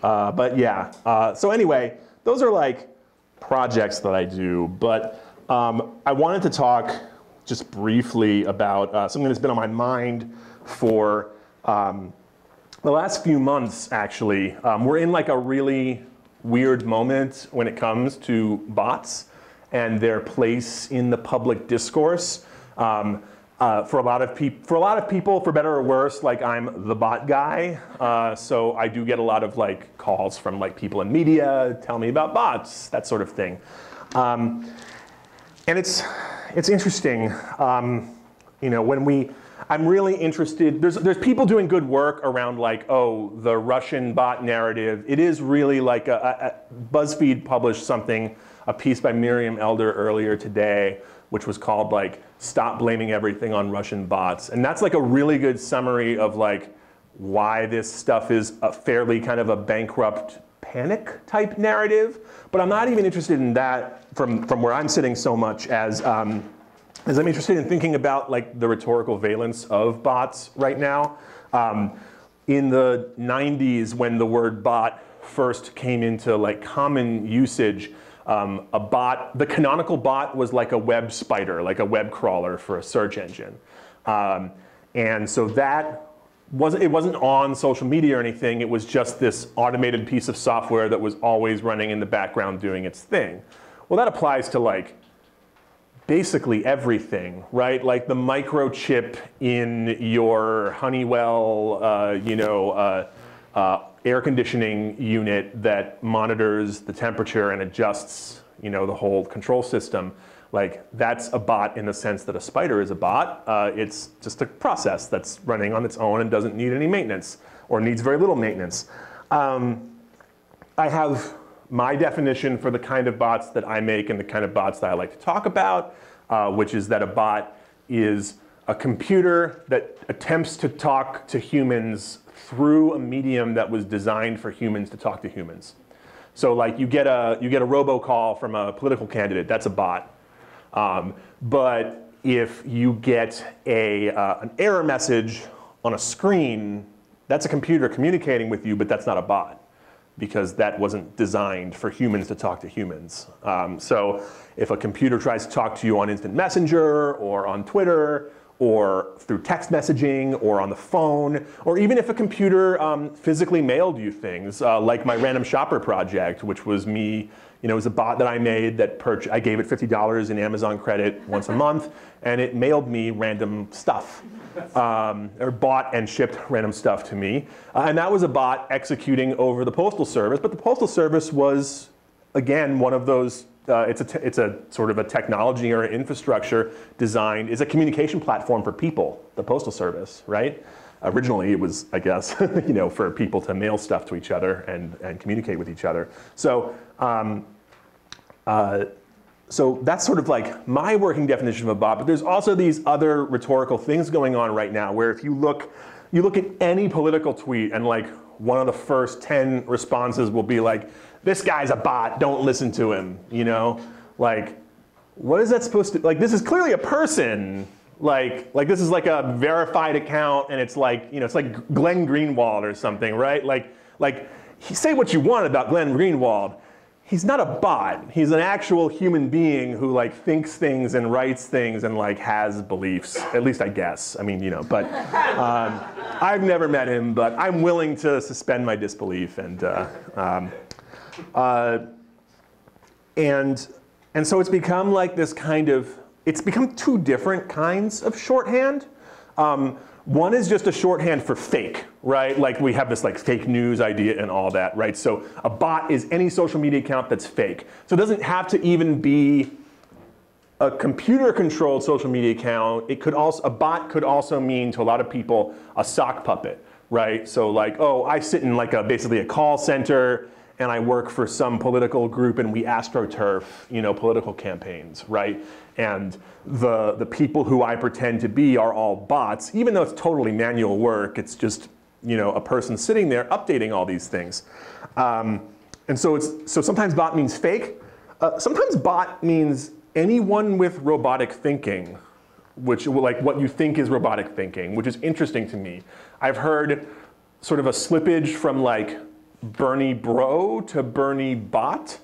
But yeah, so anyway, those are like projects that I do, but I wanted to talk just briefly about something that's been on my mind for the last few months, actually. We're in like a really weird moment when it comes to bots and their place in the public discourse. For a lot of people, for better or worse, like I'm the bot guy. So I do get a lot of like calls from like people in media, tell me about bots, that sort of thing. And it's interesting, I'm really interested, there's people doing good work around like, oh, the Russian bot narrative. It is really like BuzzFeed published a piece by Miriam Elder earlier today, which was called like, Stop Blaming Everything on Russian Bots. And that's like a really good summary of like why this stuff is a fairly kind of a bankrupt panic type narrative. But I'm not even interested in that from where I'm sitting so much as I'm interested in thinking about like the rhetorical valence of bots right now. In the 90s, when the word bot first came into like common usage, the canonical bot was like a web spider, like a web crawler for a search engine. And so it wasn't on social media or anything, it was just this automated piece of software that was always running in the background doing its thing. Well, that applies to like basically everything, right? Like the microchip in your Honeywell, air conditioning unit that monitors the temperature and adjusts, the whole control system. Like that's a bot in the sense that a spider is a bot. It's just a process that's running on its own and doesn't need any maintenance or needs very little maintenance. I have my definition for the kind of bots that I make and the kind of bots that I like to talk about, which is that a bot is a computer that attempts to talk to humans through a medium that was designed for humans to talk to humans. So like you get a robocall from a political candidate, that's a bot. But if you get an error message on a screen, that's a computer communicating with you, but that's not a bot, because that wasn't designed for humans to talk to humans. So if a computer tries to talk to you on Instant Messenger or on Twitter or through text messaging or on the phone, or even if a computer physically mailed you things, like my Random Shopper project, which was me, it was a bot that I made that I gave it $50 in Amazon credit once a month, and it mailed me random stuff, or bought and shipped random stuff to me. And that was a bot executing over the Postal Service, but the Postal Service was, again, one of those, it's a sort of a technology or an infrastructure designed, it's a communication platform for people, the Postal Service, right? Originally it was, I guess, for people to mail stuff to each other and communicate with each other. So, so that's sort of like my working definition of a bot, but there's also these other rhetorical things going on right now where if you look at any political tweet and like one of the first 10 responses will be like, this guy's a bot, don't listen to him, Like, what is that supposed to, like this is clearly a person. Like this is like a verified account and it's like, it's like Glenn Greenwald or something, right? Like say what you want about Glenn Greenwald. He's not a bot. He's an actual human being who like thinks things and writes things and like has beliefs. At least I guess. I mean, but I've never met him, but I'm willing to suspend my disbelief and so it's become like this kind of, it's become two different kinds of shorthand. One is just a shorthand for fake, right? Like we have this like fake news idea and all that, right? So a bot is any social media account that's fake. So it doesn't have to even be a computer-controlled social media account. A bot could also mean to a lot of people a sock puppet, right? So like, oh, I sit in like basically a call center and I work for some political group and we astroturf, political campaigns, right? And the people who I pretend to be are all bots, even though it's totally manual work. It's just, a person sitting there updating all these things. And so sometimes bot means fake. Sometimes bot means anyone with robotic thinking, which like what you think is robotic thinking, which is interesting to me. I've heard sort of a slippage from like Bernie Bro to Bernie Bot.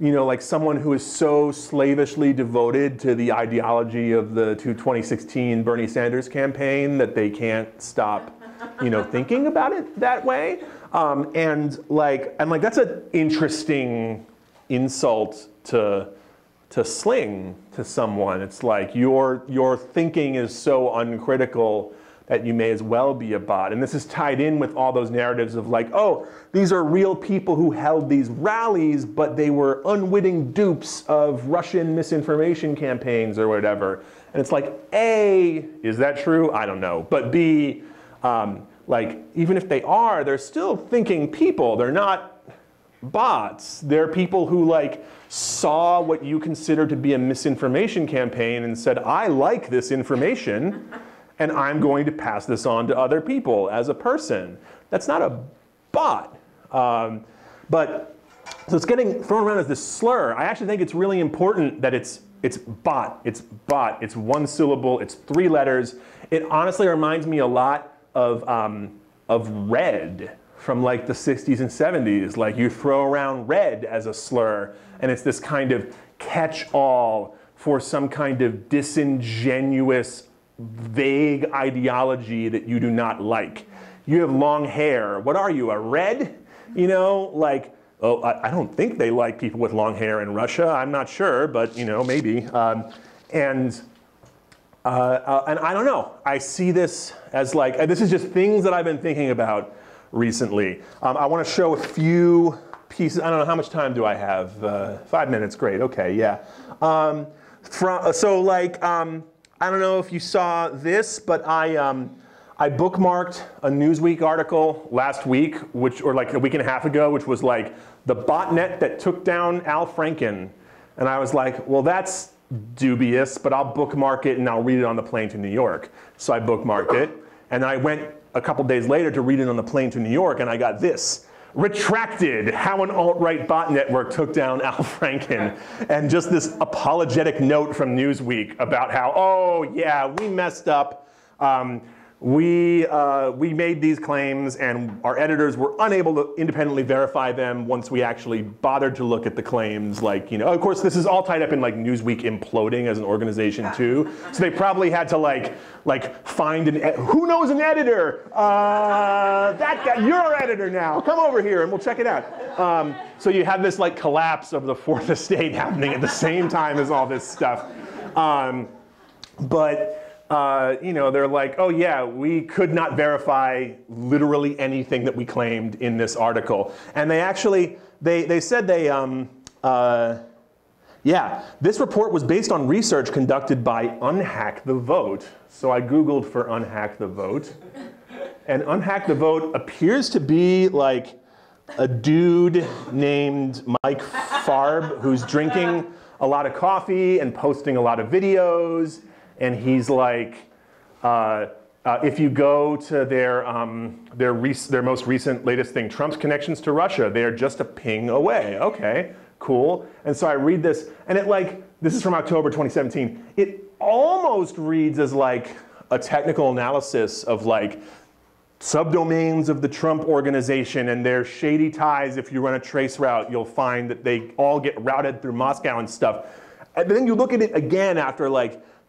Like someone who is so slavishly devoted to the ideology of the 2016 Bernie Sanders campaign that they can't stop, thinking about it that way. And that's an interesting insult to sling to someone. It's like your thinking is so uncritical that you may as well be a bot. And this is tied in with all those narratives of like, oh, these are real people who held these rallies, but they were unwitting dupes of Russian misinformation campaigns or whatever. And it's like, A, is that true? I don't know. But B, even if they are, they're still thinking people. They're not bots. They're people who saw what you consider to be a misinformation campaign and said, I like this information, and I'm going to pass this on to other people as a person. That's not a bot. So it's getting thrown around as this slur. I actually think it's really important that it's bot. It's bot. It's one syllable. It's 3 letters. It honestly reminds me a lot of red from the 60s and 70s. Like you throw around red as a slur, and it's this kind of catch-all for some kind of disingenuous, vague ideology that you do not like. You have long hair. What are you, a red? Oh, I don't think they like people with long hair in Russia. I'm not sure, but maybe. And I don't know. I see this as this is just things that I've been thinking about recently. I want to show a few pieces. I don't know, how much time do I have? 5 minutes, great, okay, yeah. I don't know if you saw this, but I bookmarked a Newsweek article last week, or a week and a half ago, which was the botnet that took down Al Franken. And I was like, well, that's dubious, but I'll bookmark it and I'll read it on the plane to New York. So I bookmarked it, and I went a couple days later to read it on the plane to New York, and I got this. Retracted, how an alt-right bot network took down Al Franken. And just this apologetic note from Newsweek about how, oh yeah, we messed up. We made these claims and our editors were unable to independently verify them once we actually bothered to look at the claims. Of course, this is all tied up in Newsweek imploding as an organization too. So they probably had to find who knows an editor? That guy, you're our editor now. Come over here and we'll check it out. So you have this collapse of the Fourth Estate happening at the same time as all this stuff. They're like, oh yeah, we could not verify literally anything that we claimed in this article. And they actually, they said this report was based on research conducted by Unhack the Vote. So I Googled for Unhack the Vote. And Unhack the Vote appears to be a dude named Mike Farb who's drinking a lot of coffee and posting a lot of videos. And he's if you go to their most recent latest thing, Trump's connections to Russia, they are just a ping away. Okay, cool. And so I read this, and this is from October 2017. It almost reads as a technical analysis of subdomains of the Trump organization and their shady ties. If you run a trace route, you'll find that they all get routed through Moscow and stuff. And then you look at it again after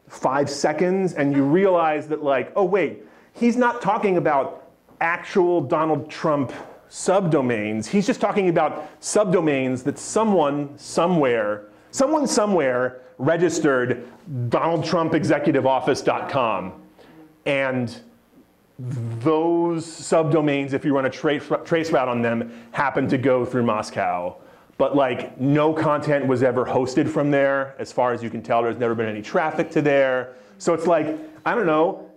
5 seconds, and you realize that oh wait, he's not talking about actual Donald Trump subdomains. He's just talking about subdomains that someone somewhere registered DonaldTrumpExecutiveOffice.com. And those subdomains, if you run a trace route on them, happen to go through Moscow. But no content was ever hosted from there. As far as you can tell, there's never been any traffic to there. So it's I don't know,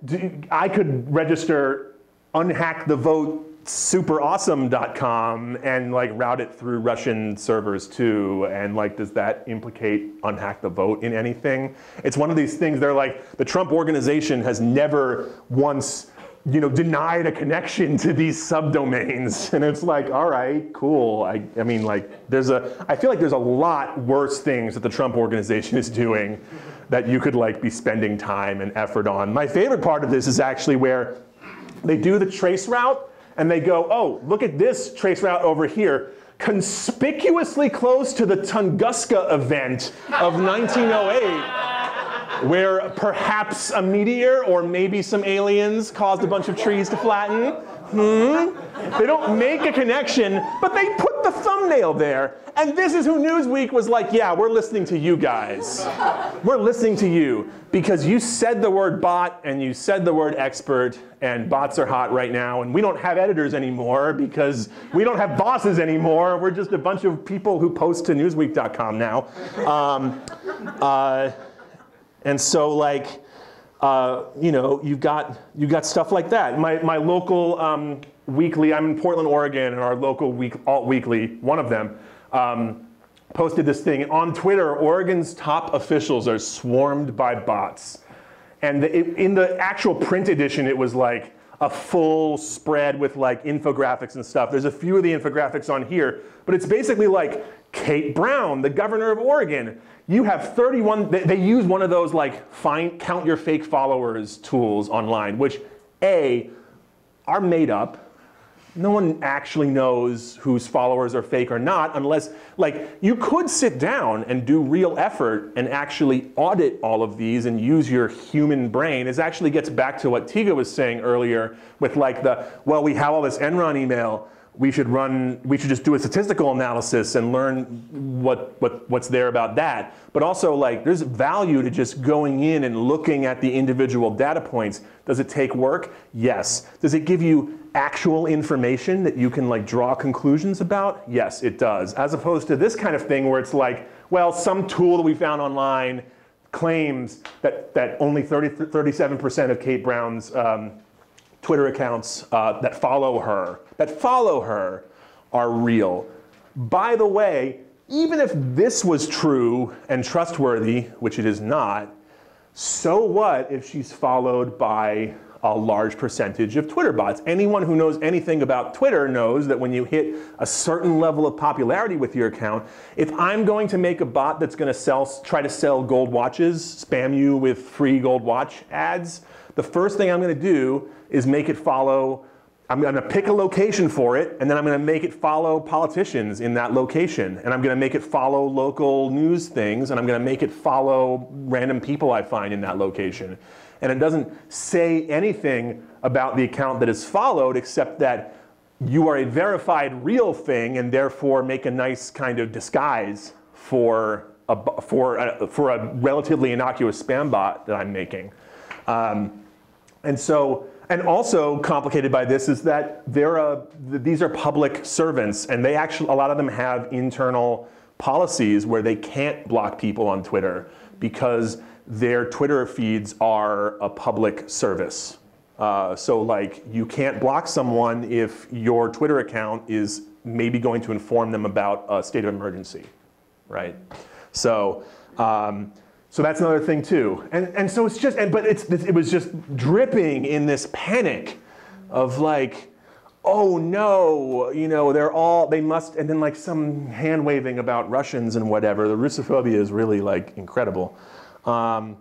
I could register Unhack the Vote superawesome.com and like route it through Russian servers too? And like, does that implicate Unhack the Vote in anything? It's one of these things. They're like, the Trump organization has never once, denied a connection to these subdomains. And it's like, all right, cool. I mean, like, I feel like there's a lot worse things that the Trump organization is doing that you could like be spending time and effort on. My favorite part of this is actually where they do the trace route and they go, oh, look at this trace route over here, conspicuously close to the Tunguska event of 1908, where perhaps a meteor or maybe some aliens caused a bunch of trees to flatten. They don't make a connection, but they put the thumbnail there. And this is who Newsweek was like, yeah, we're listening to you guys. We're listening to you because you said the word bot and you said the word expert, and bots are hot right now. And we don't have editors anymore because we don't have bosses anymore. We're just a bunch of people who post to Newsweek.com now. And so like, you've got stuff like that. My local weekly, I'm in Portland, Oregon, and our local alt weekly, one of them, posted this thing. On Twitter, Oregon's top officials are swarmed by bots. And in the actual print edition, it was like a full spread with like infographics and stuff. There's a few of the infographics on here, but it's basically like Kate Brown, the governor of Oregon. You have 31, they use one of those like count your fake followers tools online, which are made up. No one actually knows whose followers are fake or not unless, like, you could sit down and do real effort and actually audit all of these and use your human brain. It actually gets back to what Tiga was saying earlier with like well, we have all this Enron email. We should just do a statistical analysis and learn what's there about that. But also, like, there's value to just going in and looking at the individual data points. Does it take work? Yes. Does it give you actual information that you can like draw conclusions about? Yes, it does. As opposed to this kind of thing where it's like, well, some tool that we found online claims that only 37% of Kate Brown's Twitter accounts that follow her are real. By the way, even if this was true and trustworthy, which it is not, so what if she's followed by a large percentage of Twitter bots? Anyone who knows anything about Twitter knows that when you hit a certain level of popularity with your account, if I'm going to make a bot that's going to try to sell gold watches, spam you with free gold watch ads, the first thing I'm going to do is make it follow. I'm going to pick a location for it, and then I'm going to make it follow politicians in that location. And I'm going to make it follow local news things, and I'm going to make it follow random people I find in that location. And it doesn't say anything about the account that is followed except that you are a verified real thing and therefore make a nice kind of disguise for a relatively innocuous spam bot that I'm making. And also complicated by this is that these are public servants, and they actually, a lot of them have internal policies where they can't block people on Twitter because their Twitter feeds are a public service. So like, you can't block someone if your Twitter account is maybe going to inform them about a state of emergency, right? So that's another thing too. And so it's just, but it was just dripping in this panic of like, oh no, they must, and then like some hand waving about Russians and whatever. The Russophobia is really like incredible. Yeah,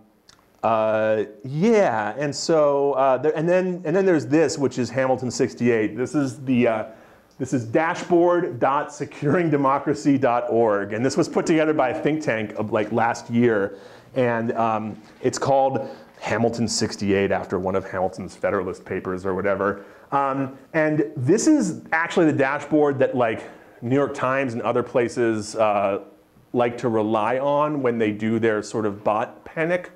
and so, and then there's this, which is Hamilton 68. This is dashboard.securingdemocracy.org, and this was put together by a think tank of like last year, and it's called Hamilton 68 after one of Hamilton's Federalist Papers or whatever. And this is actually the dashboard that like New York Times and other places like to rely on when they do their sort of bot panic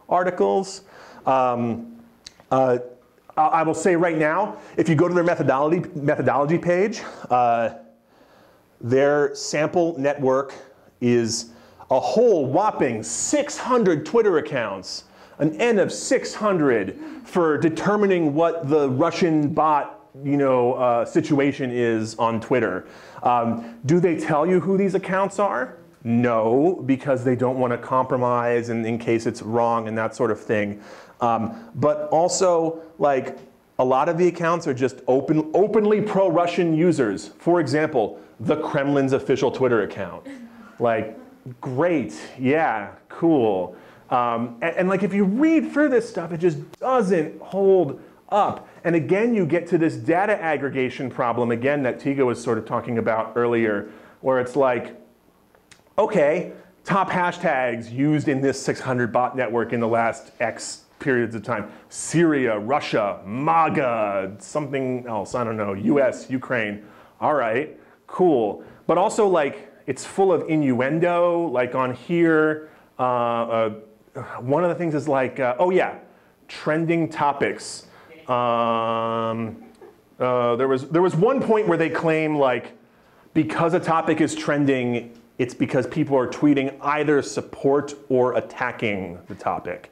articles. I will say right now, if you go to their methodology page, their sample network is a whole whopping 600 Twitter accounts, an N of 600 for determining what the Russian bot situation is on Twitter. Do they tell you who these accounts are? No, because they don't want to compromise in case it's wrong and that sort of thing. But also, like, a lot of the accounts are just openly pro-Russian users. For example, the Kremlin's official Twitter account. Like, great, yeah, cool. And like, if you read through this stuff, it just doesn't hold up. And again, you get to this data aggregation problem, again, that Tiga was sort of talking about earlier, where it's like, okay, top hashtags used in this 600 bot network in the last X periods of time. Syria, Russia, MAGA, something else, I don't know, US, Ukraine. All right, cool. But also, like, it's full of innuendo, like on here. One of the things is like, oh yeah, trending topics. There was one point where they claim, like, because a topic is trending, it's because people are tweeting either support or attacking the topic.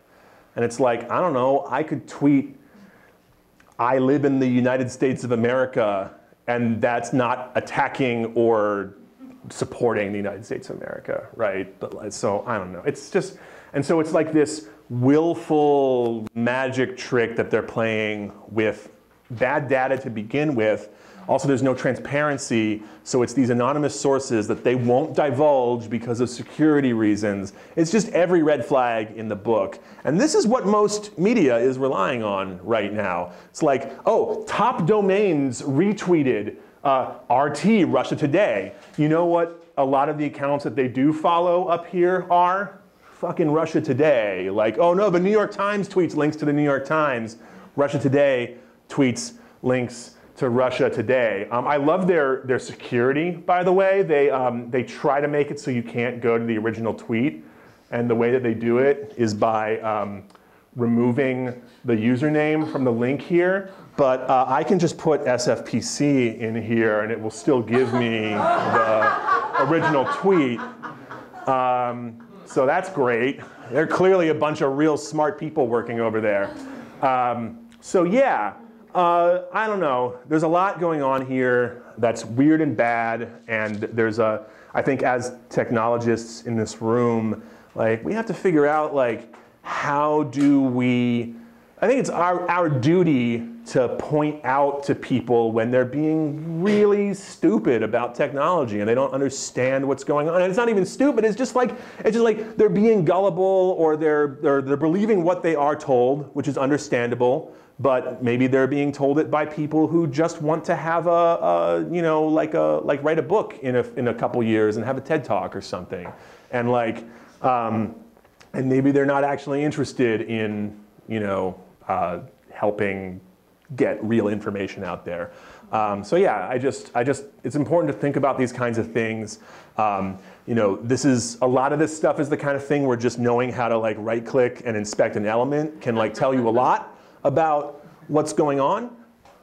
And it's like, I don't know, I could tweet, I live in the United States of America, and that's not attacking or supporting the United States of America, right? But, so I don't know. It's just, and so it's like this willful magic trick that they're playing with bad data to begin with. Also, there's no transparency, so it's these anonymous sources that they won't divulge because of security reasons. It's just every red flag in the book. And this is what most media is relying on right now. It's like, oh, top domains retweeted RT, Russia Today. You know what a lot of the accounts that they do follow up here are? Fucking Russia Today. Like, oh no, the New York Times tweets links to the New York Times. Russia Today tweets links to Russia Today. I love their security, by the way. They try to make it so you can't go to the original tweet. And the way that they do it is by removing the username from the link here. But I can just put SFPC in here and it will still give me the original tweet. So that's great. They're clearly a bunch of real smart people working over there. So yeah. I don't know. There's a lot going on here that's weird and bad, and there's I think as technologists in this room, like, we have to figure out, like, how do we, I think it's our duty to point out to people when they're being really stupid about technology and they don't understand what's going on. And it's not even stupid, it's just like they're being gullible, or they're believing what they are told, which is understandable. But maybe they're being told it by people who just want to have write a book in a couple years and have a TED Talk or something, and like, and maybe they're not actually interested in helping get real information out there. So yeah, it's important to think about these kinds of things. This is, a lot of this stuff is the kind of thing where just knowing how to, like, right click and inspect an element can, like, tell you a lot about what's going on.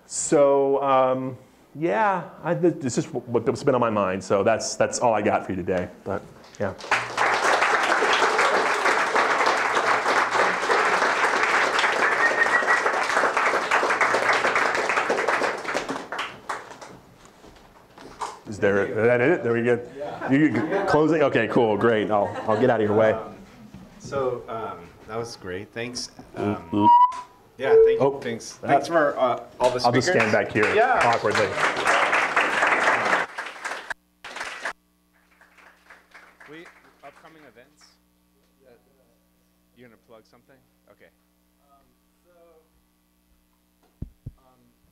So yeah, this is what's been on my mind. So that's all I got for you today. But yeah. Is that it? There we go. You closing? Okay, cool, great. I'll get out of your way. So that was great. Thanks. Yeah, thank you. Thanks for all the speakers. I'll just stand back here awkwardly. Upcoming events? You're going to plug something? Okay.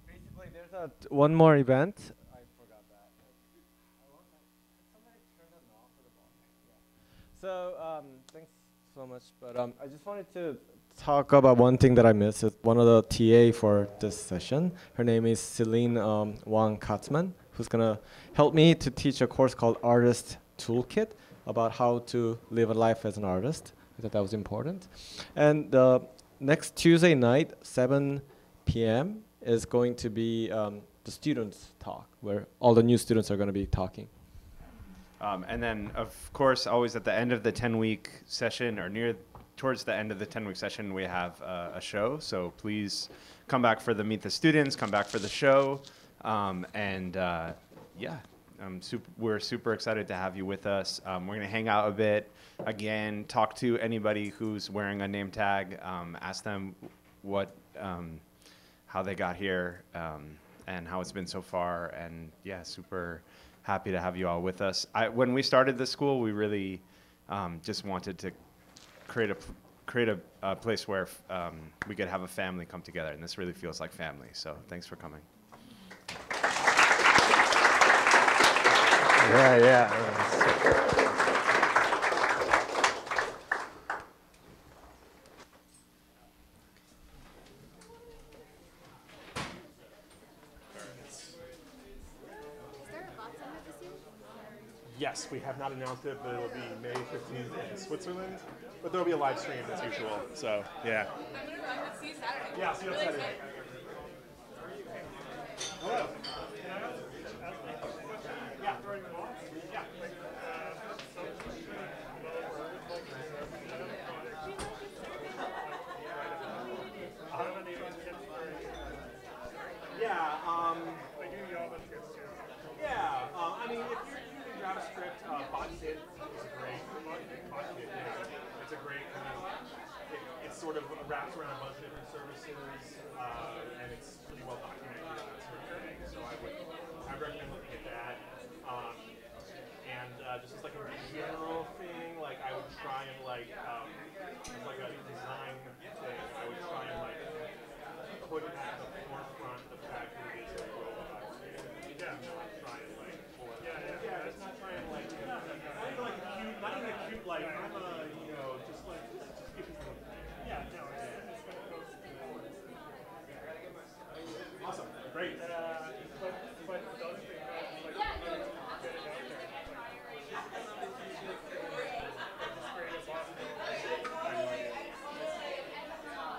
Basically, there's one more event. I forgot that. Somebody turn it off for the volume. So thanks so much. But I just wanted to talk about one thing that I missed. It's one of the TA for this session. Her name is Celine Wang Katzman, who's going to help me to teach a course called Artist Toolkit about how to live a life as an artist. I thought that was important. And next Tuesday night, 7 p.m., is going to be the students' talk, where all the new students are going to be talking. And then, of course, always at the end of the 10-week session or near towards the end of the 10-week session, we have a show. So please come back for the Meet the Students, come back for the show. Yeah, we're super excited to have you with us. We're going to hang out a bit. Again, talk to anybody who's wearing a name tag. Ask them how they got here and how it's been so far. And yeah, super happy to have you all with us. When we started the school, we really just wanted to create a place where we could have a family come together, and this really feels like family. So thanks for coming. Yeah. Yes, we have not announced it, but it'll be May 15th in Switzerland. But there'll be a live stream as usual. So, yeah. See you Saturday. Yeah, see you on Saturday. Hello. Yeah. I mean, if you're using JavaScript, BotKit is a great. It's a great kind of. It sort of wraps around a bunch of different services, and it's pretty well documented and that sort of thing. So I recommend looking at that. And just as like a general thing, like I would try and like as like a design thing, I would try and like put at the forefront the fact that it is a robot. Yeah, try and like just not try and like not even a cute like I'm a just give people awesome, great. But the other thing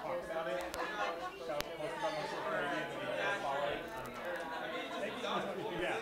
talk about it. Post about my social media and follow it. Yeah.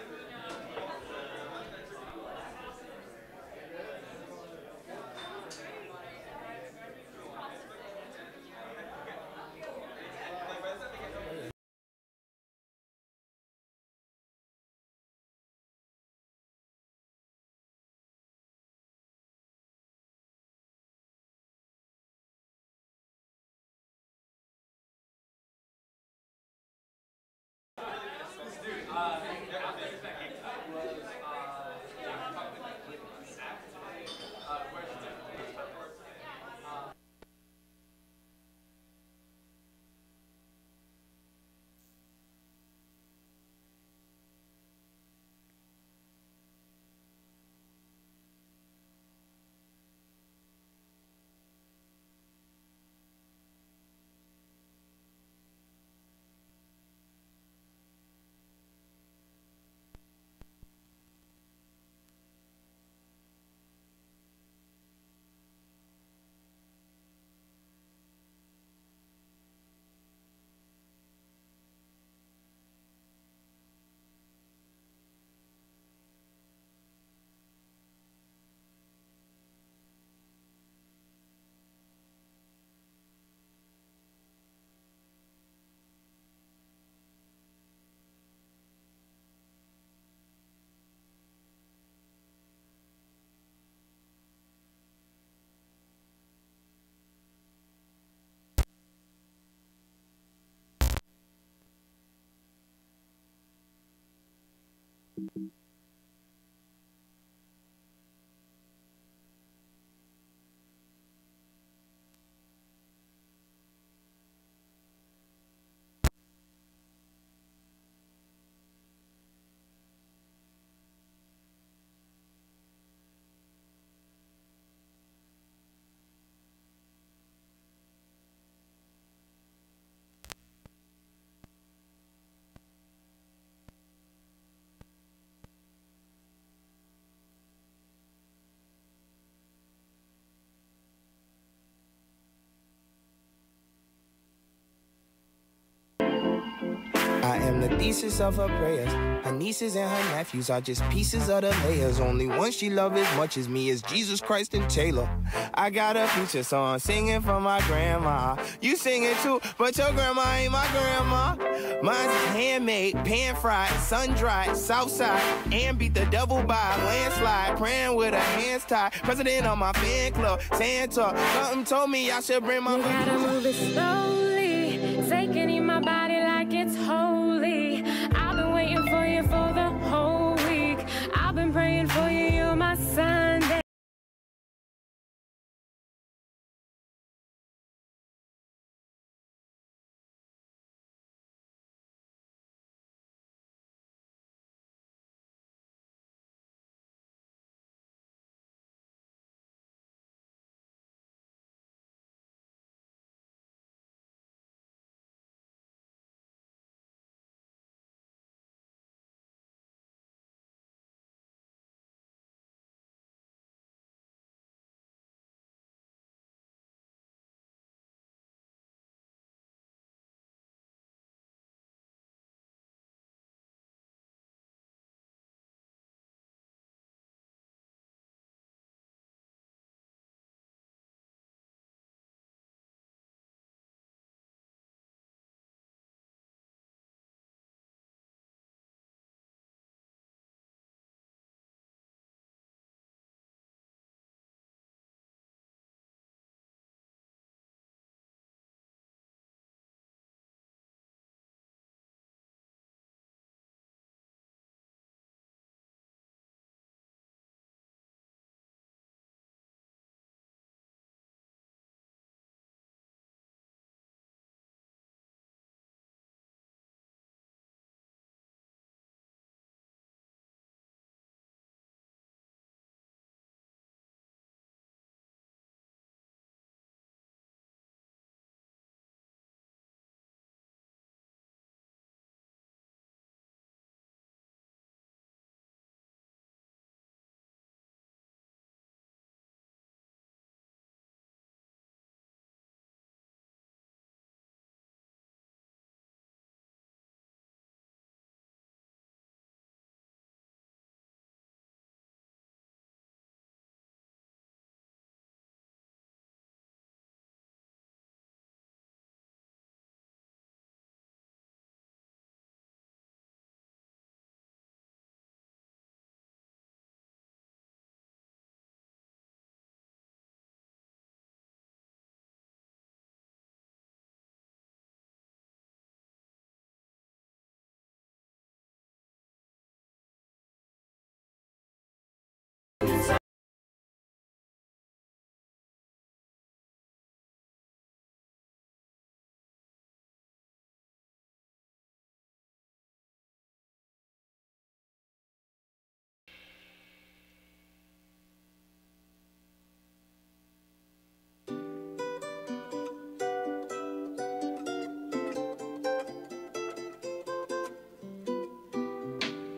am the thesis of her prayers. Her nieces and her nephews are just pieces of the layers. Only one she love as much as me is Jesus Christ and Taylor. I got a future song singing for my grandma. You sing it too, but your grandma ain't my grandma. Mine's handmade, pan-fried, sun-dried, southside, and beat the devil by a landslide. Praying with her hands tied, president of my fan club, Santa. Something told me I should bring my... You gotta move it slowly, taking in my body like it's holy. I've been waiting for you for the whole week. I've been praying for you, you're my Sunday.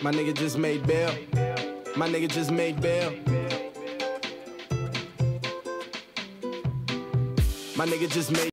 My nigga just made bail. My nigga just made bail. My nigga just made